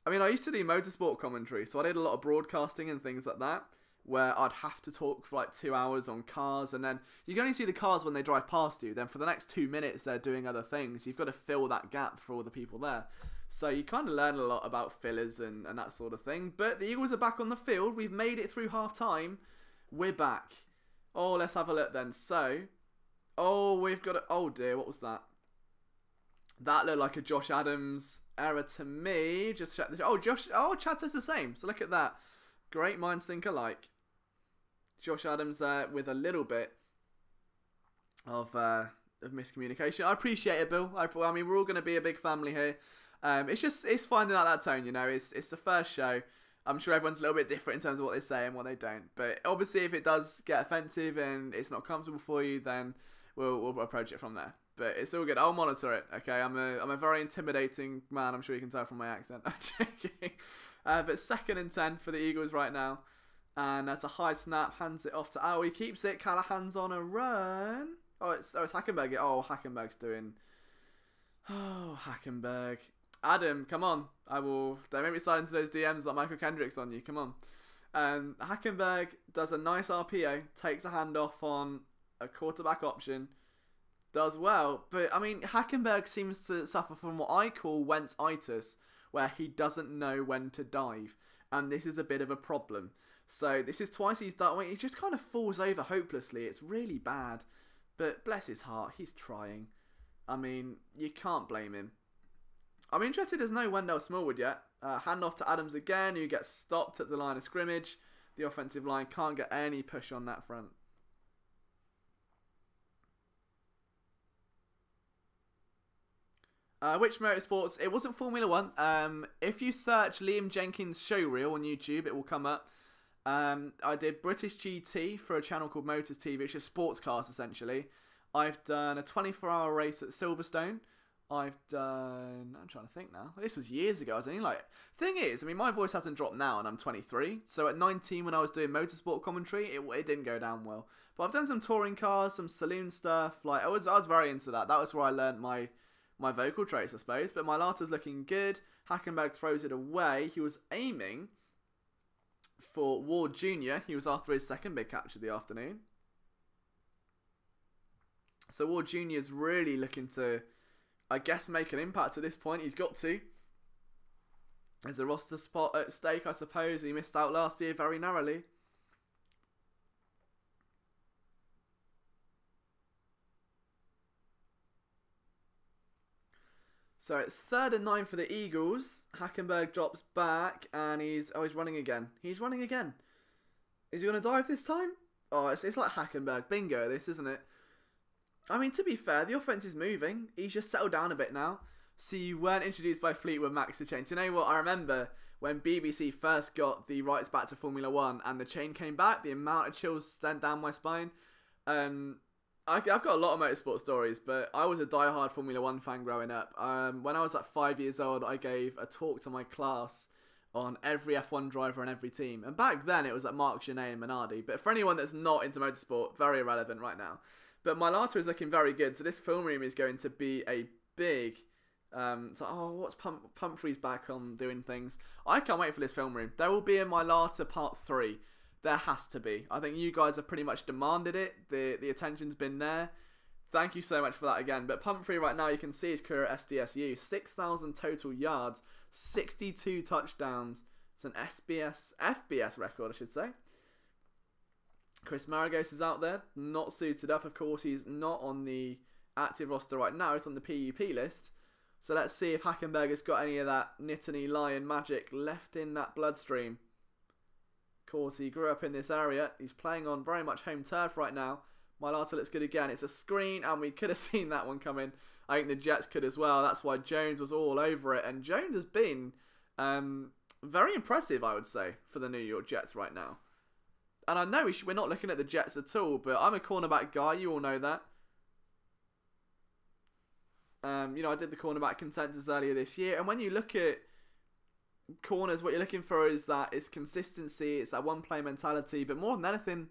I used to do motorsport commentary, so I did a lot of broadcasting and things like that, where I'd have to talk for like 2 hours on cars, and then you can only see the cars when they drive past you. Then for the next 2 minutes, they're doing other things. You've got to fill that gap for all the people there. So you kind of learn a lot about fillers and that sort of thing. But the Eagles are back on the field. We've made it through half-time. We're back. Oh, let's have a look then. So, oh, we've got a... Oh, dear, what was that? That looked like a Josh Adams error to me. Just check this. Oh, Chad says the same. So look at that. Great minds think alike. Josh Adams there with a little bit of miscommunication. I appreciate it, Bill. I mean, we're all going to be a big family here. It's finding out that tone, you know. It's the first show. I'm sure everyone's a little bit different in terms of what they say and what they don't. But obviously, if it does get offensive and it's not comfortable for you, then we'll approach it from there. But it's all good. I'll monitor it. Okay, I'm a very intimidating man. I'm sure you can tell from my accent. I'm joking. But 2nd and 10 for the Eagles right now, and that's a high snap. Hands it off to Owie. Keeps it. Callahan's on a run. Oh, it's Hackenberg. Oh, Hackenberg's doing. Oh, Hackenberg. Adam, come on. Don't make me slide into those DMs like Michael Kendricks on you. Come on. Hackenberg does a nice RPO, takes a handoff on a quarterback option, does well. But, I mean, Hackenberg seems to suffer from what I call Wentz-itis, where he doesn't know when to dive. And this is a bit of a problem. So, this is twice he's done. He just kind of falls over hopelessly. It's really bad. But bless his heart, he's trying. I mean, you can't blame him. I'm interested there's no Wendell Smallwood yet. Handoff to Adams again, who gets stopped at the line of scrimmage. The offensive line can't get any push on that front. Which motorsports? It wasn't Formula 1. If you search Liam Jenkins Showreel on YouTube, it will come up. I did British GT for a channel called Motors TV. It's just sports cars, essentially. I've done a 24-hour race at Silverstone. I'm trying to think now. This was years ago. I was only like... Thing is, I mean, my voice hasn't dropped now, and I'm 23. So at 19, when I was doing motorsport commentary, it didn't go down well. But I've done some touring cars, some saloon stuff. Like, I was very into that. That was where I learned my vocal traits, I suppose. But my Lata's looking good. Hackenberg throws it away. He was aiming for Ward Jr. He was after his 2nd big catch of the afternoon. So Ward Jr. is really looking to, I guess, make an impact at this point. He's got to. There's a roster spot at stake, I suppose. He missed out last year very narrowly. So it's 3rd and 9 for the Eagles. Hackenberg drops back and he's running again. He's running again. Is he going to dive this time? Oh, it's like Hackenberg. Bingo, this, isn't it? I mean, to be fair, the offense is moving. He's just settled down a bit now. So you weren't introduced by Fleetwood Max to change. You know what? I remember when BBC first got the rights back to Formula 1 and the chain came back, the amount of chills sent down my spine. I've got a lot of motorsport stories, but I was a diehard Formula 1 fan growing up. When I was like 5 years old, I gave a talk to my class on every F1 driver and every team. And back then, it was like Mark Genet and Minardi. But for anyone that's not into motorsport, very irrelevant right now. But my Lata is looking very good. So this film room is going to be a big... what's Pumphrey's back on doing things. I can't wait for this film room. There will be in my Lata part 3. There has to be. I think you guys have pretty much demanded it. The attention's been there. Thank you so much for that again. But Pumphrey right now, you can see his career at SDSU. 6,000 total yards, 62 touchdowns. It's an FBS record, I should say. Chris Maragos is out there, not suited up. Of course, he's not on the active roster right now. He's on the PUP list. So let's see if Hackenberg has got any of that Nittany Lion magic left in that bloodstream. Of course, he grew up in this area. He's playing on very much home turf right now. Mailata looks good again. It's a screen, and we could have seen that one coming. I think the Jets could as well. That's why Jones was all over it. And Jones has been very impressive, I would say, for the New York Jets right now. And I know we're not looking at the Jets at all, but I'm a cornerback guy. You all know that. I did the cornerback consensus earlier this year. And when you look at corners, what you're looking for is consistency. It's that one-play mentality. But more than anything,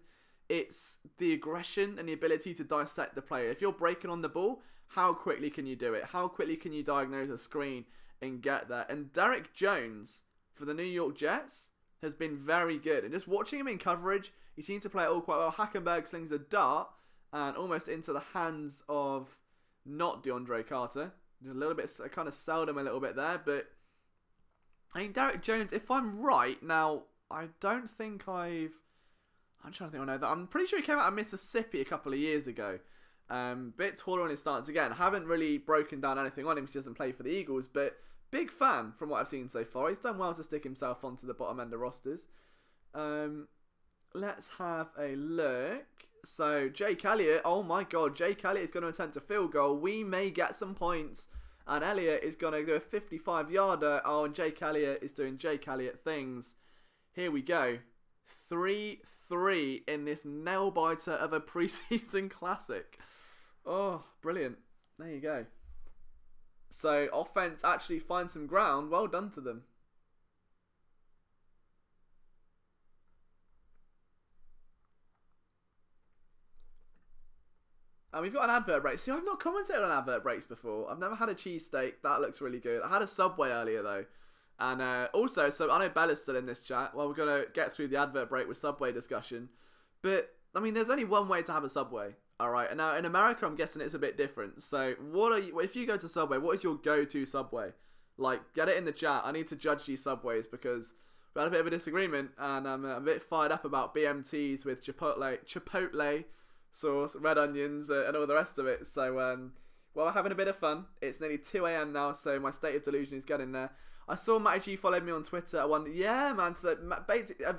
it's the aggression and the ability to dissect the player. If you're breaking on the ball, how quickly can you do it? How quickly can you diagnose a screen and get there? And Derek Jones, for the New York Jets, has been very good. And just watching him in coverage, he seems to play it all quite well. Hackenberg slings a dart and almost into the hands of not DeAndre Carter. Just a little bit, I kind of sold him a little bit there. But I mean, Derek Jones, if I'm right, now, I'm trying to think I know that. I'm pretty sure he came out of Mississippi a couple of years ago. Bit taller on his stance again. Haven't really broken down anything on him because he doesn't play for the Eagles, but big fan from what I've seen so far. He's done well to stick himself onto the bottom end of rosters. Let's have a look. So, Jake Elliott. Oh my god, Jake Elliott is going to attempt a field goal. We may get some points. And Elliott is going to do a 55-yarder. Oh, and Jake Elliott is doing Jake Elliott things. Here we go. 3-3 in this nail-biter of a preseason classic. Oh, brilliant. There you go. So, offense actually finds some ground. Well done to them. And we've got an advert break. See, I've not commented on advert breaks before. I've never had a cheesesteak. That looks really good. I had a Subway earlier, though. And also, so I know Bella's still in this chat. Well, we're going to get through the advert break with Subway discussion. But, I mean, there's only one way to have a Subway. Alright, and now in America, I'm guessing it's a bit different. So, if you go to Subway, what is your go-to Subway? Like, get it in the chat. I need to judge these Subways because we had a bit of a disagreement. And I'm a bit fired up about BMTs with Chipotle sauce, red onions, and all the rest of it. So, well, we're having a bit of fun. It's nearly 2 AM now, so my state of delusion is getting there. I saw Matty G followed me on Twitter. Yeah, man. So,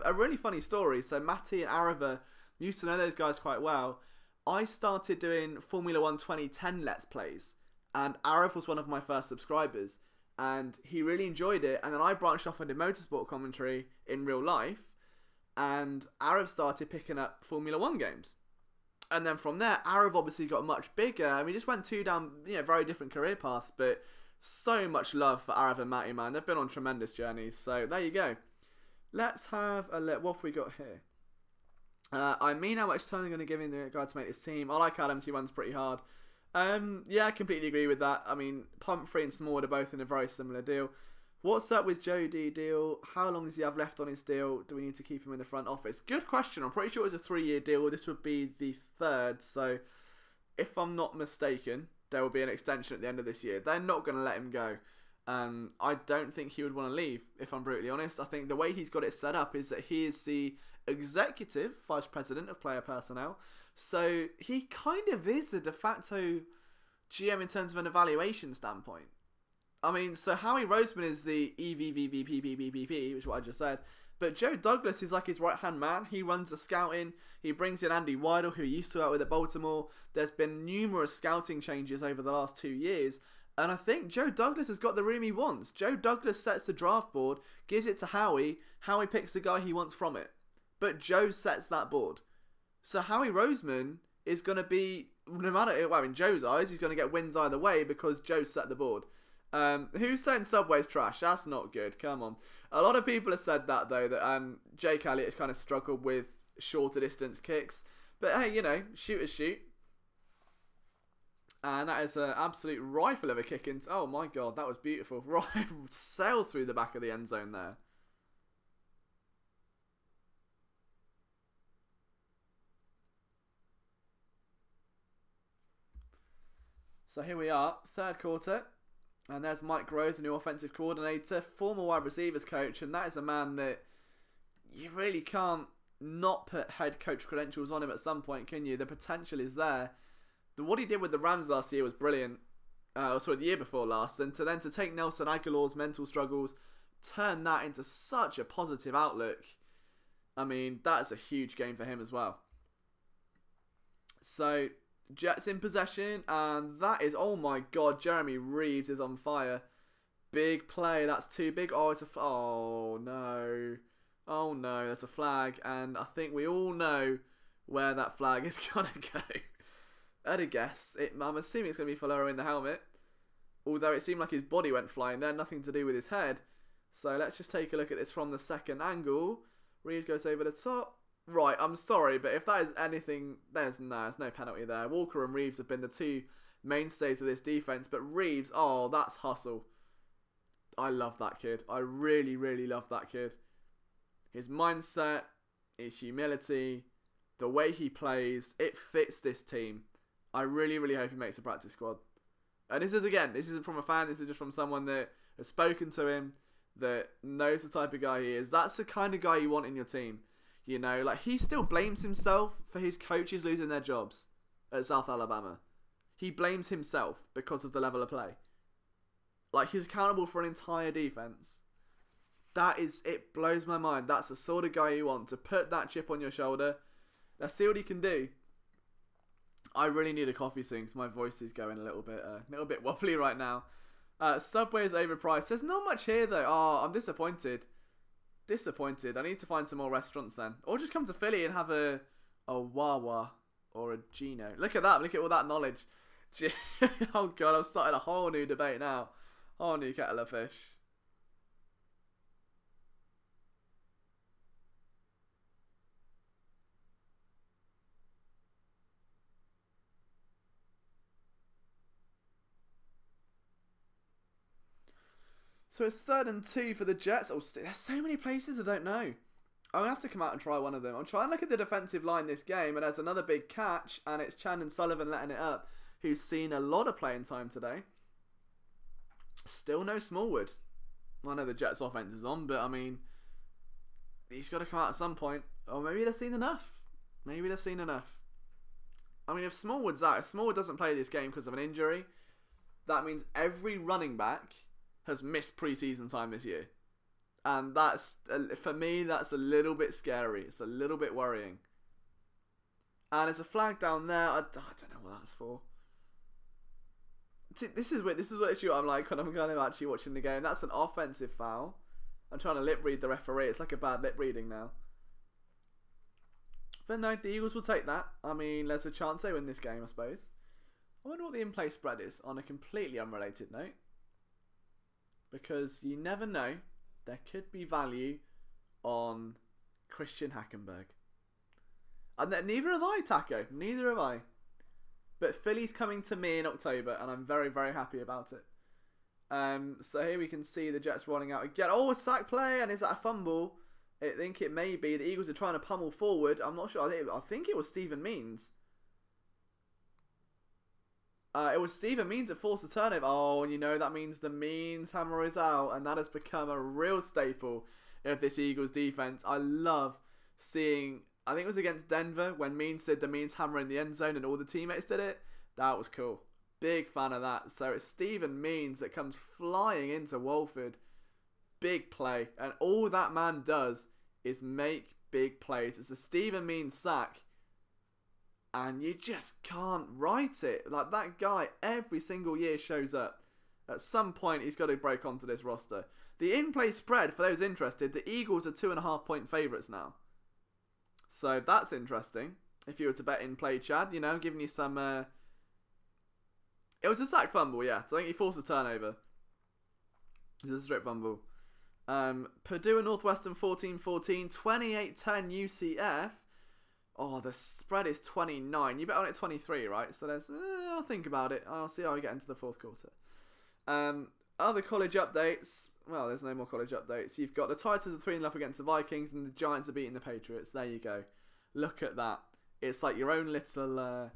a really funny story. So, Matty and Arava used to know those guys quite well. I started doing Formula 1 2010 Let's Plays, and Arif was one of my first subscribers, and he really enjoyed it. And then I branched off into motorsport commentary in real life, and Arif started picking up Formula 1 games. And then from there, Arif obviously got much bigger, and we just went down, very different career paths, but so much love for Arif and Matty, man. They've been on tremendous journeys, so there you go. Let's have a look. What have we got here? I mean, how much time they're going to give in the guy to make this team. I like Adams, he runs pretty hard. Yeah, I completely agree with that. I mean, Pumphrey and Small are both in a very similar deal. What's up with Joe D deal? How long does he have left on his deal? Do we need to keep him in the front office? Good question. I'm pretty sure it was a 3-year deal. This would be the 3rd. So, if I'm not mistaken, there will be an extension at the end of this year. They're not going to let him go. I don't think he would want to leave, if I'm brutally honest. I think the way he's got it set up is that he is the executive vice president of player personnel. So he kind of is a de facto GM in terms of an evaluation standpoint. I mean, so Howie Roseman is the EVVVPPPP, which is what I just said. But Joe Douglas is like his right-hand man. He runs the scouting. He brings in Andy Weidel, who he used to out with at Baltimore. There's been numerous scouting changes over the last 2 years. And I think Joe Douglas has got the room he wants. Joe Douglas sets the draft board, gives it to Howie. Howie picks the guy he wants from it. But Joe sets that board. So Howie Roseman is going to be, no matter, well, in Joe's eyes, he's going to get wins either way because Joe set the board. Who's saying Subway's trash? That's not good. Come on. A lot of people have said that, though, that Jake Elliott has kind of struggled with shorter distance kicks. But hey, you know, shoot is shoot. And that is an absolute rifle of a kick into... Oh my god, that was beautiful. Right, sailed through the back of the end zone there. So here we are, third quarter. And there's Mike Grove, the new offensive coordinator, former wide receivers coach. And that is a man that you really can't not put head coach credentials on him at some point, can you? The potential is there. What he did with the Rams last year was brilliant. The year before last. And to take Nelson Aguilar's mental struggles, turn that into such a positive outlook. I mean, that's a huge game for him as well. So, Jets in possession. And that is, oh my god, Jeremy Reeves is on fire. Big play. That's too big. Oh, it's a... Oh, no. Oh, no. That's a flag. And I think we all know where that flag is going to go. At a guess, I'm assuming it's going to be for lowering the helmet. Although it seemed like his body went flying there, nothing to do with his head. So let's just take a look at this from the second angle. Reeves goes over the top. Right, I'm sorry, but if that is anything, there's no penalty there. Walker and Reeves have been the two mainstays of this defense, but Reeves, oh, that's hustle. I love that kid. I really, really love that kid. His mindset, his humility, the way he plays, it fits this team. I really, really hope he makes a practice squad. And this isn't from a fan, this is just from someone that has spoken to him, that knows the type of guy he is. That's the kind of guy you want in your team. You know, like, he still blames himself for his coaches losing their jobs at South Alabama. He blames himself because of the level of play. Like, he's accountable for an entire defense. It blows my mind. That's the sort of guy you want to put that chip on your shoulder. Let's see what he can do. I really need a coffee soon because my voice is going a little bit wobbly right now. Subway is overpriced. There's not much here though. Oh, I'm disappointed. I need to find some more restaurants then, or just come to Philly and have a Wawa or a Gino. Look at that. Look at all that knowledge. Oh god, I've started a whole new debate now. Whole new kettle of fish. So it's 3rd and 2 for the Jets. Oh, there's so many places I don't know. I'm going to have to come out and try one of them. I'm trying to look at the defensive line this game, and there's another big catch, and it's Chandon Sullivan letting it up, who's seen a lot of playing time today. Still no Smallwood. I know the Jets offense is on, but I mean, he's got to come out at some point. Or maybe they've seen enough. I mean, if Smallwood's out, if Smallwood doesn't play this game because of an injury, that means every running back has missed preseason time this year. And that's, for me, that's a little bit scary. It's a little bit worrying. And it's a flag down there. I don't know what that's for. This is what I'm like when I'm kind of actually watching the game. That's an offensive foul. I'm trying to lip read the referee. It's like a bad lip reading now. But no, the Eagles will take that. I mean, there's a chance they win this game, I suppose. I wonder what the in-play spread is on a completely unrelated note. Because you never know, there could be value on Christian Hackenberg. And neither have I, Taco. Neither have I. But Philly's coming to me in October, and I'm very, very happy about it. So here we can see the Jets rolling out again. Oh, a sack play, and is that a fumble? I think it may be. The Eagles are trying to pummel forward. I'm not sure. I think it was Stephen Means. It was Steven Means that forced a turnover. Oh, and you know that means the Means hammer is out, and that has become a real staple of this Eagles defense. I love seeing, I think it was against Denver, when Means did the Means hammer in the end zone and all the teammates did it. That was cool. Big fan of that. So it's Steven Means that comes flying into Walford. Big play. And all that man does is make big plays. It's a Steven Means sack. And you just can't write it. Like, that guy every single year shows up. At some point, he's got to break onto this roster. The in-play spread, for those interested, the Eagles are 2.5-point favourites now. So that's interesting. If you were to bet in-play, Chad, you know, giving you some... It was a sack fumble, yeah. So I think he forced a turnover. It was a strip fumble. Purdue and Northwestern 14-14. 28-10 UCF. Oh, the spread is 29. You bet on it 23, right? So there's... I'll think about it. I'll see how we get into the fourth quarter. Other college updates. Well, there's no more college updates. You've got the Titans are 3-0 up against the Vikings, and the Giants are beating the Patriots. There you go. Look at that. It's like your own little...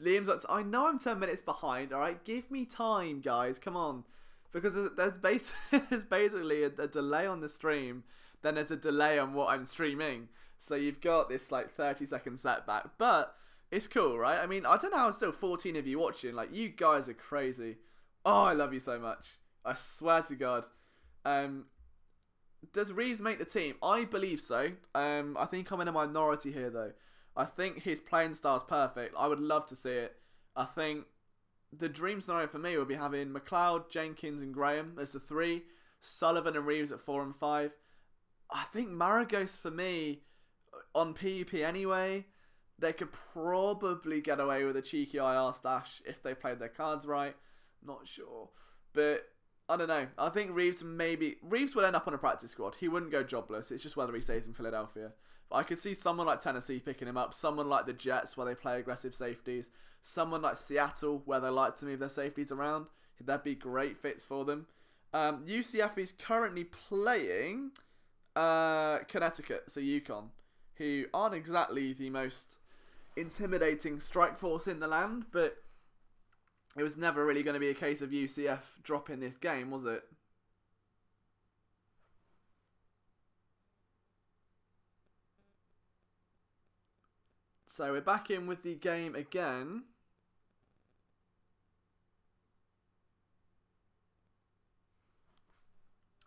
Liam's like, I know I'm 10 minutes behind, alright? Give me time, guys. Come on. Because there's basically a delay on the stream, then there's a delay on what I'm streaming. So you've got this like 30-second setback. But it's cool, right? I mean, I don't know how there's still 14 of you watching. Like, you guys are crazy. Oh, I love you so much. I swear to God. Does Reeves make the team? I believe so. I think I'm in a minority here, though. I think his playing style is perfect. I would love to see it. I think the dream scenario for me would be having McLeod, Jenkins, and Graham as the 3. Sullivan and Reeves at 4 and 5. I think Maragos for me, on PUP anyway, they could probably get away with a cheeky IR stash if they played their cards right. Not sure. But I don't know. I think Reeves would end up on a practice squad. He wouldn't go jobless. It's just whether he stays in Philadelphia. But I could see someone like Tennessee picking him up. Someone like the Jets where they play aggressive safeties. Someone like Seattle where they like to move their safeties around. That'd be great fits for them. UCF is currently playing Connecticut, so UConn, who aren't exactly the most intimidating strike force in the land, but it was never really going to be a case of UCF dropping this game, was it? So we're back in with the game again.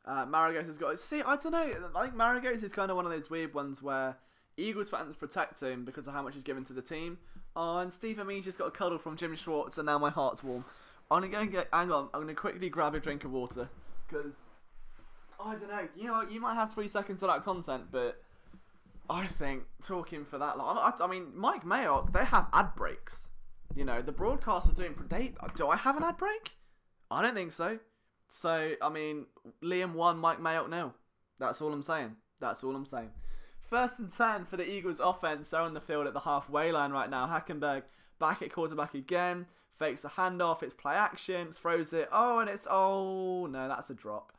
Maragos has got... See, I don't know. I think Maragos is kind of one of those weird ones where Eagles fans protect him because of how much he's given to the team. Oh, and Stephen Means just got a cuddle from Jim Schwartz, and now my heart's warm. I'm going to go and get... Hang on. I'm going to quickly grab a drink of water. Because... I don't know. You know, you might have 3 seconds of that content, but... I think talking for that long... I mean, Mike Mayock, they have ad breaks. You know, the broadcast are doing... Do I have an ad break? I don't think so. So, I mean, Liam 1, Mike Mayock 0. That's all I'm saying. That's all I'm saying. 1st and 10 for the Eagles offense. They're on the field at the halfway line right now. Hackenberg back at quarterback again. Fakes a handoff. It's play action. Throws it. Oh, and it's... Oh, no, that's a drop.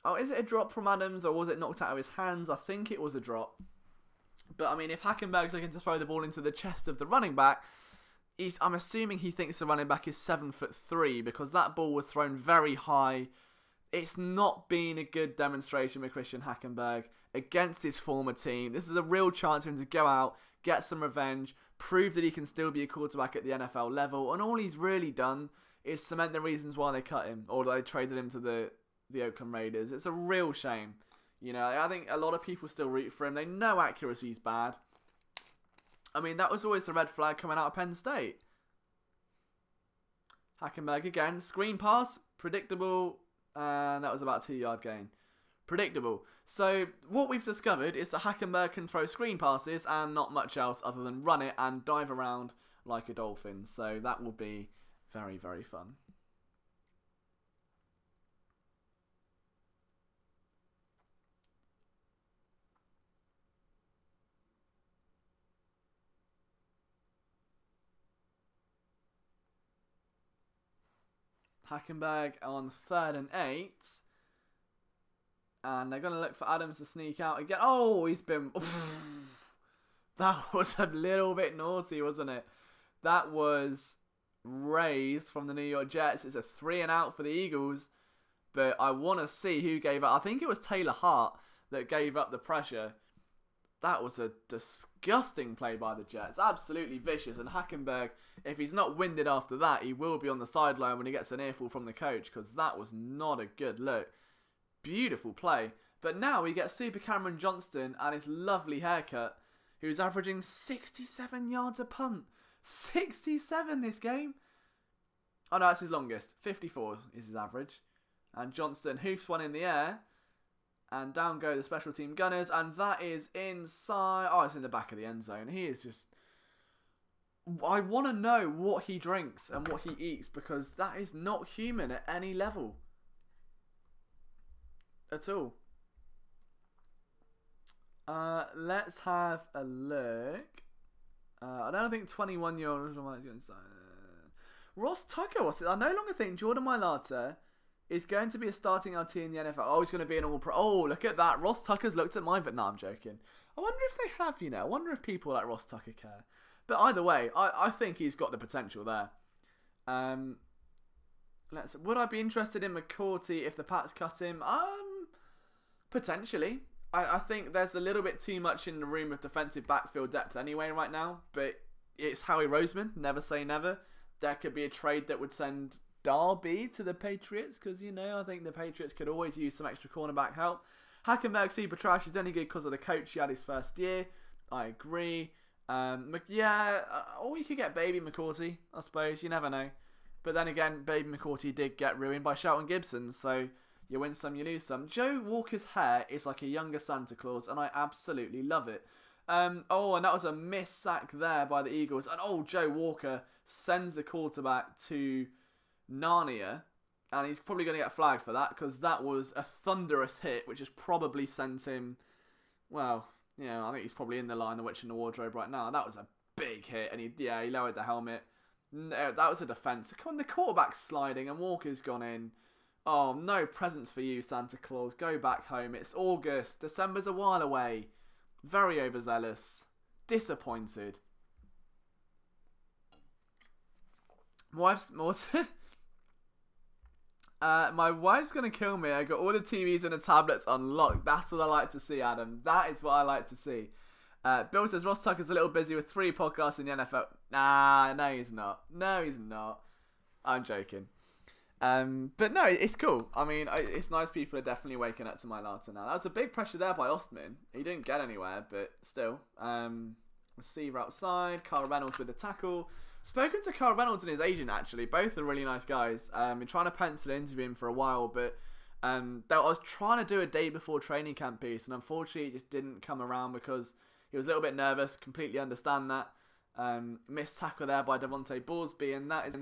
Oh, is it a drop from Adams or was it knocked out of his hands? I think it was a drop. But, I mean, if Hackenberg's looking to throw the ball into the chest of the running back... I'm assuming he thinks the running back is 7'3" because that ball was thrown very high. It's not been a good demonstration with Christian Hackenberg against his former team. This is a real chance for him to go out, get some revenge, prove that he can still be a quarterback at the NFL level. And all he's really done is cement the reasons why they cut him or they traded him to the Oakland Raiders. It's a real shame. You know, I think a lot of people still root for him. They know accuracy's bad. I mean, that was always the red flag coming out of Penn State. Hackenberg again. Screen pass. Predictable. And that was about a 2-yard gain. Predictable. So, what we've discovered is that Hackenberg can throw screen passes and not much else other than run it and dive around like a dolphin. So, that will be very, very fun. Hackenberg on 3rd and 8. And they're going to look for Adams to sneak out again. Oh, he's been... That was a little bit naughty, wasn't it? That was raised from the New York Jets. It's a 3-and-out for the Eagles. But I want to see who gave up. I think it was Taylor Hart that gave up the pressure. That was a disgusting play by the Jets. Absolutely vicious. And Hackenberg, if he's not winded after that, he will be on the sideline when he gets an earful from the coach, because that was not a good look. Beautiful play. But now we get Super Cameron Johnston and his lovely haircut, who's averaging 67 yards a punt. 67 this game. Oh no, that's his longest. 54 is his average. And Johnston hoofs one in the air. And down go the special team gunners. And that is inside. Oh, it's in the back of the end zone. He is just... I want to know what he drinks and what he eats, because that is not human at any level. At all. Let's have a look. I don't think 21-year-old... Ross Tucker, what's it? I no longer think Jordan Mailata is going to be a starting LT in the NFL. Oh, he's going to be an all-pro. Oh, look at that. Ross Tucker's looked at mine, but no, I'm joking. I wonder if they have, you know. I wonder if people like Ross Tucker care. But either way, I think he's got the potential there. Would I be interested in McCourty if the Pats cut him? Potentially. I think there's a little bit too much in the room of defensive backfield depth anyway right now. But it's Howie Roseman. Never say never. There could be a trade that would send Darby to the Patriots, because, you know, I think the Patriots could always use some extra cornerback help. Hackenberg super trash. He's only good because of the coach he had his first year. I agree. Or you could get Baby McCourty, I suppose. You never know. But then again, Baby McCourty did get ruined by Shelton Gibson, so you win some, you lose some. Joe Walker's hair is like a younger Santa Claus, and I absolutely love it. And that was a missed sack there by the Eagles. And Joe Walker sends the quarterback to Narnia, and he's probably going to get flagged for that, because that was a thunderous hit, which has probably sent him, well, you know, I think he's probably in the line of Witch in the Wardrobe right now. That was a big hit, and he lowered the helmet. No, that was a defense. Come on, the quarterback's sliding, and Walker's gone in. Oh, no presents for you, Santa Claus. Go back home. It's August. December's a while away. Very overzealous. Disappointed. My wife's going to kill me. I got all the TVs and the tablets unlocked. That's what I like to see, Adam. That is what I like to see. Bill says Ross Tucker's a little busy with 3 podcasts in the NFL. Nah, no he's not. No, he's not. I'm joking. But no, it's cool. I mean, it's nice people are definitely waking up to Mailata now. That was a big pressure there by Ostman. He didn't get anywhere, but still. Receiver outside. Carl Reynolds with the tackle. Spoken to Carl Reynolds and his agent, actually. Both are really nice guys. Been trying to pencil an interview in for a while, but I was trying to do a day before training camp piece, and unfortunately it just didn't come around because he was a little bit nervous. Completely understand that. Missed tackle there by Devontae Borsby, and that is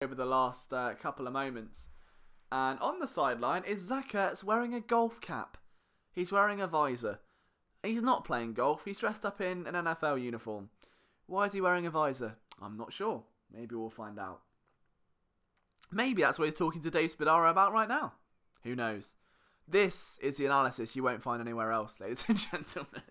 over the last couple of moments. And on the sideline is Zach Ertz wearing a golf cap. He's wearing a visor. He's not playing golf. He's dressed up in an NFL uniform. Why is he wearing a visor? I'm not sure. Maybe we'll find out. Maybe that's what he's talking to Dave Spadaro about right now. Who knows? This is the analysis you won't find anywhere else, ladies and gentlemen.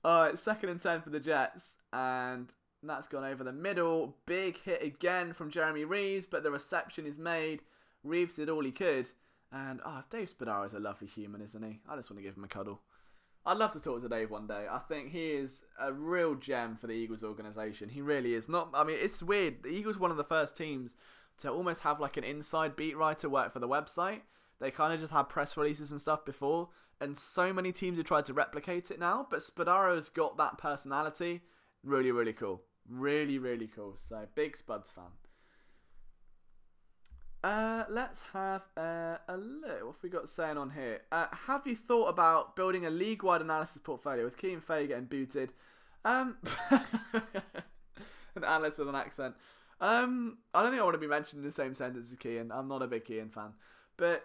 Alright, 2nd and 10 for the Jets. And that's gone over the middle. Big hit again from Jeremy Reeves, but the reception is made. Reeves did all he could. And, Dave Spadaro is a lovely human, isn't he? I just want to give him a cuddle. I'd love to talk to Dave one day. I think he is a real gem for the Eagles organisation. He really is. I mean, it's weird. The Eagles were one of the first teams to almost have like an inside beat writer work for the website. They kind of just had press releases and stuff before, and so many teams have tried to replicate it now, but Spadaro's got that personality. Really, really cool. Really, really cool. So, big Spuds fan. Let's have a look. What have we got saying on here? Have you thought about building a league-wide analysis portfolio with Key and Faye getting booted? An analyst with an accent. I don't think I want to be mentioned in the same sentence as Kean. I'm not a big Kean fan. But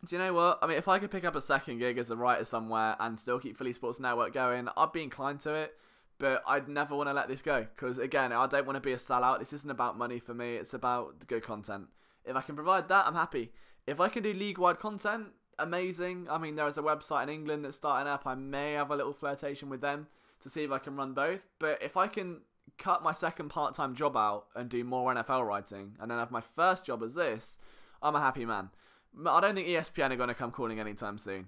do you know what? I mean, if I could pick up a second gig as a writer somewhere and still keep Philly Sports Network going, I'd be inclined to it. But I'd never want to let this go. Because, again, I don't want to be a sellout. This isn't about money for me. It's about good content. If I can provide that, I'm happy. If I can do league-wide content, amazing. I mean, there is a website in England that's starting up. I may have a little flirtation with them to see if I can run both. But if I can cut my second part-time job out and do more NFL writing and then have my first job as this, I'm a happy man. I don't think ESPN are going to come calling anytime soon.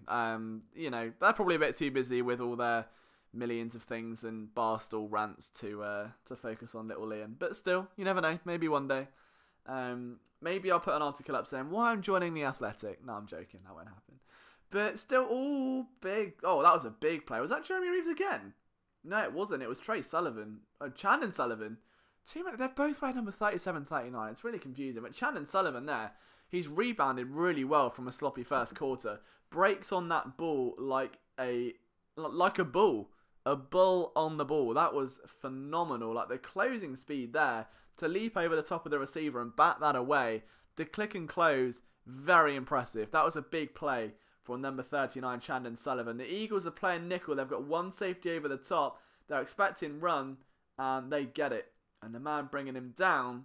You know, they're probably a bit too busy with all their millions of things and Barstool rants to focus on little Liam. But still, you never know. Maybe one day. Maybe I'll put an article up saying why I'm joining the Athletic. No, I'm joking. That won't happen. But still, all big. Oh, that was a big play. Was that Jeremy Reeves again? No, it wasn't. It was Trey Sullivan. Oh, Chandon Sullivan. They're both wearing number 37, 39. It's really confusing. But Chandon Sullivan there, he's rebounded really well from a sloppy first quarter. Breaks on that ball like a bull. A bull on the ball. That was phenomenal. Like the closing speed there to leap over the top of the receiver and bat that away. The click and close, very impressive. That was a big play for number 39, Chandon Sullivan. The Eagles are playing nickel. They've got one safety over the top. They're expecting run, and they get it. And the man bringing him down,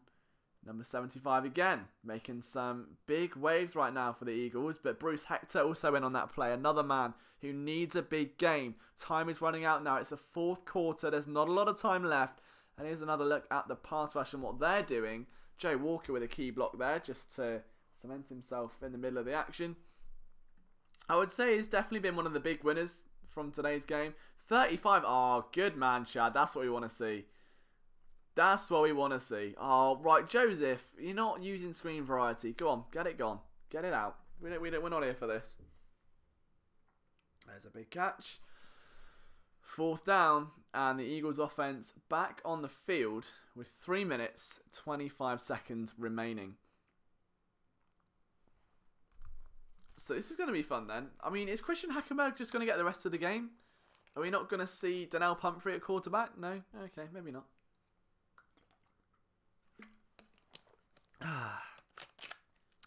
number 75 again, making some big waves right now for the Eagles. But Bruce Hector also in on that play. Another man who needs a big game. Time is running out now. It's the fourth quarter. There's not a lot of time left. And here's another look at the pass rush and what they're doing. Joe Walker with a key block there just to cement himself in the middle of the action. I would say he's definitely been one of the big winners from today's game. 35. Oh, good man, Chad. That's what we want to see. That's what we want to see. Oh, right, Joseph, you're not using screen variety. Go on, get it gone. Get it out. We're not here for this. There's a big catch. Fourth down, and the Eagles offense back on the field with 3 minutes, 25 seconds remaining. So this is going to be fun then. I mean, is Christian Hackenberg just going to get the rest of the game? Are we not going to see Donnell Pumphrey at quarterback? No? Okay, maybe not.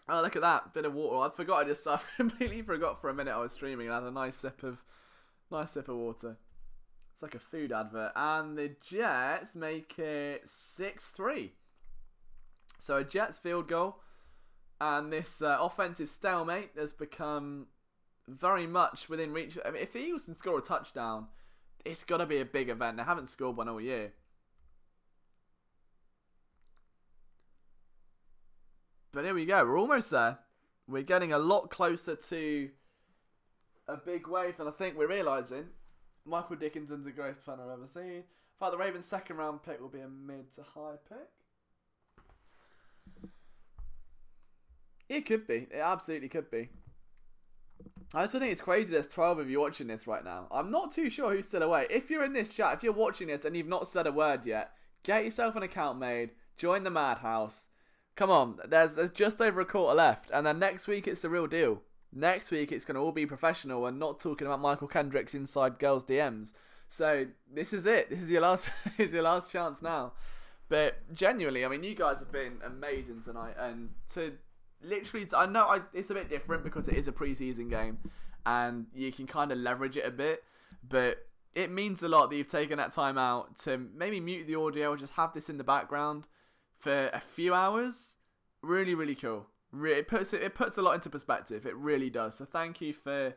Oh, look at that. Bit of water. I completely forgot for a minute I was streaming and I had a nice sip of water. It's like a food advert. And the Jets make it 6-3. So a Jets field goal. And this offensive stalemate has become very much within reach. I mean, if the Eagles can score a touchdown, it's got to be a big event. They haven't scored one all year. But here we go. We're almost there. We're getting a lot closer to a big wave than I think we're realising. Michael Dickinson's the greatest fan I've ever seen. In fact, the Ravens' second round pick will be a mid to high pick. It could be. It absolutely could be. I also think it's crazy there's 12 of you watching this right now. I'm not too sure who's still away. If you're in this chat, if you're watching this and you've not said a word yet, get yourself an account made. Join the Madhouse. Come on, there's just over a quarter left. And then next week, it's the real deal. Next week, it's going to all be professional and not talking about Michael Kendricks inside girls' DMs. So, this is it. This is your last, is your last chance now. But genuinely, I mean, you guys have been amazing tonight. And to literally, I know it's a bit different because it is a preseason game. And you can kind of leverage it a bit. But it means a lot that you've taken that time out to maybe mute the audio or just have this in the background for a few hours. Really, really cool. It puts a lot into perspective. It really does. So thank you for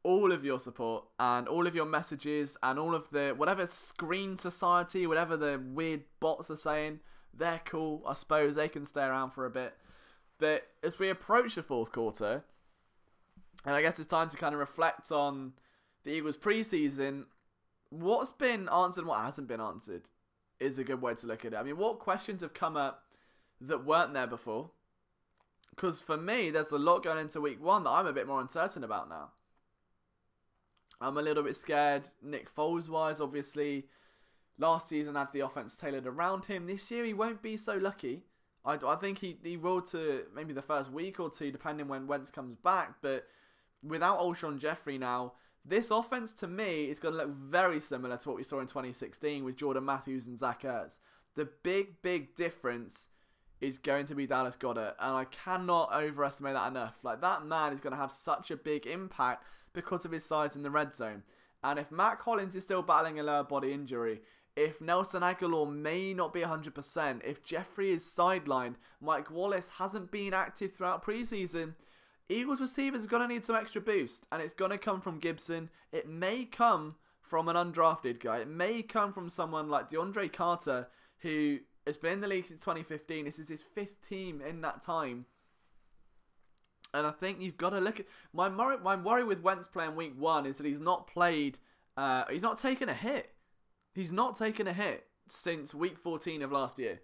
all of your support and all of your messages and all of the whatever Screen Society, whatever the weird bots are saying. They're cool. I suppose they can stay around for a bit. But as we approach the fourth quarter, and I guess it's time to kind of reflect on the Eagles preseason, what's been answered and what hasn't been answered is a good way to look at it. I mean, what questions have come up that weren't there before. Because for me, there's a lot going into week 1 that I'm a bit more uncertain about now. I'm a little bit scared, Nick Foles-wise, obviously. Last season, had the offense tailored around him. This year, he won't be so lucky. I think he will to maybe the first week or two, depending when Wentz comes back. But without Alshon Jeffrey now, this offense, to me, is going to look very similar to what we saw in 2016 with Jordan Matthews and Zach Ertz. The big difference is going to be Dallas Goedert, and I cannot overestimate that enough. Like, that man is going to have such a big impact because of his size in the red zone. And if Matt Collins is still battling a lower body injury, if Nelson Aguilar may not be 100%, if Jeffrey is sidelined, Mike Wallace hasn't been active throughout preseason, Eagles receivers are going to need some extra boost, and it's going to come from Gibson. It may come from an undrafted guy. It may come from someone like DeAndre Carter, who has been in the league since 2015. This is his 5th team in that time. And I think you've got to look at... My worry with Wentz playing week 1 is that he's not played... he's not taken a hit. He's not taken a hit since week 14 of last year.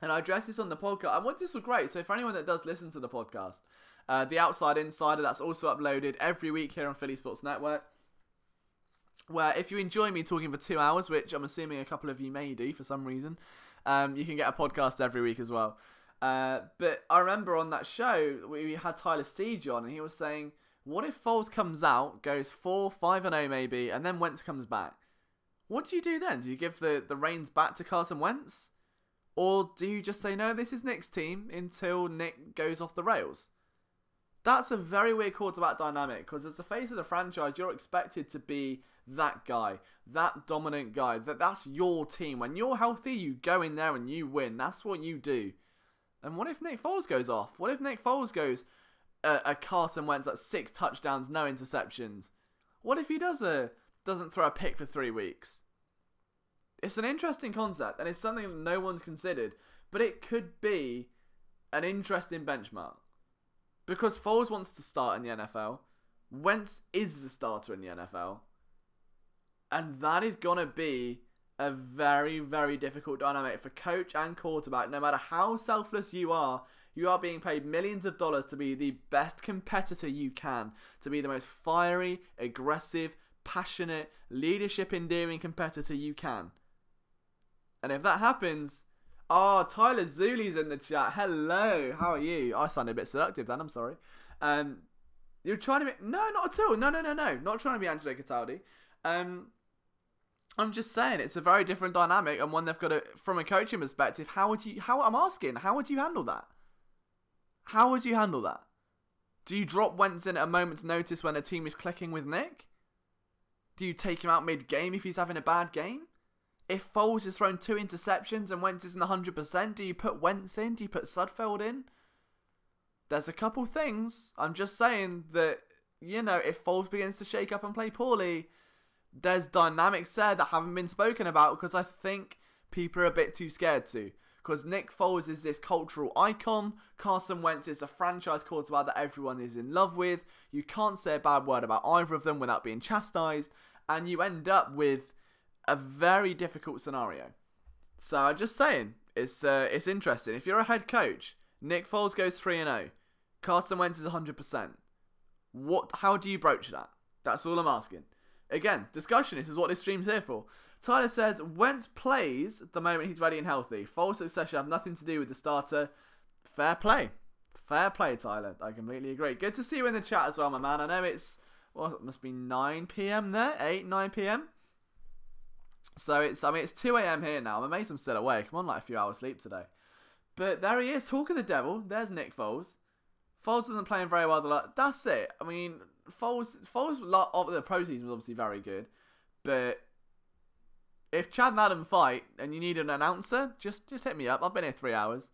And I addressed this on the podcast. And this was great. So for anyone that does listen to the podcast, the Outside Insider, that's also uploaded every week here on Philly Sports Network. Where if you enjoy me talking for 2 hours, which I'm assuming a couple of you may do for some reason, you can get a podcast every week as well. But I remember on that show, we had Tyler Siege on, and he was saying, what if Foles comes out, goes 4-5-0 maybe, and then Wentz comes back? What do you do then? Do you give the reins back to Carson Wentz? Or do you just say, no, this is Nick's team until Nick goes off the rails? That's a very weird quarterback dynamic, because as the face of the franchise, you're expected to be that guy, that dominant guy. That's your team. When you're healthy, you go in there and you win. That's what you do. And what if Nick Foles goes off? What if Nick Foles goes a Carson Wentz at 6 touchdowns, no interceptions? What if he doesn't throw a pick for 3 weeks? It's an interesting concept, and it's something that no one's considered, but it could be an interesting benchmark. Because Foles wants to start in the NFL, Wentz is the starter in the NFL, and that is going to be a very, very difficult dynamic for coach and quarterback. No matter how selfless you are being paid millions of dollars to be the best competitor you can, to be the most fiery, aggressive, passionate, leadership-endearing competitor you can. And if that happens... Oh, Tyler Zuli's in the chat. Hello, how are you? I sounded a bit seductive then, I'm sorry. You're trying to be... No, not at all. No. Not trying to be Angelo Cataldi. I'm just saying, it's a very different dynamic, and one they've got to... From a coaching perspective, how would you handle that? How would you handle that? Do you drop Wentz in at a moment's notice when a team is clicking with Nick? Do you take him out mid-game if he's having a bad game? If Foles has thrown 2 interceptions and Wentz isn't 100%, do you put Wentz in? Do you put Sudfeld in? There's a couple things. I'm just saying that, if Foles begins to shake up and play poorly, there's dynamics there that haven't been spoken about, because I think people are a bit too scared to. Because Nick Foles is this cultural icon. Carson Wentz is a franchise quarterback that everyone is in love with. You can't say a bad word about either of them without being chastised. And you end up with a very difficult scenario. So I'm just saying, it's interesting. If you're a head coach, Nick Foles goes 3-0. Carson Wentz is 100%. How do you broach that? That's all I'm asking. Again, discussion. This is what this stream's here for. Tyler says, Wentz plays the moment he's ready and healthy. Foles' success should have nothing to do with the starter. Fair play. Fair play, Tyler. I completely agree. Good to see you in the chat as well, my man. I know it must be 9 p.m. there? 9 p.m.? So it's 2 a.m. here now. I'm amazed I'm still awake. I'm on like a few hours sleep today. But there he is. Talk of the devil. There's Nick Foles. Foles isn't playing very well. That's it. I mean, Foles of the Preseason was obviously very good. But if Chad and Adam fight and you need an announcer, just hit me up. I've been here 3 hours.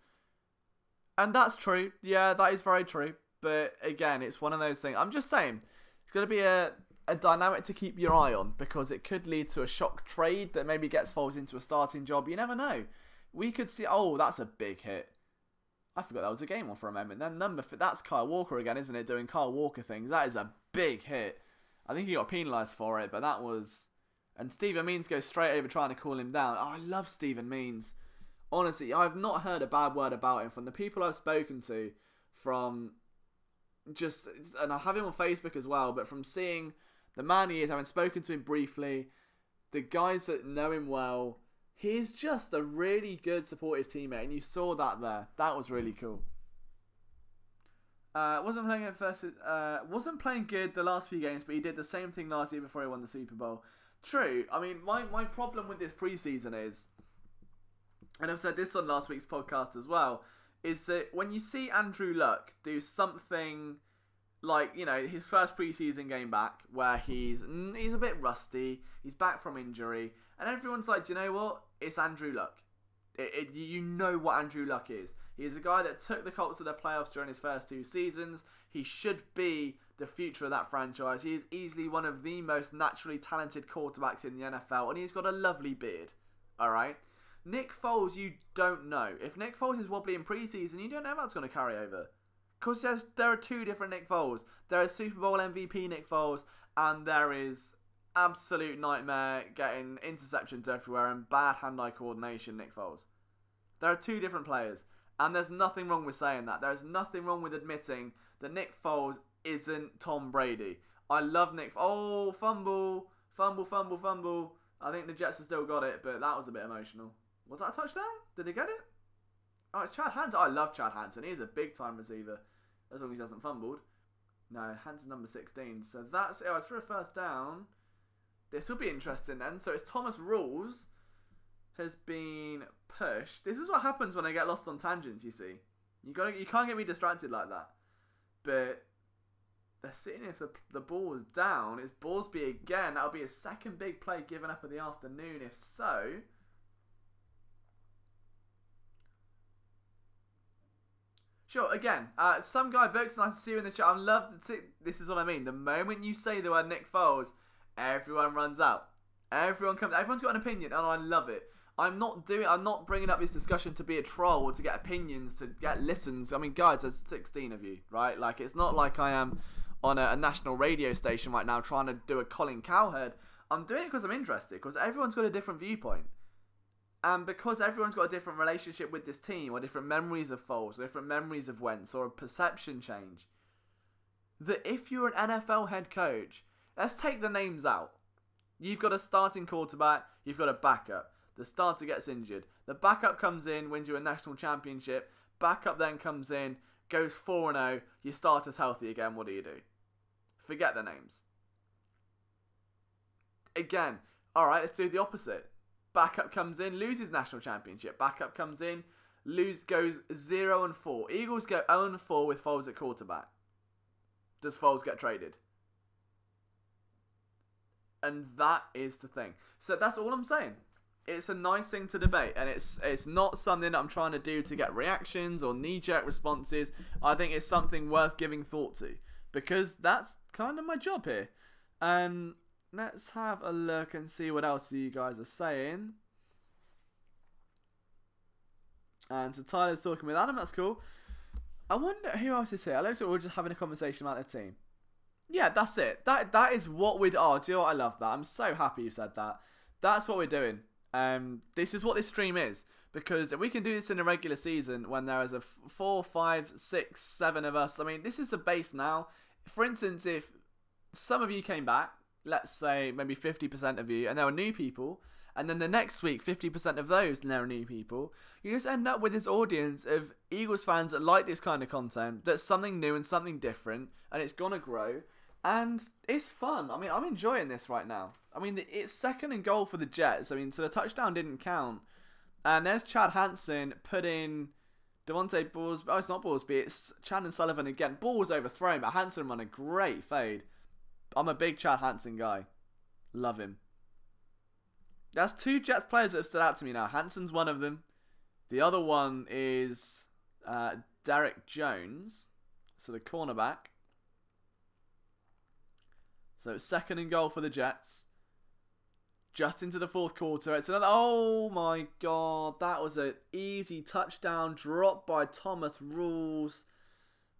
And that's true. Yeah, that is very true. But again, it's one of those things. I'm just saying, it's going to be a dynamic to keep your eye on, because it could lead to a shock trade that maybe gets Foles into a starting job. You never know. We could see, that's a big hit. I forgot that was a game one for a moment. Then that's Kyle Walker again, isn't it? Doing Kyle Walker things. That is a big hit. I think he got penalised for it, but that was... And Stephen Means goes straight over trying to call him down. Oh, I love Stephen Means. honestly, I've not heard a bad word about him from the people I've spoken to, from just, and I have him on Facebook as well, but from seeing the man he is, having spoken to him briefly, the guys that know him well, he's just a really good supportive teammate, and you saw that there. That was really cool. Wasn't playing good the last few games, but he did the same thing last year before he won the Super Bowl. True. I mean, my problem with this preseason is, and I've said this on last week's podcast as well, is that when you see Andrew Luck do something like, you know, his first preseason game back, where he's a bit rusty, he's back from injury, and everyone's like, do you know what? It's Andrew Luck. You know what Andrew Luck is. He's a guy that took the Colts to the playoffs during his first 2 seasons. He should be the future of that franchise. He is easily one of the most naturally talented quarterbacks in the NFL, and he's got a lovely beard. Alright? Nick Foles, you don't know. If Nick Foles is wobbly in preseason, you don't know how that's going to carry over. Because there are 2 different Nick Foles. There is Super Bowl MVP Nick Foles, and there is absolute nightmare getting interceptions everywhere and bad hand-eye coordination Nick Foles. There are 2 different players. And there's nothing wrong with saying that. There's nothing wrong with admitting that Nick Foles isn't Tom Brady. I love Nick. Oh, fumble. I think the Jets have still got it, but that was a bit emotional. Was that a touchdown? Did they get it? Oh, it's Chad Hansen. I love Chad Hansen. He's a big-time receiver, as long as he hasn't fumbled. No, Hansen's number 16. So that's it. Oh, it's for a first down. This will be interesting then. So it's Thomas Rawls has been pushed. This is what happens when I get lost on tangents, you see. You can't get me distracted like that. But they're sitting if the ball was down. It's Borsby again. That'll be his second big play given up in the afternoon. If so, sure, again, some guy Burke's nice to see you in the chat. I love to see, this is what I mean. The moment you say the word Nick Foles, everyone runs out. Everyone's got an opinion, and I love it. I'm not bringing up this discussion to be a troll or to get opinions, to get listens. I mean, guys, there's 16 of you, right? Like, it's not like I am on a national radio station right now trying to do a Colin Cowherd. I'm doing it because I'm interested, because everyone's got a different viewpoint. And because everyone's got a different relationship with this team, or different memories of Foles, or different memories of Wentz, or a perception change, that if you're an NFL head coach, let's take the names out. You've got a starting quarterback, you've got a backup. The starter gets injured. The backup comes in, wins you a national championship. Backup then comes in, goes 4-0. Your starter's healthy again. What do? Forget the names. Again, alright, let's do the opposite. Backup comes in, loses national championship. Backup comes in, goes 0-4. Eagles go 0-4 with Foles at quarterback. Does Foles get traded? And that is the thing. So that's all I'm saying. It's a nice thing to debate, and it's not something that I'm trying to do to get reactions or knee-jerk responses. I think it's something worth giving thought to, because that's kind of my job here. Let's have a look and see what else you guys are saying. And so Tyler's talking with Adam, that's cool. I wonder who else is here. I love it, we're just having a conversation about the team. Yeah, that's it. That is what we'd... Oh, do you know what? I love that. I'm so happy you said that. That's what we're doing. This is what this stream is, because if we can do this in a regular season when there is a 4, 5, 6, 7 of us, I mean, this is the base now. For instance, if some of you came back, let's say maybe 50% of you, and there were new people, and then the next week 50% of those, and there are new people, you just end up with this audience of Eagles fans that like this kind of content, that's something new and something different, and it's gonna grow, and it's fun. I mean, I'm enjoying this right now. I mean, it's 2nd and goal for the Jets. I mean, so the touchdown didn't count. And there's Chad Hansen putting Devontae Borsby. Oh, it's not Borsby. It's Chad and Sullivan again. Ball was overthrown, but Hansen run a great fade. I'm a big Chad Hansen guy. Love him. There's 2 Jets players that have stood out to me now. Hansen's one of them. The other one is Derek Jones. So the cornerback. So 2nd and goal for the Jets. Just into the 4th quarter. It's another... Oh my god. That was an easy touchdown. Dropped by Thomas Rawls.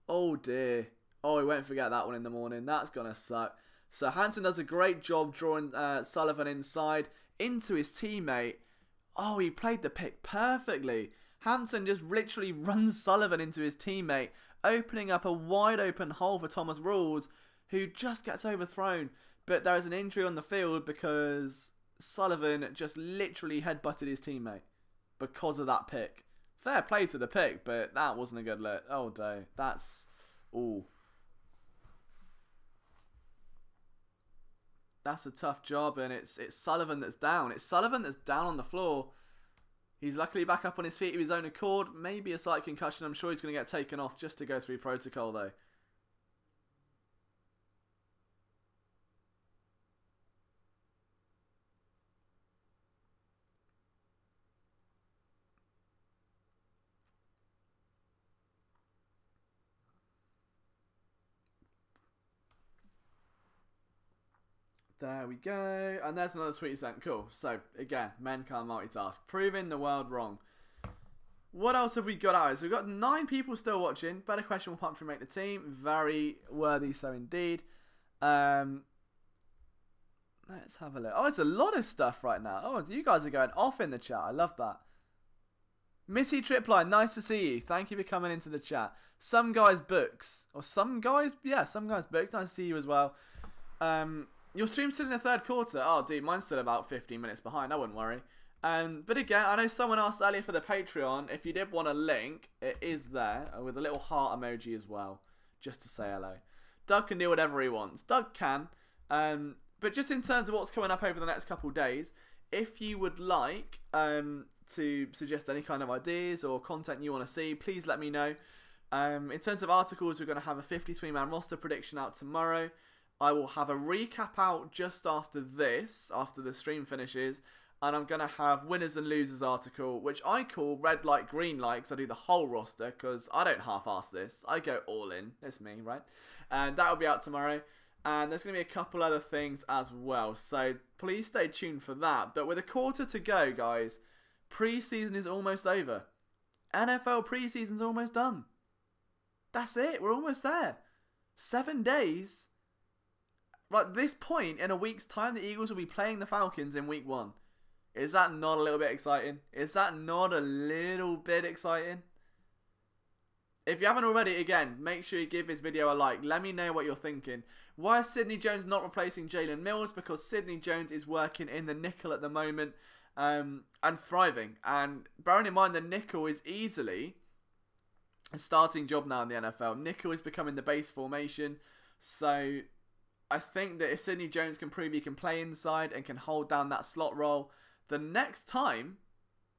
Oh dear. Oh, we won't forget that one in the morning. That's going to suck. So Hansen does a great job drawing Sullivan inside into his teammate. Oh, he played the pick perfectly. Hansen just literally runs Sullivan into his teammate, opening up a wide open hole for Thomas Rawls, who just gets overthrown. But there is an injury on the field because Sullivan just literally headbutted his teammate because of that pick. Fair play to the pick, but that wasn't a good look. Oh, day. That's... Ooh. That's a tough job, and it's Sullivan that's down. It's Sullivan that's down on the floor. He's luckily back up on his feet of his own accord. Maybe a slight concussion. I'm sure he's going to get taken off just to go through protocol, though. There we go. And there's another tweet sent. Cool. So, again, men can't multitask. Proving the world wrong. What else have we got out? So we've got 9 people still watching. Better question will pump for make the team. Very worthy so indeed. Let's have a look. Oh, it's a lot of stuff right now. Oh, you guys are going off in the chat. I love that. Missy Tripline, nice to see you. Thank you for coming into the chat. Some guys books. Or some guys? Yeah, some guys books. Nice to see you as well. Your stream's still in the 3rd quarter. Oh, dude, mine's still about 15 minutes behind. I wouldn't worry. But again, I know someone asked earlier for the Patreon. If you did want a link, it is there with a little heart emoji as well, just to say hello. Doug can do whatever he wants. Doug can. But just in terms of what's coming up over the next couple of days, if you would like to suggest any kind of ideas or content you want to see, please let me know. In terms of articles, we're going to have a 53-man roster prediction out tomorrow. I will have a recap out just after this, after the stream finishes, and I'm going to have winners and losers article, which I call red light, green light, because I do the whole roster, because I don't half-ass this. I go all in. It's me, right? And that will be out tomorrow. And there's going to be a couple other things as well, so please stay tuned for that. But with a quarter to go, guys, preseason is almost over. NFL preseason's almost done. That's it. We're almost there. 7 days. Right, at this point, in a week's time, the Eagles will be playing the Falcons in week 1. Is that not a little bit exciting? Is that not a little bit exciting? If you haven't already, again, make sure you give this video a like. Let me know what you're thinking. Why is Sidney Jones not replacing Jalen Mills? Because Sidney Jones is working in the nickel at the moment and thriving. And bearing in mind the nickel is easily a starting job now in the NFL. Nickel is becoming the base formation. So I think that if Sidney Jones can prove he can play inside and can hold down that slot role, the next time,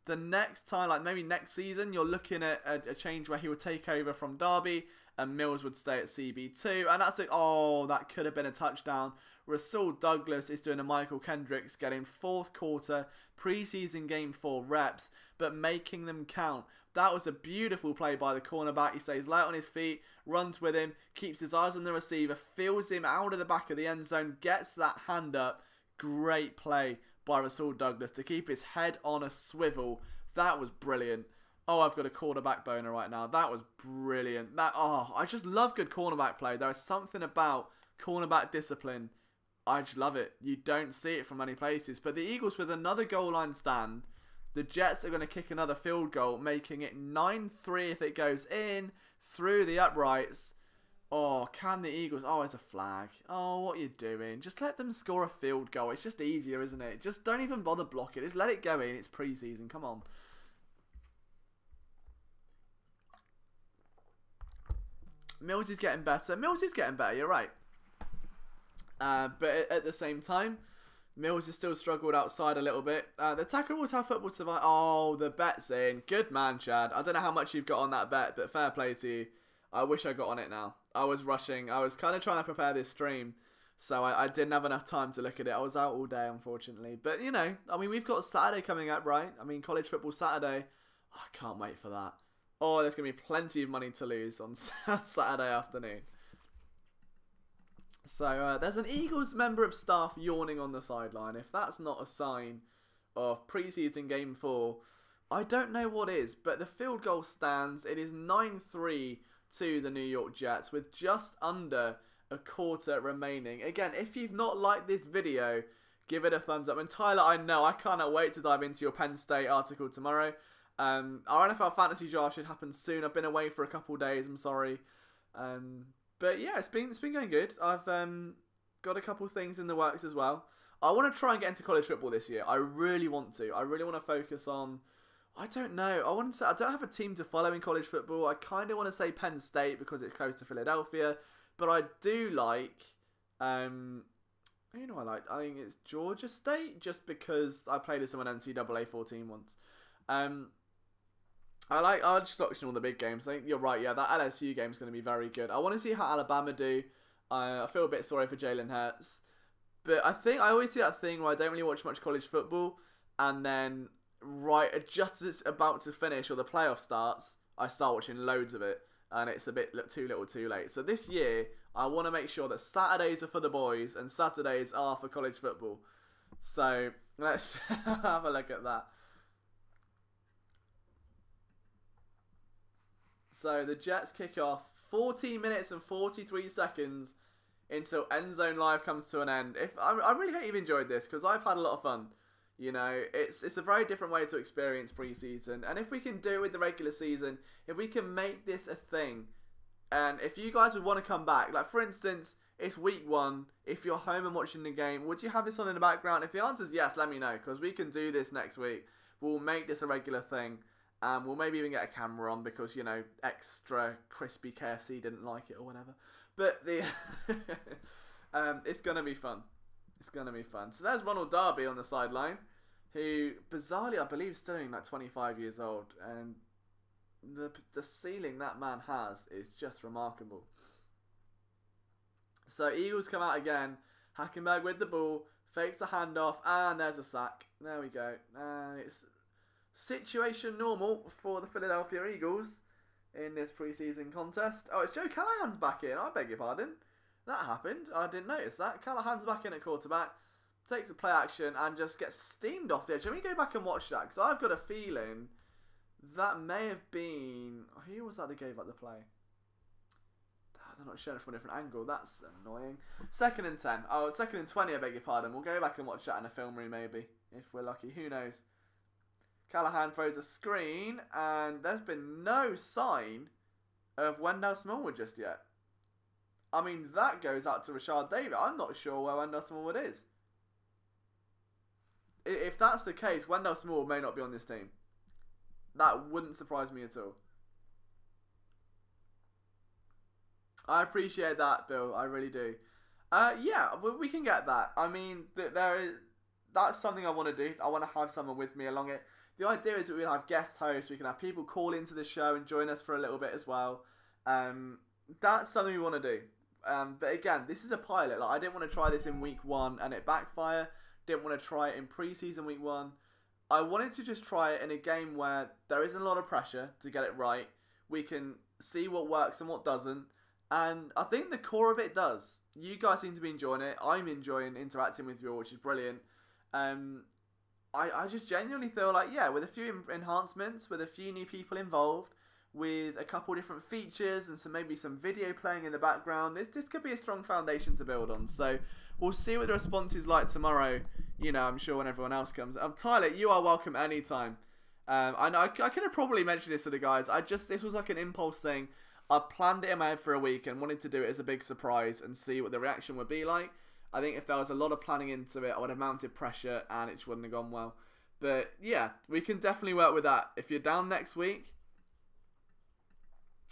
like maybe next season, you're looking at a change where he would take over from Darby and Mills would stay at CB2. And that's it. Oh, that could have been a touchdown. Rasul Douglas is doing a Michael Kendricks, getting 4th quarter preseason game 4 reps, but making them count. That was a beautiful play by the cornerback. He stays light on his feet, runs with him, keeps his eyes on the receiver, feels him out of the back of the end zone, gets that hand up. Great play by Rasul Douglas to keep his head on a swivel. That was brilliant. Oh, I've got a cornerback boner right now. That was brilliant. I just love good cornerback play. There is something about cornerback discipline. I just love it. You don't see it from many places. But the Eagles with another goal line stand. The Jets are going to kick another field goal, making it 9-3 if it goes in through the uprights. Oh, can the Eagles... Oh, it's a flag. Oh, what are you doing? Just let them score a field goal. It's just easier, isn't it? Just don't even bother blocking it. Just let it go in. It's preseason. Come on. Mills is getting better. Mills is getting better, you're right. But at the same time, Mills has still struggled outside a little bit. The tackle was how football survive. Oh, the bet's in. Good man, Chad. I don't know how much you've got on that bet, but fair play to you. I wish I got on it now. I was rushing. I was kind of trying to prepare this stream, so I didn't have enough time to look at it. I was out all day, unfortunately. But, you know, I mean, we've got Saturday coming up, right? I mean, college football Saturday. Oh, I can't wait for that. Oh, there's going to be plenty of money to lose on Saturday afternoon. So, there's an Eagles member of staff yawning on the sideline. If that's not a sign of preseason game 4, I don't know what is. But the field goal stands. It is 9-3 to the New York Jets with just under a quarter remaining. Again, if you've not liked this video, give it a thumbs up. And Tyler, I know, I cannot wait to dive into your Penn State article tomorrow. Our NFL fantasy draft should happen soon. I've been away for a couple of days, I'm sorry. But yeah, it's been going good. I've got a couple of things in the works as well. I want to try and get into college football this year. I really want to. I really want to focus on, I don't know. I don't have a team to follow in college football. I kind of want to say Penn State because it's close to Philadelphia. But I do like, you know, I think it's Georgia State just because I played as an NCAA 14 once. I just watching all the big games. I think you're right. Yeah, that LSU game is going to be very good. I want to see how Alabama do. I feel a bit sorry for Jalen Hurts, but I always do that thing where I don't really watch much college football, and then just as it's about to finish or the playoff starts, I start watching loads of it, and it's a bit too little, too late. So this year, I want to make sure that Saturdays are for the boys and Saturdays are for college football. So let's have a look at that. So the Jets kick off 14 minutes and 43 seconds until End Zone Live comes to an end. I really hope you've enjoyed this because I've had a lot of fun. You know, it's a very different way to experience preseason. And if we can do it with the regular season, if we can make this a thing, and if you guys would want to come back, like for instance, it's week 1. If you're home and watching the game, would you have this on in the background? If the answer is yes, let me know because we can do this next week. We'll make this a regular thing. We'll maybe even get a camera on because, you know, extra crispy KFC didn't like it or whatever. But it's going to be fun. It's going to be fun. So there's Ronald Darby on the sideline, who, bizarrely, I believe, is still only like 25 years old. And the ceiling that man has is just remarkable. So Eagles come out again. Hackenberg with the ball. Fakes the handoff. And there's a sack. There we go. It's situation normal for the Philadelphia Eagles in this preseason contest. Oh, it's Joe Callahan's back in. I beg your pardon. That happened. I didn't notice that. Callahan's back in at quarterback. Takes a play action and just gets steamed off the edge. Let me go back and watch that because I've got a feeling that may have been... Who was that that gave up the play? Oh, they're not showing it from a different angle. That's annoying. 2nd and 10. Oh, 2nd and 20, I beg your pardon. We'll go back and watch that in a film room maybe. If we're lucky. Who knows? Callahan throws a screen, and there's been no sign of Wendell Smallwood just yet. I mean, that goes out to Rashad David. I'm not sure where Wendell Smallwood is. If that's the case, Wendell Smallwood may not be on this team. That wouldn't surprise me at all. I appreciate that, Bill. I really do. Yeah, we can get that. I mean, that's something I want to do. I want to have someone with me along it. The idea is that we can have guest hosts, we can have people call into the show and join us for a little bit as well. That's something we want to do. But again, this is a pilot. Like I didn't want to try this in week 1 and it backfire. Didn't want to try it in preseason week 1. I wanted to just try it in a game where there isn't a lot of pressure to get it right. We can see what works and what doesn't. And I think the core of it does. You guys seem to be enjoying it. I'm enjoying interacting with you all, which is brilliant. I just genuinely feel like, yeah, with a few enhancements, with a few new people involved, with a couple different features and maybe some video playing in the background, this could be a strong foundation to build on. So we'll see what the response is like tomorrow. You know, I'm sure when everyone else comes. Tyler, you are welcome anytime. I know I could have probably mentioned this to the guys. This was like an impulse thing. I planned it in my head for a week and wanted to do it as a big surprise and see what the reaction would be like. I think if there was a lot of planning into it, I would have mounted pressure and it just wouldn't have gone well. But yeah, we can definitely work with that. If you're down next week,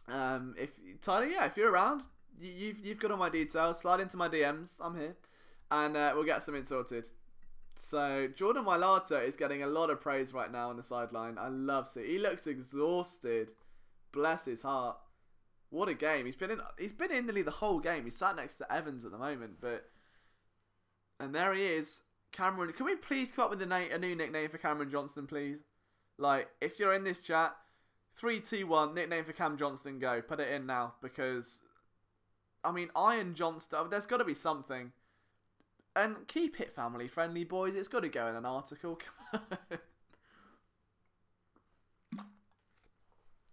Tyler, yeah, if you're around, you've got all my details. Slide into my DMs. I'm here, and we'll get something sorted. So Jordan Mailata is getting a lot of praise right now on the sideline. I love it. He looks exhausted. Bless his heart. What a game. He's been in nearly the whole game. He's sat next to Evans at the moment, and there he is. Cameron, can we please come up with a new nickname for Cameron Johnston, please? Like, if you're in this chat, 3, 2, 1, nickname for Cam Johnston, go. Put it in now, because, I mean, Iron Johnston, there's got to be something. And keep it family friendly, boys. It's got to go in an article. Come on.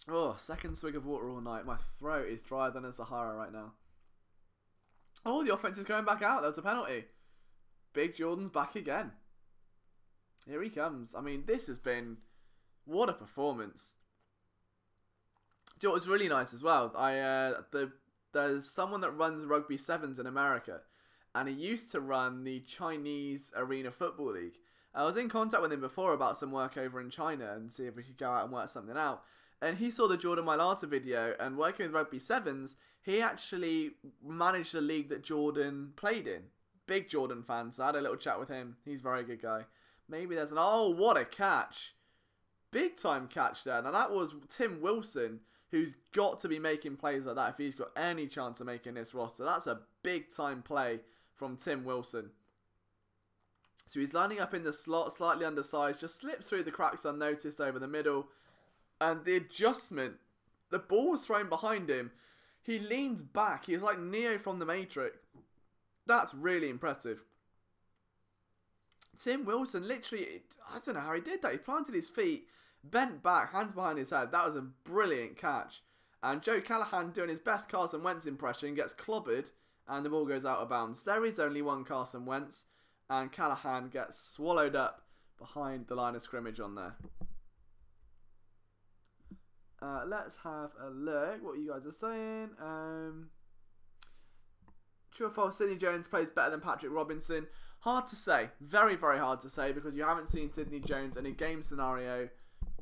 Oh, second swig of water all night. My throat is drier than a Sahara right now. Oh, the offense is going back out. There was a penalty. Big Jordan's back again. Here he comes. I mean, this has been... What a performance. Do you know what was really nice as well? There's someone that runs Rugby Sevens in America, and he used to run the Chinese Arena Football League. I was in contact with him before about some work over in China and see if we could go out and work something out. And he saw the Jordan Mailata video, and working with Rugby Sevens, he actually managed the league that Jordan played in. Big Jordan fan, so I had a little chat with him. He's a very good guy. Maybe there's an... Oh, what a catch. Big time catch there. Now that was Tim Wilson, who's got to be making plays like that if he's got any chance of making this roster. That's a big time play from Tim Wilson. So he's lining up in the slot, slightly undersized, just slips through the cracks unnoticed over the middle. And the adjustment, the ball was thrown behind him. He leans back. He's like Neo from the Matrix. That's really impressive. Tim Wilson literally, I don't know how he did that. He planted his feet, bent back, hands behind his head. That was a brilliant catch. And Joe Callahan doing his best Carson Wentz impression, gets clobbered, and the ball goes out of bounds. There is only one Carson Wentz, and Callahan gets swallowed up behind the line of scrimmage on there. Let's have a look what you guys are saying. True or false, Sidney Jones plays better than Patrick Robinson. Hard to say. Very, very hard to say because you haven't seen Sidney Jones in a game scenario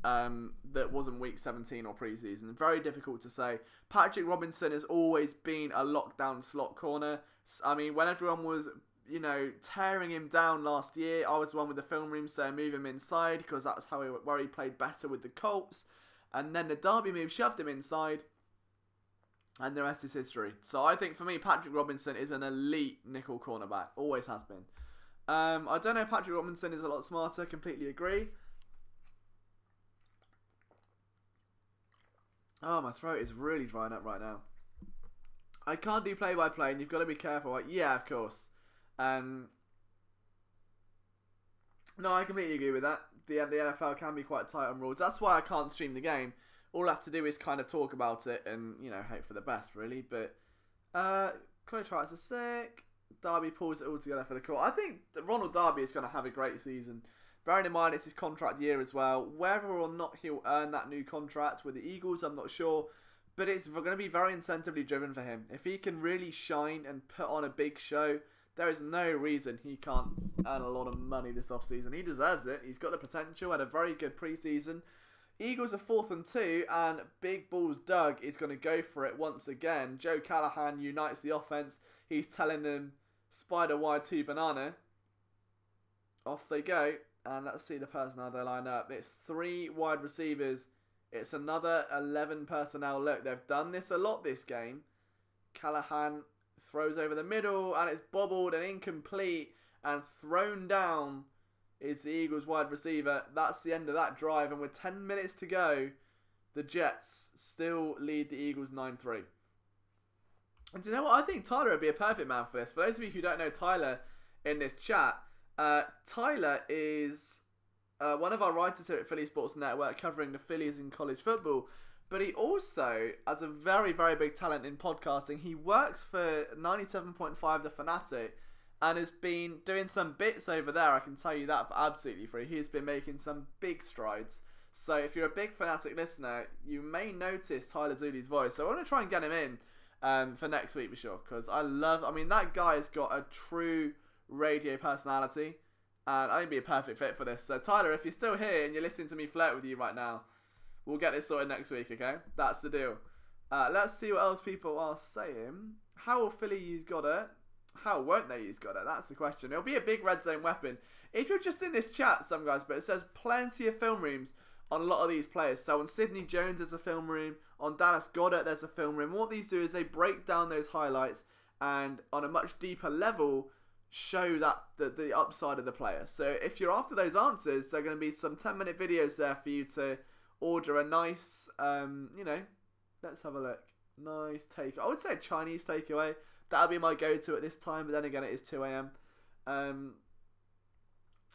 that wasn't week 17 or preseason. Very difficult to say. Patrick Robinson has always been a lockdown slot corner. I mean, when everyone was, you know, tearing him down last year, I was the one with the film room saying move him inside because that's where he played better with the Colts. And then the Derby move shoved him inside. And the rest is history. So I think for me, Patrick Robinson is an elite nickel cornerback. Always has been. I don't know, Patrick Robinson is a lot smarter. Completely agree. Oh, my throat is really drying up right now. I can't do play-by-play and you've got to be careful. Like, yeah, of course. No, I completely agree with that. The NFL can be quite tight on rules. That's why I can't stream the game. All I have to do is kind of talk about it and, you know, hope for the best, really. But, Chloe Trites are sick. Darby pulls it all together for the call. I think that Ronald Darby is going to have a great season. Bearing in mind it's his contract year as well. Whether or not he'll earn that new contract with the Eagles, I'm not sure. But it's going to be very incentively driven for him. If he can really shine and put on a big show, there is no reason he can't earn a lot of money this offseason. He deserves it. He's got the potential. Had a very good preseason. Eagles are 4th and 2, and Big Balls Doug is going to go for it once again. Joe Callahan unites the offense. He's telling them, spider wide 2 banana. Off they go. And let's see the personnel they line up. It's 3 wide receivers. It's another 11 personnel. Look, they've done this a lot this game. Callahan throws over the middle, and it's bobbled and incomplete, and thrown down is the Eagles wide receiver. That's the end of that drive, and with 10 minutes to go, the Jets still lead the Eagles 9-3. And do you know what? I think Tyler would be a perfect man for this. For those of you who don't know Tyler in this chat, Tyler is one of our writers here at Philly Sports Network covering the Phillies in college football. But he also has a very, very big talent in podcasting. He works for 97.5 The Fanatic and has been doing some bits over there. I can tell you that for absolutely free. He's been making some big strides. So if you're a big Fanatic listener, you may notice Tyler Dooley's voice. So I want to try and get him in for next week for sure. Because I mean, that guy's got a true radio personality. And I think he'd be a perfect fit for this. So Tyler, if you're still here and you're listening to me flirt with you right now, we'll get this sorted next week, okay? That's the deal. Let's see what else people are saying. How will Philly use Goddard? How won't they use Goddard? That's the question. It'll be a big red zone weapon. If you're just in this chat, some guys, but it says plenty of film rooms on a lot of these players. So on Sidney Jones, there's a film room. On Dallas Goddard, there's a film room. What these do is they break down those highlights and on a much deeper level show that the upside of the player. So if you're after those answers, there are going to be some 10-minute videos there for you to order a nice, you know, let's have a look. Nice take. I would say a Chinese takeaway. That'll be my go-to at this time, but then again, it is 2 a.m.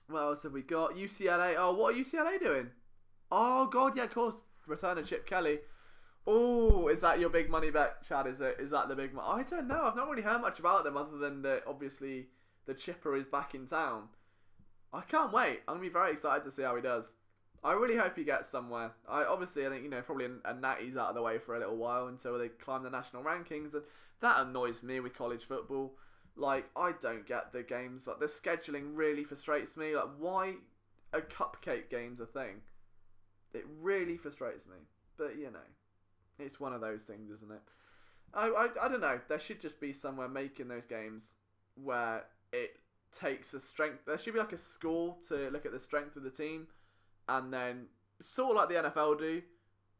What else have we got? UCLA. Oh, what are UCLA doing? Oh, God, yeah, of course. Return of Chip Kelly. Oh, is that your big money bet, Chad? Is that the big money? I don't know. I've not really heard much about them other than that, obviously, the chipper is back in town. I can't wait. I'm going to be very excited to see how he does. I really hope he gets somewhere. I think, you know, probably a natty's out of the way for a little while until they climb the national rankings. And that annoys me with college football. Like, I don't get the games. Like, the scheduling really frustrates me. Like, why are cupcake games a thing? It really frustrates me. But, you know, it's one of those things, isn't it? I don't know. There should just be somewhere making those games where it takes a strength. There should be like a score to look at the strength of the team, and then sort of like the NFL do,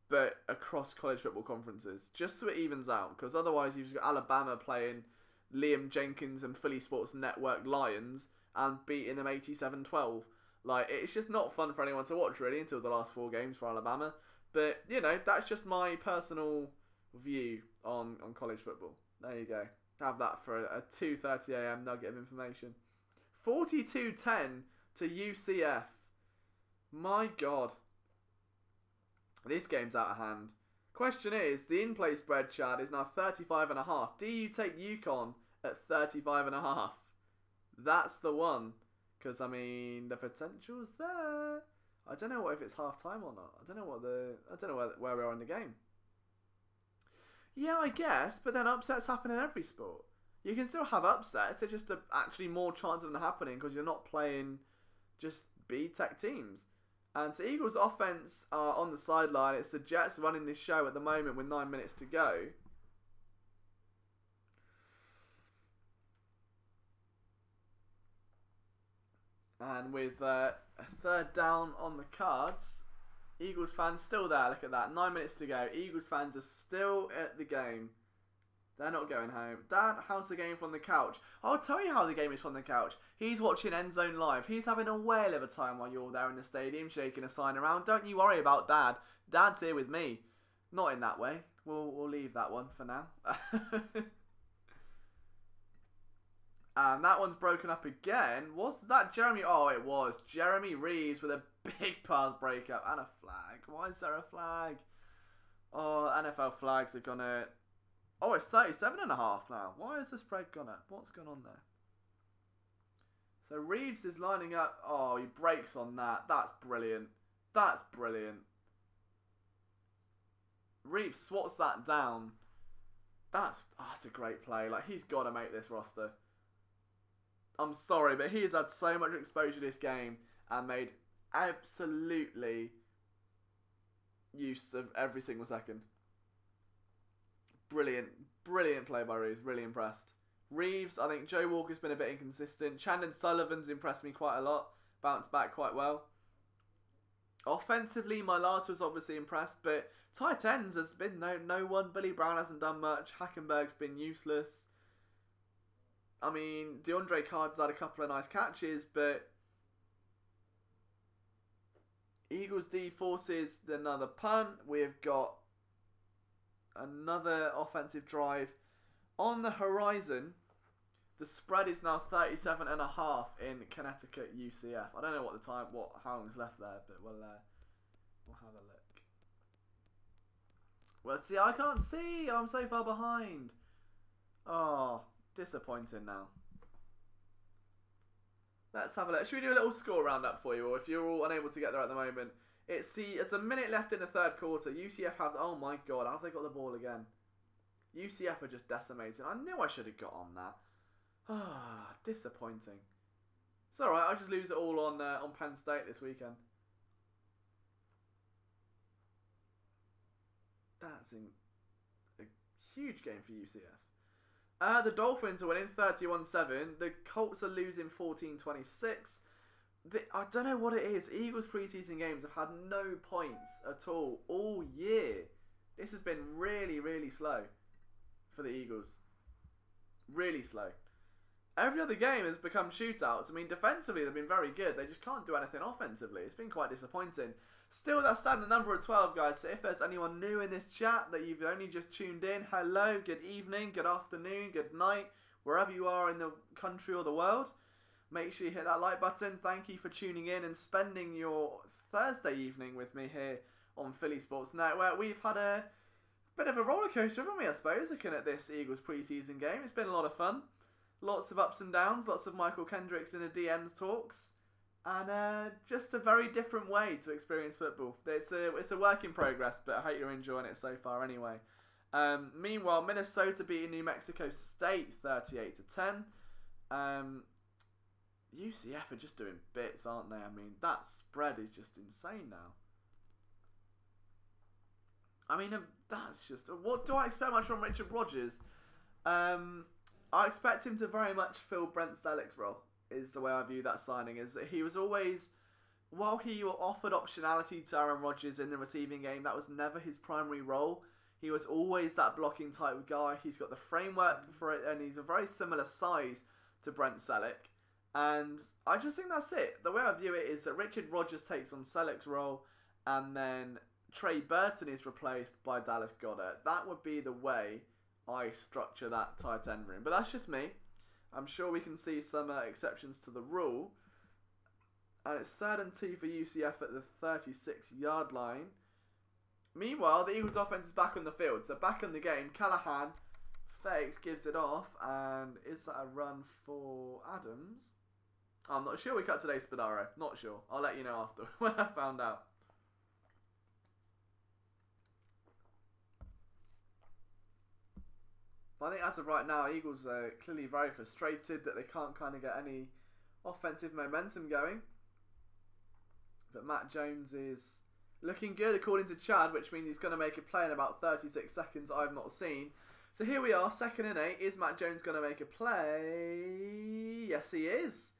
but across college football conferences, just so it evens out. Because otherwise, you've got Alabama playing Liam Jenkins and Philly Sports Network Lions and beating them 87-12. Like, it's just not fun for anyone to watch, really, until the last 4 games for Alabama. But, you know, that's just my personal view on college football. There you go. Have that for a 2:30 a.m. nugget of information. 42-10 to UCF. My God. This game's out of hand. Question is, the in-play spread, Chad, is now 35.5. Do you take UConn at 35.5? That's the one. Because, I mean, the potential's there. I don't know if it's half-time or not. I don't know where we are in the game. Yeah, I guess, but then upsets happen in every sport. You can still have upsets, it's just actually more chance of them happening because you're not playing just B-Tech teams. And so Eagles offense are on the sideline. It's the Jets running this show at the moment with 9 minutes to go. And with a third down on the cards, Eagles fans still there. Look at that. 9 minutes to go. Eagles fans are still at the game. They're not going home. Dad, how's the game from the couch? I'll tell you how the game is from the couch. He's watching Endzone Live. He's having a whale of a time while you're there in the stadium shaking a sign around. Don't you worry about Dad. Dad's here with me. Not in that way. We'll leave that one for now. And that one's broken up again. Was that Jeremy? Oh, it was. Jeremy Reeves with a big pass breakup and a flag. Why is there a flag? Oh, NFL flags are gonna... Oh, it's 37.5 now. Why has the spread gone up? What's going on there? So Reeves is lining up. Oh, he breaks on that. That's brilliant. That's brilliant. Reeves swats that down. That's a great play. Like, he's got to make this roster. I'm sorry, but he has had so much exposure this game and made absolutely use of every single second. Brilliant. Brilliant play by Reeves. Really impressed. Reeves, I think Joe Walker's been a bit inconsistent. Chandon Sullivan's impressed me quite a lot. Bounced back quite well. Offensively, Mailata's obviously impressed, but tight ends has been no one. Billy Brown hasn't done much. Hackenberg's been useless. I mean, DeAndre Carter's had a couple of nice catches, but Eagles D forces another punt. We've got another offensive drive on the horizon. The spread is now 37.5 in Connecticut UCF. I don't know how long's left there, but we'll have a look. Well, see, I can't see. I'm so far behind. Oh, disappointing now. Let's have a look. Should we do a little score roundup for you, or if you're all unable to get there at the moment? It's a minute left in the third quarter. UCF have... Oh my God, have they got the ball again? UCF are just decimating. I knew I should have got on that. Ah, disappointing. It's alright, I'll just lose it all on Penn State this weekend. That's a huge game for UCF. The Dolphins are winning 31-7. The Colts are losing 14-26. I don't know what it is. Eagles preseason games have had no points at all year. This has been really, really slow for the Eagles. Really slow. Every other game has become shootouts. I mean, defensively they've been very good. They just can't do anything offensively. It's been quite disappointing. Still, that's standing number of 12, guys. So if there's anyone new in this chat that you've only just tuned in, hello, good evening, good afternoon, good night, wherever you are in the country or the world. Make sure you hit that like button. Thank you for tuning in and spending your Thursday evening with me here on Philly Sports Network. We've had a bit of a roller coaster, haven't we, I suppose, looking at this Eagles preseason game. It's been a lot of fun. Lots of ups and downs, lots of Michael Kendricks in the DMs talks, and just a very different way to experience football. It's a work in progress, but I hope you're enjoying it so far anyway. Meanwhile, Minnesota beating New Mexico State 38-10. UCF are just doing bits, aren't they? I mean, that spread is just insane now. I mean, that's just... What do I expect much from Richard Rodgers? I expect him to very much fill Brent Selleck's role, is the way I view that signing. Is that he was always... While he offered optionality to Aaron Rodgers in the receiving game, that was never his primary role. He was always that blocking type of guy. He's got the framework for it, and he's a very similar size to Brent Selleck. And I just think that's it. The way I view it is that Richard Rodgers takes on Selleck's role, and then Trey Burton is replaced by Dallas Goedert. That would be the way I structure that tight end room. But that's just me. I'm sure we can see some exceptions to the rule. And it's 3rd and 2 for UCF at the 36-yard line. Meanwhile, the Eagles' offense is back on the field. So back in the game, Callahan fakes, gives it off. And is that a run for Adams? I'm not sure. We cut today, Spadaro. Not sure. I'll let you know after when I found out. But I think as of right now, Eagles are clearly very frustrated that they can't kind of get any offensive momentum going. But Matt Jones is looking good according to Chad, which means he's going to make a play in about 36 seconds I've not seen. So here we are, 2nd and 8. Is Matt Jones going to make a play? Yes, he is.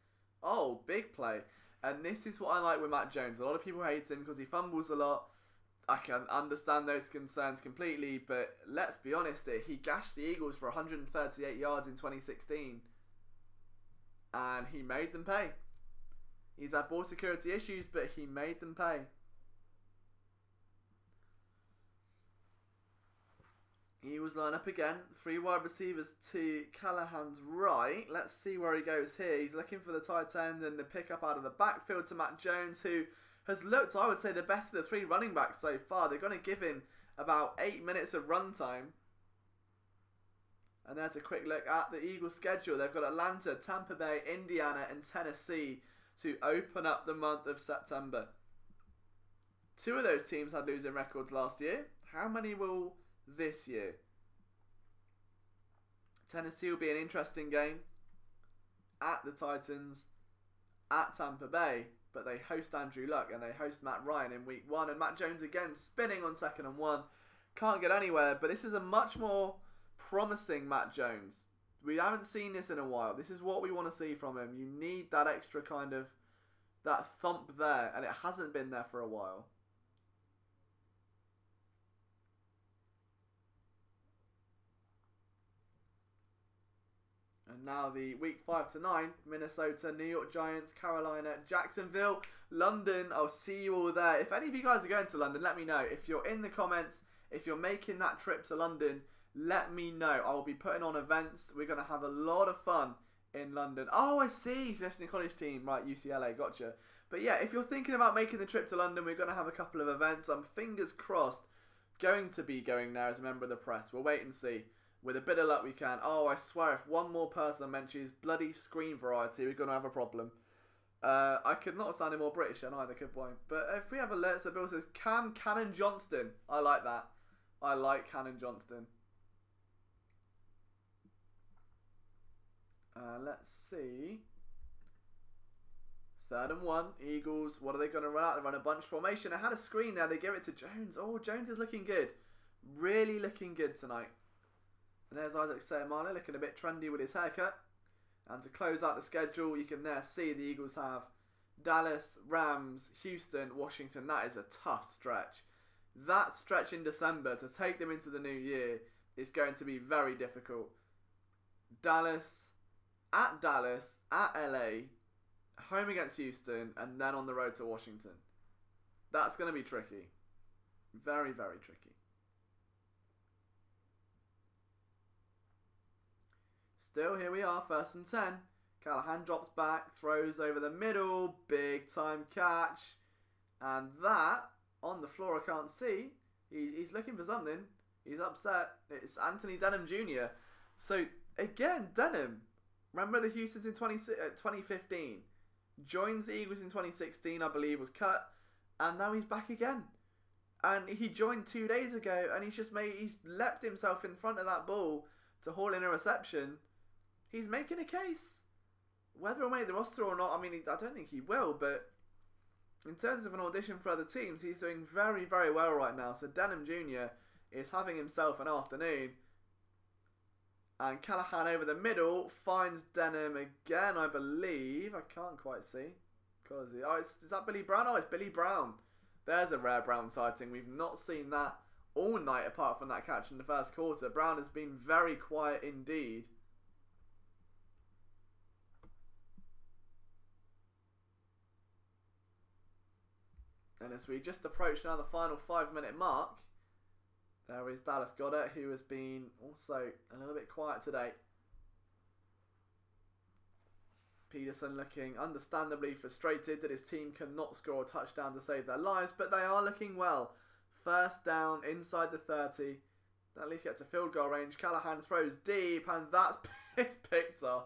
Oh, big play. And this is what I like with Matt Jones. A lot of people hate him because he fumbles a lot. I can understand those concerns completely, but let's be honest here. He gashed the Eagles for 138 yards in 2016. And he made them pay. He's had ball security issues, but he made them pay. Eagles line up again. 3 wide receivers to Callahan's right. Let's see where he goes here. He's looking for the tight end and the pickup out of the backfield to Matt Jones, who has looked, I would say, the best of the 3 running backs so far. They're going to give him about 8 minutes of run time. And there's a quick look at the Eagles' schedule. They've got Atlanta, Tampa Bay, Indiana, and Tennessee to open up the month of September. 2 of those teams had losing records last year. How many will this year? Tennessee will be an interesting game at the Titans, at Tampa Bay, but they host Andrew Luck and they host Matt Ryan in week 1. And Matt Jones again spinning on 2nd and 1. Can't get anywhere, but this is a much more promising Matt Jones. We haven't seen this in a while. This is what we want to see from him. You need that extra kind of, that thump there, and it hasn't been there for a while. And now the week 5 to 9, Minnesota, New York Giants, Carolina, Jacksonville, London. I'll see you all there. If any of you guys are going to London, let me know. If you're in the comments, if you're making that trip to London, let me know. I'll be putting on events. We're going to have a lot of fun in London. Oh, I see. Suggesting college team. Right, UCLA. Gotcha. But yeah, if you're thinking about making the trip to London, we're going to have a couple of events. I'm fingers crossed going to be going there as a member of the press. We'll wait and see. With a bit of luck, we can. Oh, I swear, if one more person mentions bloody screen variety, we're going to have a problem. I could not sound more British than either, could I? But if we have a letter, so Bill says, Cam Cannon Johnston. I like that. I like Cannon Johnston. Let's see. 3rd and 1. Eagles, what are they going to run out? They run a bunch formation. I had a screen there. They give it to Jones. Oh, Jones is looking good. Really looking good tonight. And there's Isaac Sayamane looking a bit trendy with his haircut. And to close out the schedule, you can there see the Eagles have Dallas, Rams, Houston, Washington. That is a tough stretch. That stretch in December to take them into the new year is going to be very difficult. Dallas, at LA, home against Houston, and then on the road to Washington. That's going to be tricky. Very, very tricky. Still, here we are, 1st and 10. Callahan drops back, throws over the middle, big time catch. And that, on the floor, I can't see. He's looking for something. He's upset. It's Anthony Denham Jr. So, again, Denham, Remember the Houston's in 2015. Joins the Eagles in 2016, I believe, was cut. And now he's back again. And he joined 2 days ago, and he's leapt himself in front of that ball to haul in a reception. He's making a case. Whether he'll make the roster or not, I mean, I don't think he will, but in terms of an audition for other teams, he's doing very, very well right now. So Denham Jr. is having himself an afternoon. And Callahan over the middle finds Denham again, I believe. I can't quite see. Is that Billy Brown? Oh, it's Billy Brown. There's a rare Brown sighting. We've not seen that all night apart from that catch in the first quarter. Brown has been very quiet indeed. And as we just approach now the final 5-minute mark, there is Dallas Goddard, who has been also a little bit quiet today. Peterson looking understandably frustrated that his team cannot score a touchdown to save their lives, but they are looking well. First down inside the 30. At least get to field goal range. Callahan throws deep, and it's picked off.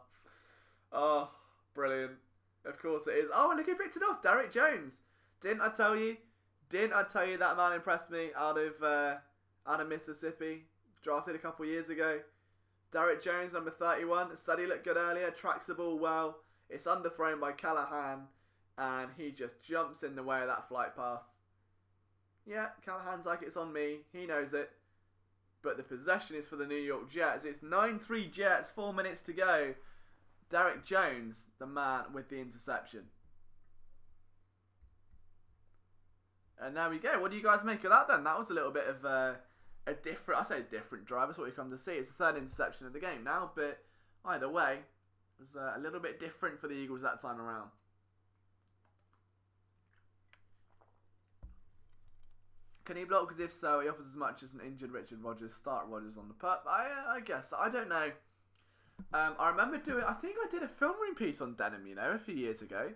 Oh, brilliant. Of course it is. Oh, and look who picked it off. Derrick Jones. Didn't I tell you? Didn't I tell you that man impressed me out of Mississippi? Drafted a couple years ago. Derrick Jones, number 31. Said he looked good earlier. Tracks the ball well. It's underthrown by Callahan. And he just jumps in the way of that flight path. Yeah, Callahan's like, it's on me. He knows it. But the possession is for the New York Jets. It's 9-3 Jets. 4 minutes to go. Derrick Jones, the man with the interception. And there we go. What do you guys make of that then? That was a little bit of a different, I say different drive. That's what we come to see. It's the third interception of the game now. But either way, it was a little bit different for the Eagles that time around. Can he block? Because if so, he offers as much as an injured Richard Rodgers. Start Rodgers on the pup. I guess. I don't know. I remember I think I did a film room piece on Denham, you know, a few years ago.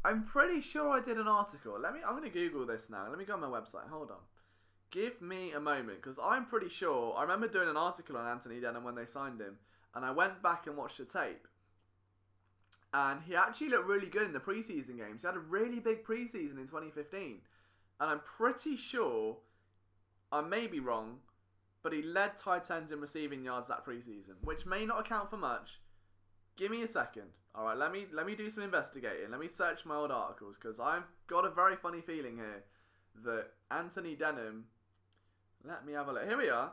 I'm pretty sure I did an article. I'm going to Google this now. Let me go on my website. Hold on. Give me a moment, because I'm pretty sure I remember doing an article on Anthony Denham when they signed him, and I went back and watched the tape. And he actually looked really good in the preseason games. He had a really big preseason in 2015. And I'm pretty sure, I may be wrong, but he led tight ends in receiving yards that preseason, which may not account for much. Give me a second. All right, let me do some investigating. Let me search my old articles, because I've got a very funny feeling here that Anthony Denham. Let me have a look. Here we are.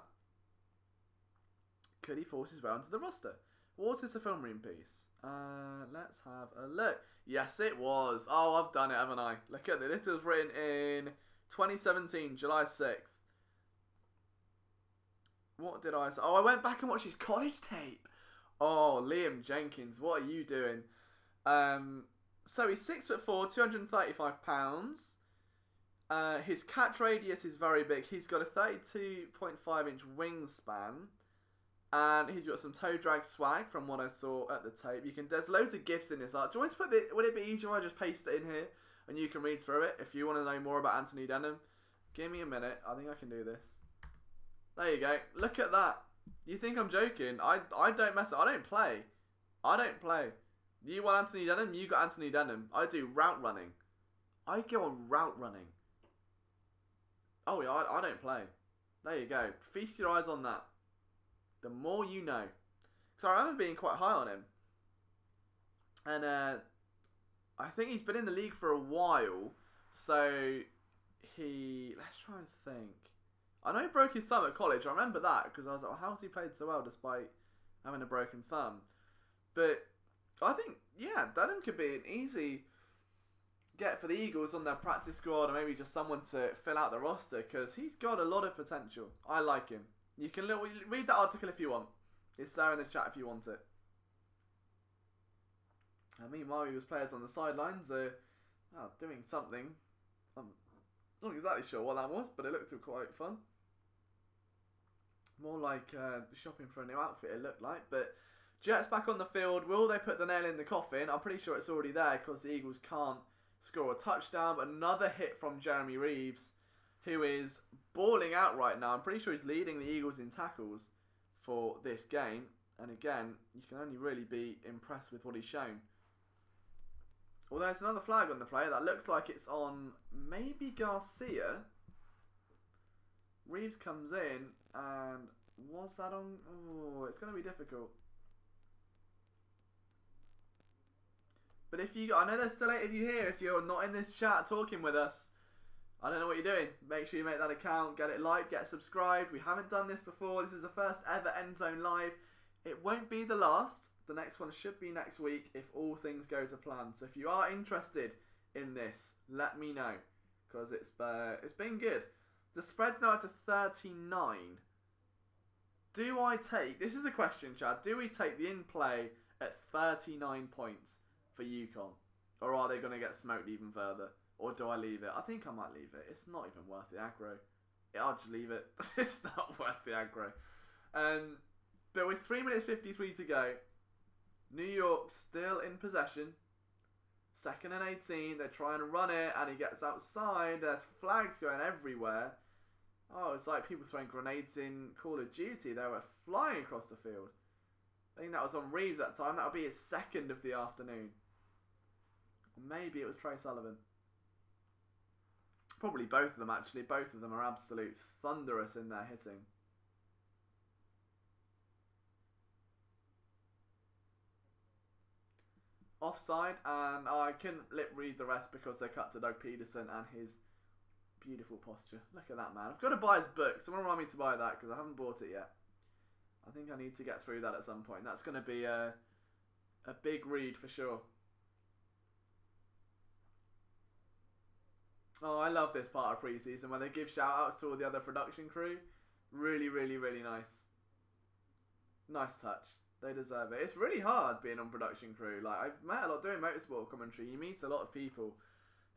Could he force his way onto the roster? Was this a film room piece? Let's have a look. Yes, it was. Oh, I've done it, haven't I? Look at this. This was written in 2017, July 6th. What did I say? Oh, I went back and watched his college tape. Oh, Liam Jenkins, what are you doing? So he's 6'4", 235 pounds. His catch radius is very big. He's got a 32.5-inch wingspan. And he's got some toe drag swag from what I saw at the tape. There's loads of GIFs in this art. Do you want to put would it be easier if I just paste it in here and you can read through it if you want to know more about Anthony Denham? Give me a minute. I think I can do this. There you go. Look at that. You think I'm joking? I don't mess up. I don't play. I don't play. You want Anthony Denham? You got Anthony Denham. I do route running. I go on route running. Oh, yeah, I don't play. There you go. Feast your eyes on that. The more you know. So I remember being quite high on him. And I think he's been in the league for a while. So let's try and think. I know he broke his thumb at college. I remember that because I was like, well, how has he played so well despite having a broken thumb? But I think, yeah, Denham could be an easy get for the Eagles on their practice squad, or maybe just someone to fill out the roster, because he's got a lot of potential. I like him. You can read that article if you want. It's there in the chat if you want it. And meanwhile, he was players on the sidelines doing something. I'm not exactly sure what that was, but it looked quite fun. More like shopping for a new outfit, it looked like. But Jets back on the field. Will they put the nail in the coffin? I'm pretty sure it's already there because the Eagles can't score a touchdown. But another hit from Jeremy Reeves, who is balling out right now. I'm pretty sure he's leading the Eagles in tackles for this game. And again, you can only really be impressed with what he's shown. Although there's another flag on the play. That looks like it's on maybe Garcia. Reeves comes in, and was that on? Oh, it's going to be difficult. But if you, I know there's still 8 of you here. If you're not in this chat talking with us, I don't know what you're doing. Make sure you make that account, get it liked, get subscribed. We haven't done this before. This is the first ever Endzone Live. It won't be the last. The next one should be next week if all things go to plan. So if you are interested in this, let me know, because it's been good. The spread's now to 39. Do I take, this is a question, Chad, do we take the in-play at 39 points for UConn? Or are they going to get smoked even further? Or do I leave it? I think I might leave it. It's not even worth the aggro. Yeah, I'll just leave it. It's not worth the aggro. But with 3 minutes 53 to go, New York still in possession. 2nd and 18. They're trying to run it, and he gets outside. There's flags going everywhere. Oh, it's like people throwing grenades in Call of Duty. They were flying across the field. I think that was on Reeves that time. That'll be his 2nd of the afternoon. Or maybe it was Trey Sullivan. Probably both of them, actually. Both of them are absolute thunderous in their hitting. Offside, and I couldn't lip read the rest because they cut to Doug Peterson and his beautiful posture. Look at that, man. I've got to buy his book. Someone remind me to buy that because I haven't bought it yet. I think I need to get through that at some point. That's going to be a big read for sure. Oh, I love this part of preseason when they give shout-outs to all the other production crew. Really, really, really nice. Nice touch. They deserve it. It's really hard being on production crew. Like, I've met a lot doing motorsport commentary. You meet a lot of people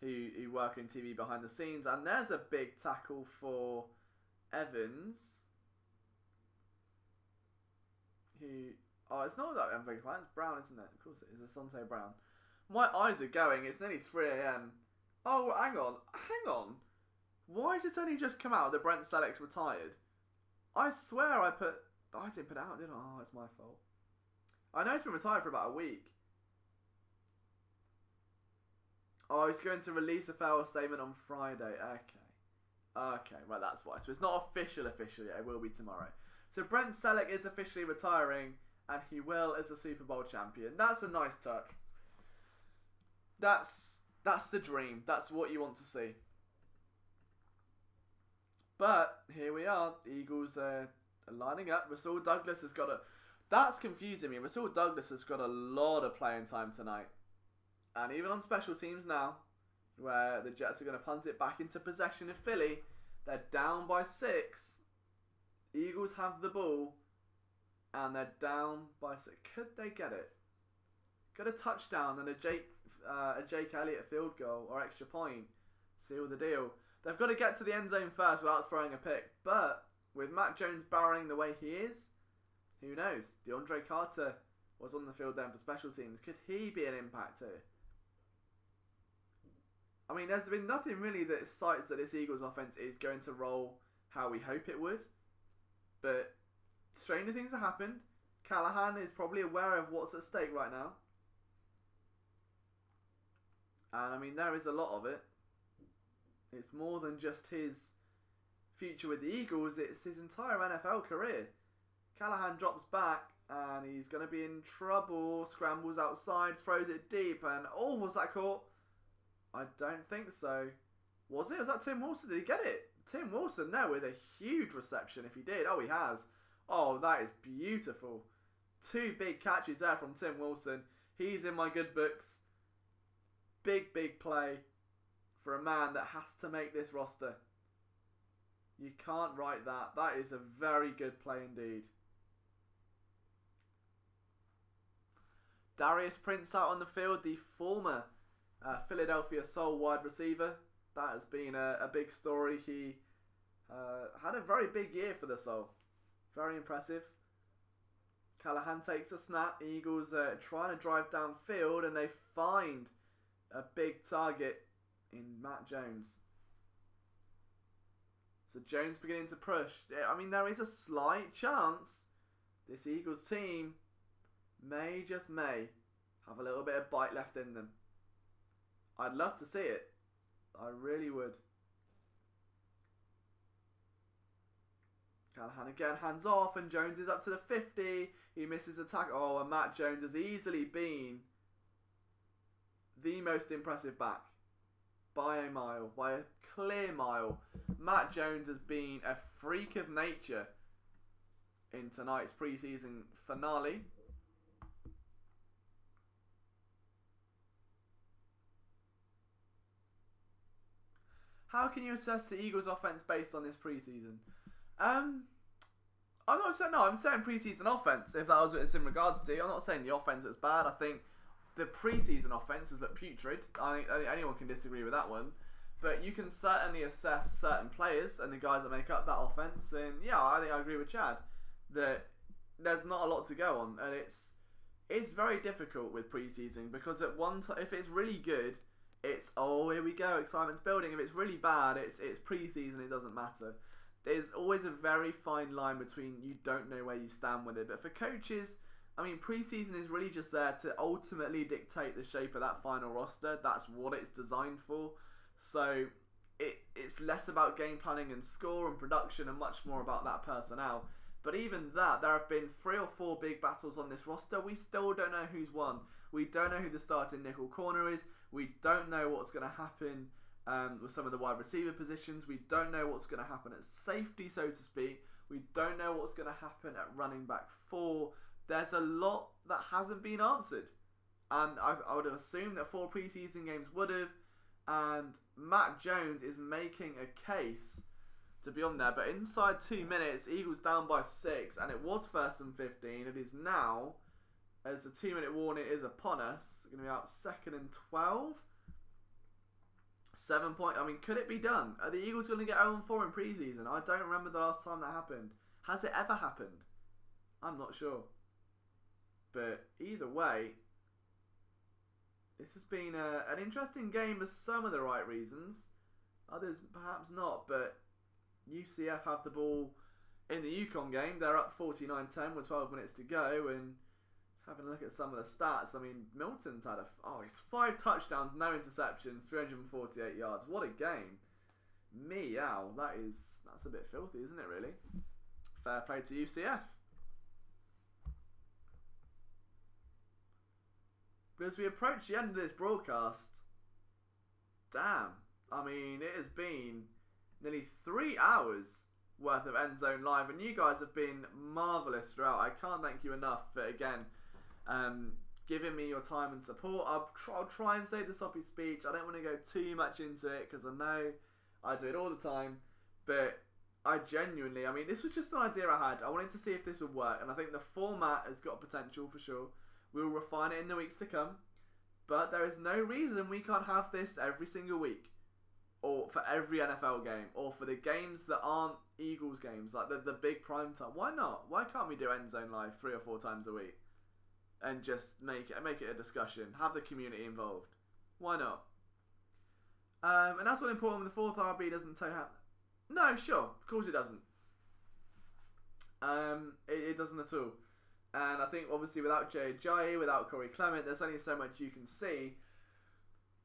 who work in TV behind the scenes. And there's a big tackle for Evans. Oh, it's not that I'm very fine. It's Brown, isn't it? Of course it is. It's Asante Brown. My eyes are going. It's nearly 3 AM. Oh, hang on. Hang on. Why has it only just come out that Brent Selleck's retired? I swear I didn't put it out, did I? Oh, it's my fault. I know he's been retired for about a week. Oh, he's going to release a farewell statement on Friday. Okay, right, that's why. So it's not official yet. It will be tomorrow. So Brent Selleck is officially retiring, and he will as a Super Bowl champion. That's a nice touch. That's the dream. That's what you want to see. But here we are. The Eagles are lining up. Rasul Douglas has got a... That's confusing me. Rasul Douglas has got a lot of playing time tonight. And even on special teams now, where the Jets are going to punt it back into possession of Philly, they're down by 6. Eagles have the ball, and they're down by 6. Could they get it? Got a touchdown and a Jake Elliott field goal or extra point. Seal the deal. They've got to get to the end zone first without throwing a pick. But with Matt Jones barreling the way he is, who knows? DeAndre Carter was on the field then for special teams. Could he be an impact here? I mean, there's been nothing really that cites that this Eagles offense is going to roll how we hope it would. But stranger things have happened. Callahan is probably aware of what's at stake right now. And I mean, there is a lot of it. It's more than just his future with the Eagles, it's his entire NFL career. Callahan drops back and he's going to be in trouble. Scrambles outside, throws it deep, and oh, was that caught? I don't think so. Was it? Was that Tim Wilson? Did he get it? Tim Wilson, no, with a huge reception if he did. Oh, he has. Oh, that is beautiful. 2 big catches there from Tim Wilson. He's in my good books. Big, big play for a man that has to make this roster. You can't write that. That is a very good play indeed. Darius Prince out on the field, the former Philadelphia Soul wide receiver. That has been a big story. He had a very big year for the Soul. Very impressive. Callahan takes a snap. Eagles trying to drive downfield, and they find a big target in Matt Jones. So Jones beginning to push. I mean, there is a slight chance this Eagles team may, just may, have a little bit of bite left in them. I'd love to see it. I really would. Callahan again, hands off, and Jones is up to the 50. He misses a tackle. Oh, and Matt Jones has easily been the most impressive back. By a mile, by a clear mile. Matt Jones has been a freak of nature in tonight's preseason finale. How can you assess the Eagles' offense based on this preseason? I'm not saying, no, I'm saying preseason offense, if that was what it's in regards to. I'm not saying the offense is bad. I think the preseason offenses look putrid. I think anyone can disagree with that one. But you can certainly assess certain players and the guys that make up that offense. And yeah, I think I agree with Chad that there's not a lot to go on. And it's very difficult with preseason because at one time, if it's really good, it's, oh, here we go, excitement's building. If it's really bad, it's preseason, it doesn't matter. There's always a very fine line between you don't know where you stand with it. But for coaches, I mean, preseason is really just there to ultimately dictate the shape of that final roster. That's what it's designed for. So it's less about game planning and score and production and much more about that personnel. But even that, there have been 3 or 4 big battles on this roster. We still don't know who's won. We don't know who the starting nickel corner is. We don't know what's going to happen with some of the wide receiver positions. We don't know what's going to happen at safety, so to speak. We don't know what's going to happen at running back 4. There's a lot that hasn't been answered. And I would have assumed that 4 preseason games would have. And Matt Jones is making a case to be on there. But inside 2 minutes, Eagles down by 6. And it was 1st and 15. It is now, as the 2-minute warning is upon us, going to be out 2nd and 12. 7 point. I mean, could it be done? Are the Eagles going to get 0-4 in preseason? I don't remember the last time that happened. Has it ever happened? I'm not sure. But either way, this has been an interesting game for some of the right reasons. Others perhaps not. But UCF have the ball in the UConn game. They're up 49-10 with 12 minutes to go. And having a look at some of the stats, I mean, Milton's had it's 5 touchdowns, no interceptions, 348 yards. What a game. Meow. That's a bit filthy, isn't it, really? Fair play to UCF. But as we approach the end of this broadcast, damn, I mean, it has been nearly 3 hours worth of End Zone Live, and you guys have been marvellous throughout. I can't thank you enough for, again, giving me your time and support. I'll try and say the soppy speech. I don't want to go too much into it because I know I do it all the time, but I genuinely, I mean, this was just an idea I had. I wanted to see if this would work, and I think the format has got potential for sure. We'll refine it in the weeks to come, but there is no reason we can't have this every single week, or for every NFL game, or for the games that aren't Eagles games, like the big prime time. Why not? Why can't we do End Zone Live 3 or 4 times a week and just make it a discussion, have the community involved? Why not? And that's what's important when the 4th RB doesn't toe hat. No, sure, of course it doesn't. It doesn't at all. And I think obviously without Jay Ajayi, without Corey Clement, there's only so much you can see.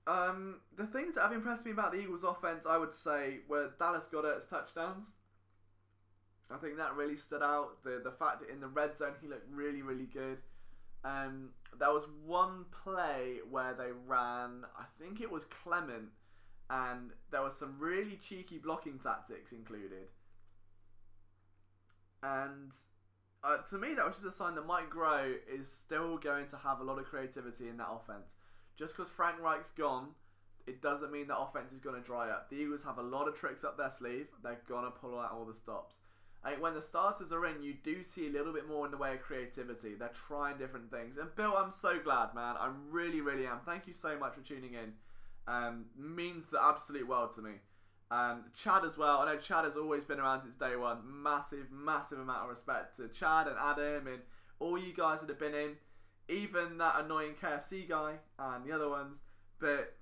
The things that have impressed me about the Eagles offense, I would say, were Dallas Goedert's touchdowns. I think that really stood out. The fact that in the red zone he looked really, really good. There was one play where they ran, I think it was Clement, and there was some really cheeky blocking tactics included. And to me, that was just a sign that Mike Groh is still going to have a lot of creativity in that offense. Just because Frank Reich's gone, it doesn't mean that offense is going to dry up. The Eagles have a lot of tricks up their sleeve. They're going to pull out all the stops. And when the starters are in, you do see a little bit more in the way of creativity. They're trying different things. And Bill, I'm so glad, man. I really, really am. Thank you so much for tuning in. Means the absolute world to me. Chad as well. I know Chad has always been around since day one. Massive, massive amount of respect to Chad and Adam and all you guys that have been in. Even that annoying KFC guy and the other ones. But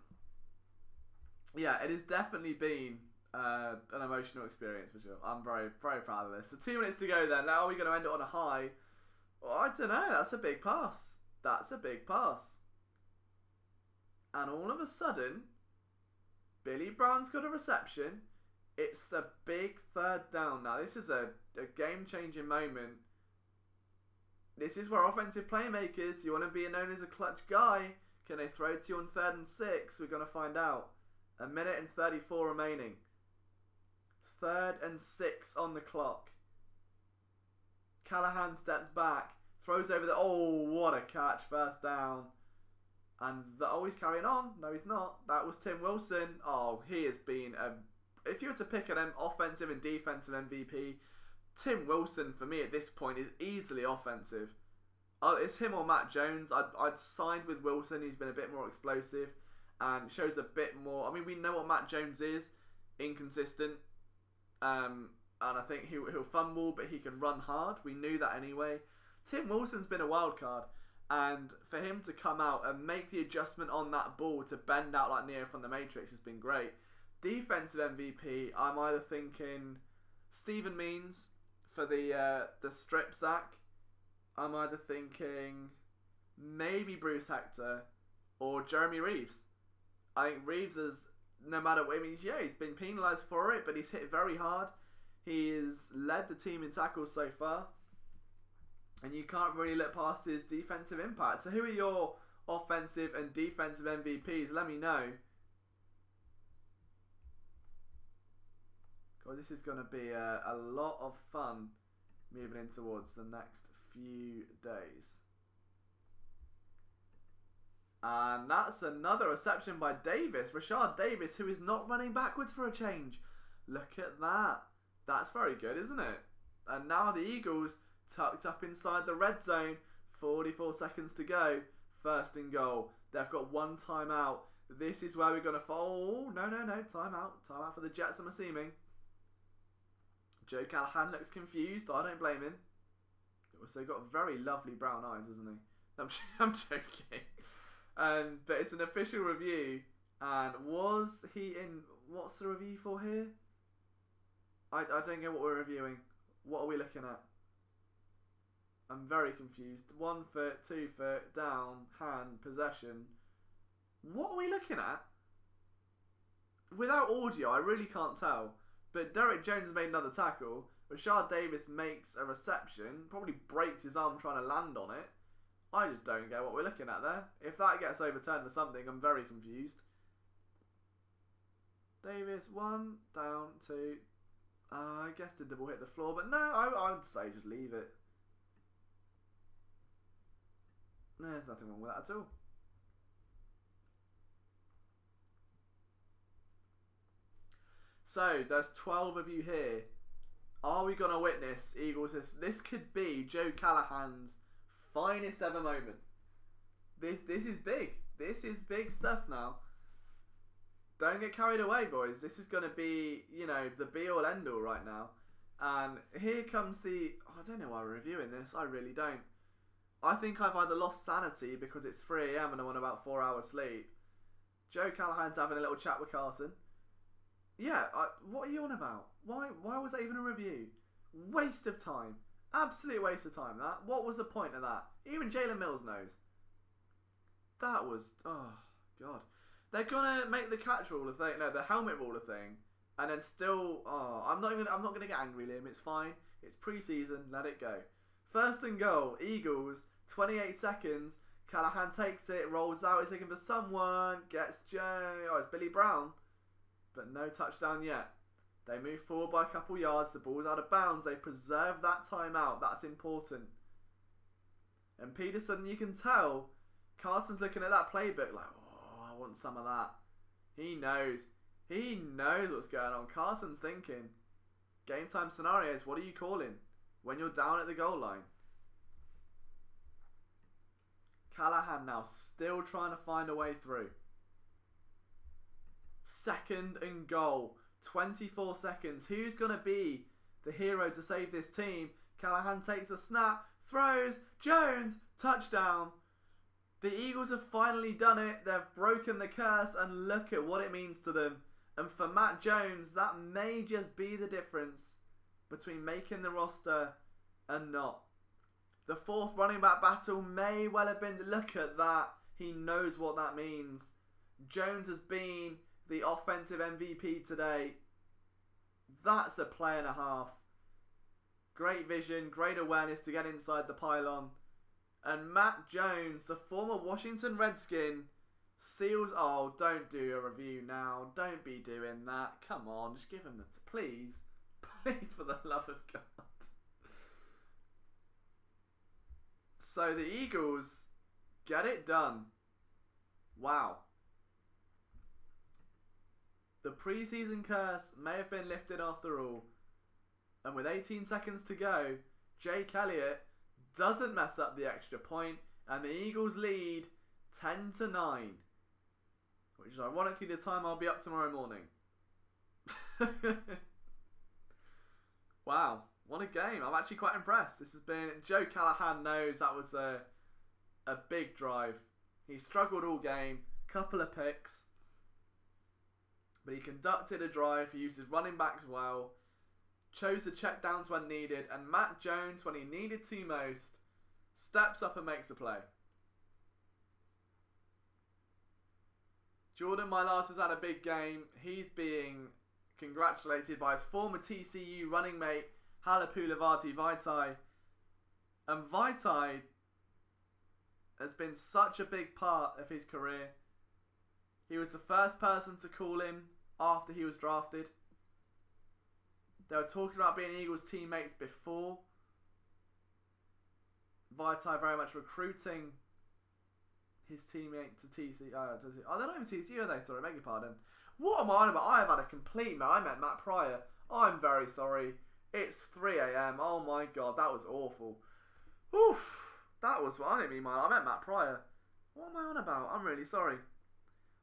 yeah, it has definitely been an emotional experience for sure. I'm very, very proud of this. So 2 minutes to go then. Now we're going to end it on a high. Well, I don't know. That's a big pass. That's a big pass. And all of a sudden, Billy Brown's got a reception. It's a big third down. Now, this is a game-changing moment. This is where offensive playmakers, you want to be known as a clutch guy. Can they throw to you on 3rd and 6? We're going to find out. 1:34 remaining. 3rd and 6 on the clock. Callahan steps back. Throws over the... Oh, what a catch. First down. And he's carrying on. No, he's not. That was Tim Wilson. Oh, he has been a... If you were to pick an offensive and defensive MVP, Tim Wilson, for me at this point, is easily offensive. It's him or Matt Jones. I'd signed with Wilson. He's been a bit more explosive and shows a bit more... I mean, we know what Matt Jones is. Inconsistent. And I think he'll fumble, but he can run hard. We knew that anyway. Tim Wilson's been a wild card. And for him to come out and make the adjustment on that ball to bend out like Neo from the Matrix has been great. Defensive MVP, I'm either thinking Stephen Means for the strip sack. I'm either thinking maybe Bruce Hector or Jeremy Reeves. I think Reeves is, no matter what, I mean, yeah, he's been penalised for it, but he's hit very hard. He's led the team in tackles so far. And you can't really look past his defensive impact. So who are your offensive and defensive MVPs? Let me know. God, this is going to be a lot of fun moving in towards the next few days. And that's another reception by Davis. Rashard Davis, who is not running backwards for a change. Look at that. That's very good, isn't it? And now the Eagles tucked up inside the red zone. 44 seconds to go. 1st and goal. They've got one timeout. This is where we're going to fall. Oh, no. Timeout. Timeout for the Jets, I'm assuming. Joe Callahan looks confused. I don't blame him. Also got very lovely brown eyes, isn't he? I'm joking. But it's an official review. And was he in... What's the review for here? I don't get what we're reviewing. What are we looking at? I'm very confused. 1 foot, 2 foot, down, hand, possession. What are we looking at? Without audio, I really can't tell. But Derek Jones made another tackle. Rashard Davis makes a reception. Probably breaks his arm trying to land on it. I just don't get what we're looking at there. If that gets overturned or something, I'm very confused. Davis, 1, down, 2. I guess the double hit the floor, but no, I would say just leave it. There's nothing wrong with that at all. So, there's 12 of you here. Are we going to witness Eagles? This could be Joe Callahan's finest ever moment. This is big. This is big stuff now. Don't get carried away, boys. This is going to be, you know, the be-all, end-all right now. And here comes the... Oh, I don't know why we're reviewing this. I really don't. I think I've either lost sanity because it's 3 AM and I want about 4 hours sleep. Joe Callahan's having a little chat with Carson. Yeah, what are you on about? Why was that even a review? Waste of time. Absolute waste of time, that. What was the point of that? Even Jalen Mills knows. That was... Oh, God. They're gonna make the catch rule a thing, no, the helmet rule a thing, and then still, I'm not gonna get angry, Liam. It's fine. It's preseason. Let it go. 1st and goal. Eagles. 28 seconds. Callahan takes it, rolls out. He's looking for someone. Gets Joe. Oh, it's Billy Brown, but no touchdown yet. They move forward by a couple yards. The ball's out of bounds. They preserve that timeout. That's important. And Peterson, you can tell, Carson's looking at that playbook like, I want some of that. He knows. He knows what's going on. Carson's thinking. Game time scenarios. What are you calling when you're down at the goal line? Callahan now still trying to find a way through. 2nd and goal. 24 seconds. Who's going to be the hero to save this team? Callahan takes a snap. Throws. Jones. Touchdown. The Eagles have finally done it. They've broken the curse, and look at what it means to them. And for Matt Jones, that may just be the difference between making the roster and not. The fourth running back battle may well have been, look at that. He knows what that means. Jones has been the offensive MVP today. That's a play and a half. Great vision, great awareness to get inside the pylon. And Matt Jones, the former Washington Redskin, seals... Oh, don't do a review now. Don't be doing that. Come on, just give him the... Please. Please, for the love of God. So the Eagles get it done. Wow. The preseason curse may have been lifted after all. And with 18 seconds to go, Jake Elliott doesn't mess up the extra point, and the Eagles lead 10-9. Which is ironically the time I'll be up tomorrow morning. Wow, what a game. I'm actually quite impressed. This has been... Joe Callahan knows that was a big drive. He struggled all game, couple of picks. But he conducted a drive, he used his running backs well, chose the check downs when needed, and Matt Jones, when he needed to most, steps up and makes a play. Jordan Mailata's had a big game. He's being congratulated by his former TCU running mate, Halapoulivaati Vaitai. And Vaitai has been such a big part of his career. He was the first person to call him after he was drafted. They were talking about being Eagles teammates before. Vaitai very much recruiting his teammate to TCU. Oh, they're not even TCU, are they? Sorry, beg your pardon. What am I on about? I have had a complete... I meant Matt Pryor. I'm very sorry. It's 3 a.m. Oh my God, that was awful. Oof. That was... I didn't mean I meant Matt Pryor. What am I on about? I'm really sorry.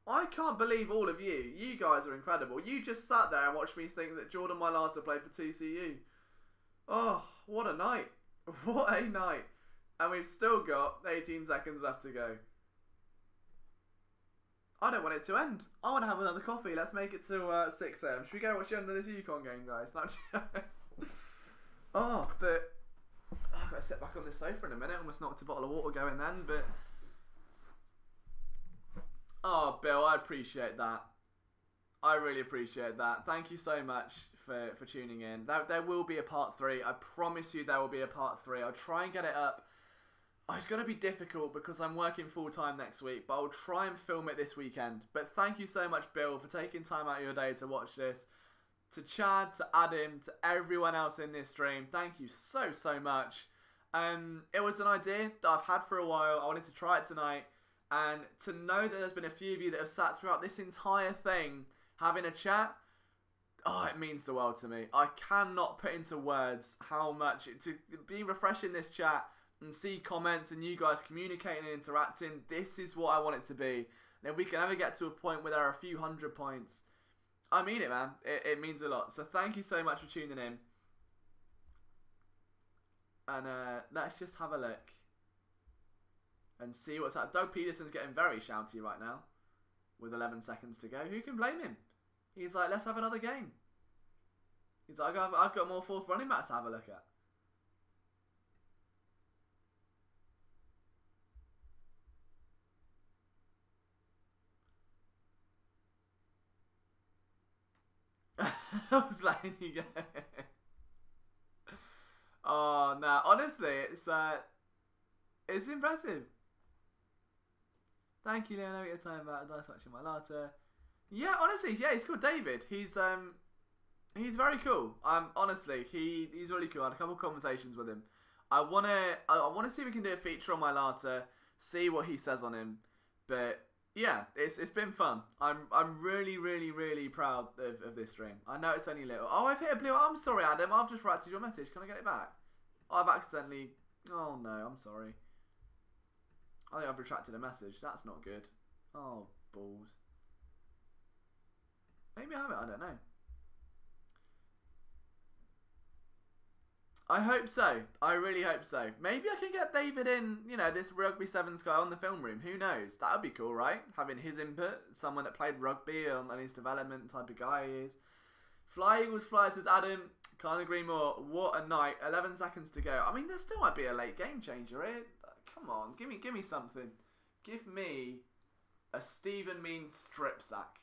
I can't believe all of you. You guys are incredible. You just sat there and watched me think that Jordan Mailata played for TCU. Oh, what a night. What a night. And we've still got 18 seconds left to go. I don't want it to end. I want to have another coffee. Let's make it to 6 a.m. Should we go watch the end of this Yukon game, guys? Oh, but... I've got to sit back on this sofa in a minute. Almost knocked a bottle of water going then, but... Oh, Bill, I appreciate that. I really appreciate that. Thank you so much for tuning in. There will be a part 3. I promise you there will be a part 3. I'll try and get it up. Oh, it's going to be difficult because I'm working full-time next week, but I'll try and film it this weekend. But thank you so much, Bill, for taking time out of your day to watch this. To Chad, to Adam, to everyone else in this stream, thank you so, so much. It was an idea that I've had for a while. I wanted to try it tonight. And to know that there's been a few of you that have sat throughout this entire thing having a chat, oh, it means the world to me. I cannot put into words how much, to be refreshing this chat and see comments and you guys communicating and interacting, this is what I want it to be. And if we can ever get to a point where there are a few hundred points, I mean it, man. It means a lot. So thank you so much for tuning in. And let's just have a look and see what's up. Doug Peterson's getting very shouty right now with 11 seconds to go. Who can blame him? He's like, let's have another game. He's like, I've got more fourth running backs to have a look at. I was letting you go. Oh, no. Honestly, it's impressive. Thank you, Leon. I know what you're talking about. Nice watching my latte. Yeah, honestly, yeah, he's called David. He's very cool. Honestly, he's really cool. I had a couple of conversations with him. I wanna see if we can do a feature on my latte, see what he says on him. But yeah, it's been fun. I'm really, really, really proud of this stream. I know it's only little. Oh, I've hit a blue. I'm sorry, Adam. I've just ratted your message. Can I get it back? I've accidentally. Oh no, I'm sorry. I think I've retracted a message. That's not good. Oh, balls. Maybe I haven't. I don't know. I hope so. I really hope so. Maybe I can get David in, you know, this Rugby 7's guy on the film room. Who knows? That would be cool, right? Having his input. Someone that played rugby and his development type of guy he is. Fly Eagles Fly says, Adam, Can't agree more. What a night. 11 seconds to go. I mean, there still might be a late game changer here. Come on, give me something. Give me a Stephen Means strip sack.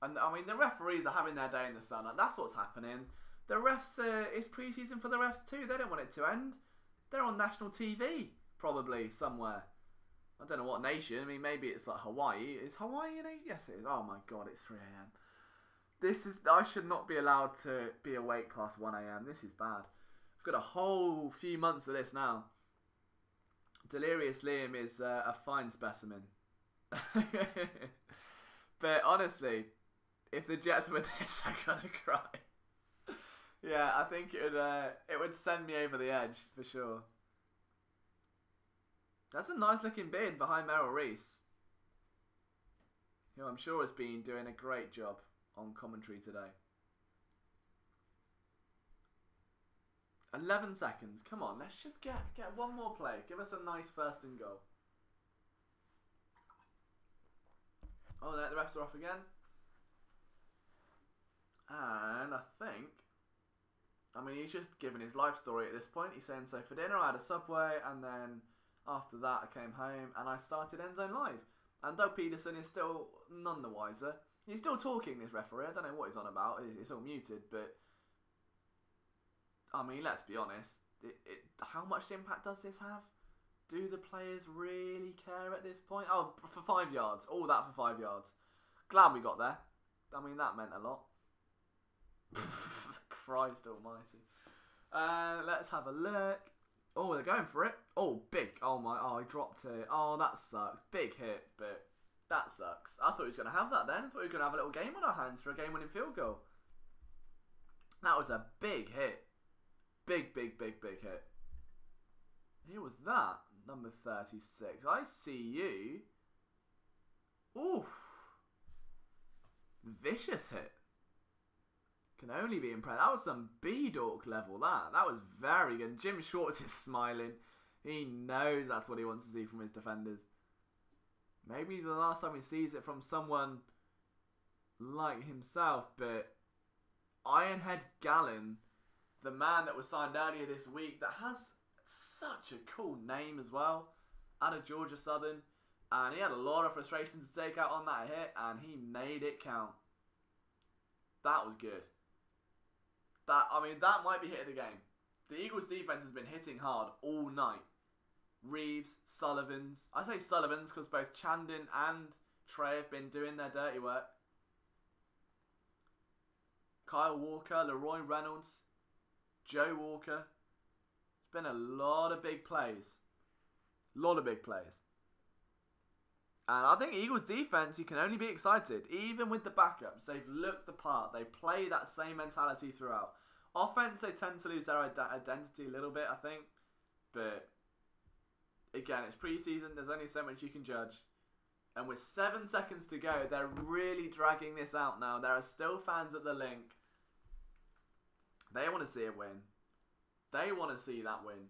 And I mean, the referees are having their day in the sun. Like, that's what's happening. The refs, it's pre-season for the refs too. They don't want it to end. They're on national TV, probably, somewhere. I don't know what nation. I mean, maybe it's like Hawaii. Is Hawaii an Asia? Yes, it is. Oh my god, it's 3 AM. I should not be allowed to be awake past 1 AM. This is bad. I've got a whole few months of this now. Delirious Liam is a fine specimen. But honestly, if the Jets win this, I'm gonna cry. Yeah, I think it would send me over the edge for sure. That's a nice looking beard behind Merrill Reese, who I'm sure has been doing a great job on commentary today. 11 seconds. Come on, let's just get one more play. Give us a nice first and goal. Oh, no, the refs are off again. And I think, I mean, he's just given his life story at this point. He's saying, so for dinner I had a Subway, and then after that I came home and I started Endzone Live. And Doug Peterson is still none the wiser. He's still talking, this referee. I don't know what he's on about. It's all muted, but I mean, let's be honest. How much impact does this have? Do the players really care at this point? Oh, for 5 yards. All that for 5 yards. Glad we got there. I mean, that meant a lot. Christ almighty. Let's have a look. Oh, they're going for it. Oh, big. Oh, my. Oh, he dropped it. Oh, that sucks. Big hit, but that sucks. I thought he was going to have that then. I thought we were going to have a little game on our hands for a game-winning field goal. That was a big hit. Big hit. Who was that? Number 36. I see you. Oof. Vicious hit. Can only be impressed. That was some B-Dork level, that. That was very good. Jim Schwartz is smiling. He knows that's what he wants to see from his defenders. Maybe the last time he sees it from someone like himself, but Ironhead Gallon, the man that was signed earlier this week, that has such a cool name as well, out of Georgia Southern, and he had a lot of frustrations to take out on that hit, and he made it count. That was good. I mean, that might be hit of the game. The Eagles' defense has been hitting hard all night. Reeves, Sullivans. I say Sullivans because both Chandon and Trey have been doing their dirty work. Kyle Walker, Leroy Reynolds, Joe Walker. It's been a lot of big plays. And I think Eagles defense, you can only be excited. Even with the backups, they've looked the part. They play that same mentality throughout. Offense, they tend to lose their identity a little bit, I think. But again, it's preseason. There's only so much you can judge. And with 7 seconds to go, they're really dragging this out now. There are still fans at the link. They want to see a win. They want to see that win.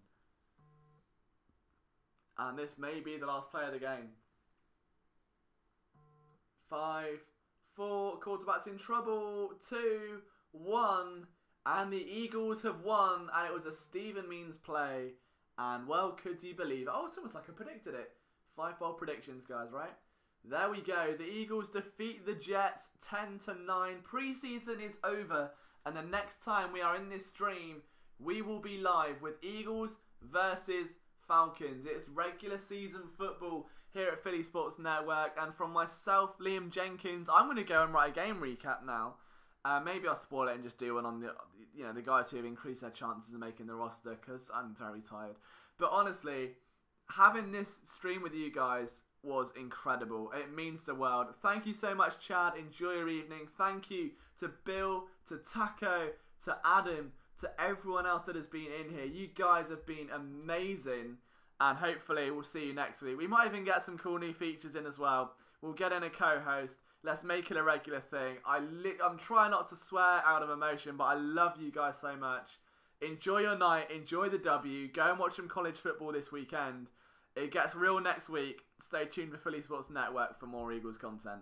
And this may be the last play of the game. 5, 4, quarterback's in trouble. 2, 1, and the Eagles have won. And it was a Stephen Means play. And well, could you believe it? Oh, it's almost like I predicted it. 5-4 predictions, guys, right? There we go. The Eagles defeat the Jets 10-9. Preseason is over. And the next time we are in this stream, we will be live with Eagles versus Falcons. It's regular season football here at Philly Sports Network. And from myself, Liam Jenkins, I'm going to go and write a game recap now. Maybe I'll spoil it and just do one on the guys who have increased their chances of making the roster, because I'm very tired. But honestly, having this stream with you guys was incredible. It means the world. Thank you so much, Chad. Enjoy your evening. Thank you to Bill, to Taco, to Adam, to everyone else that has been in here. You guys have been amazing. And hopefully we'll see you next week. We might even get some cool new features in as well. We'll get in a co-host. Let's make it a regular thing. I'm trying not to swear out of emotion, but I love you guys so much. Enjoy your night. Enjoy the W. Go and watch some college football this weekend. It gets real next week. Stay tuned for Philly Sports Network for more Eagles content.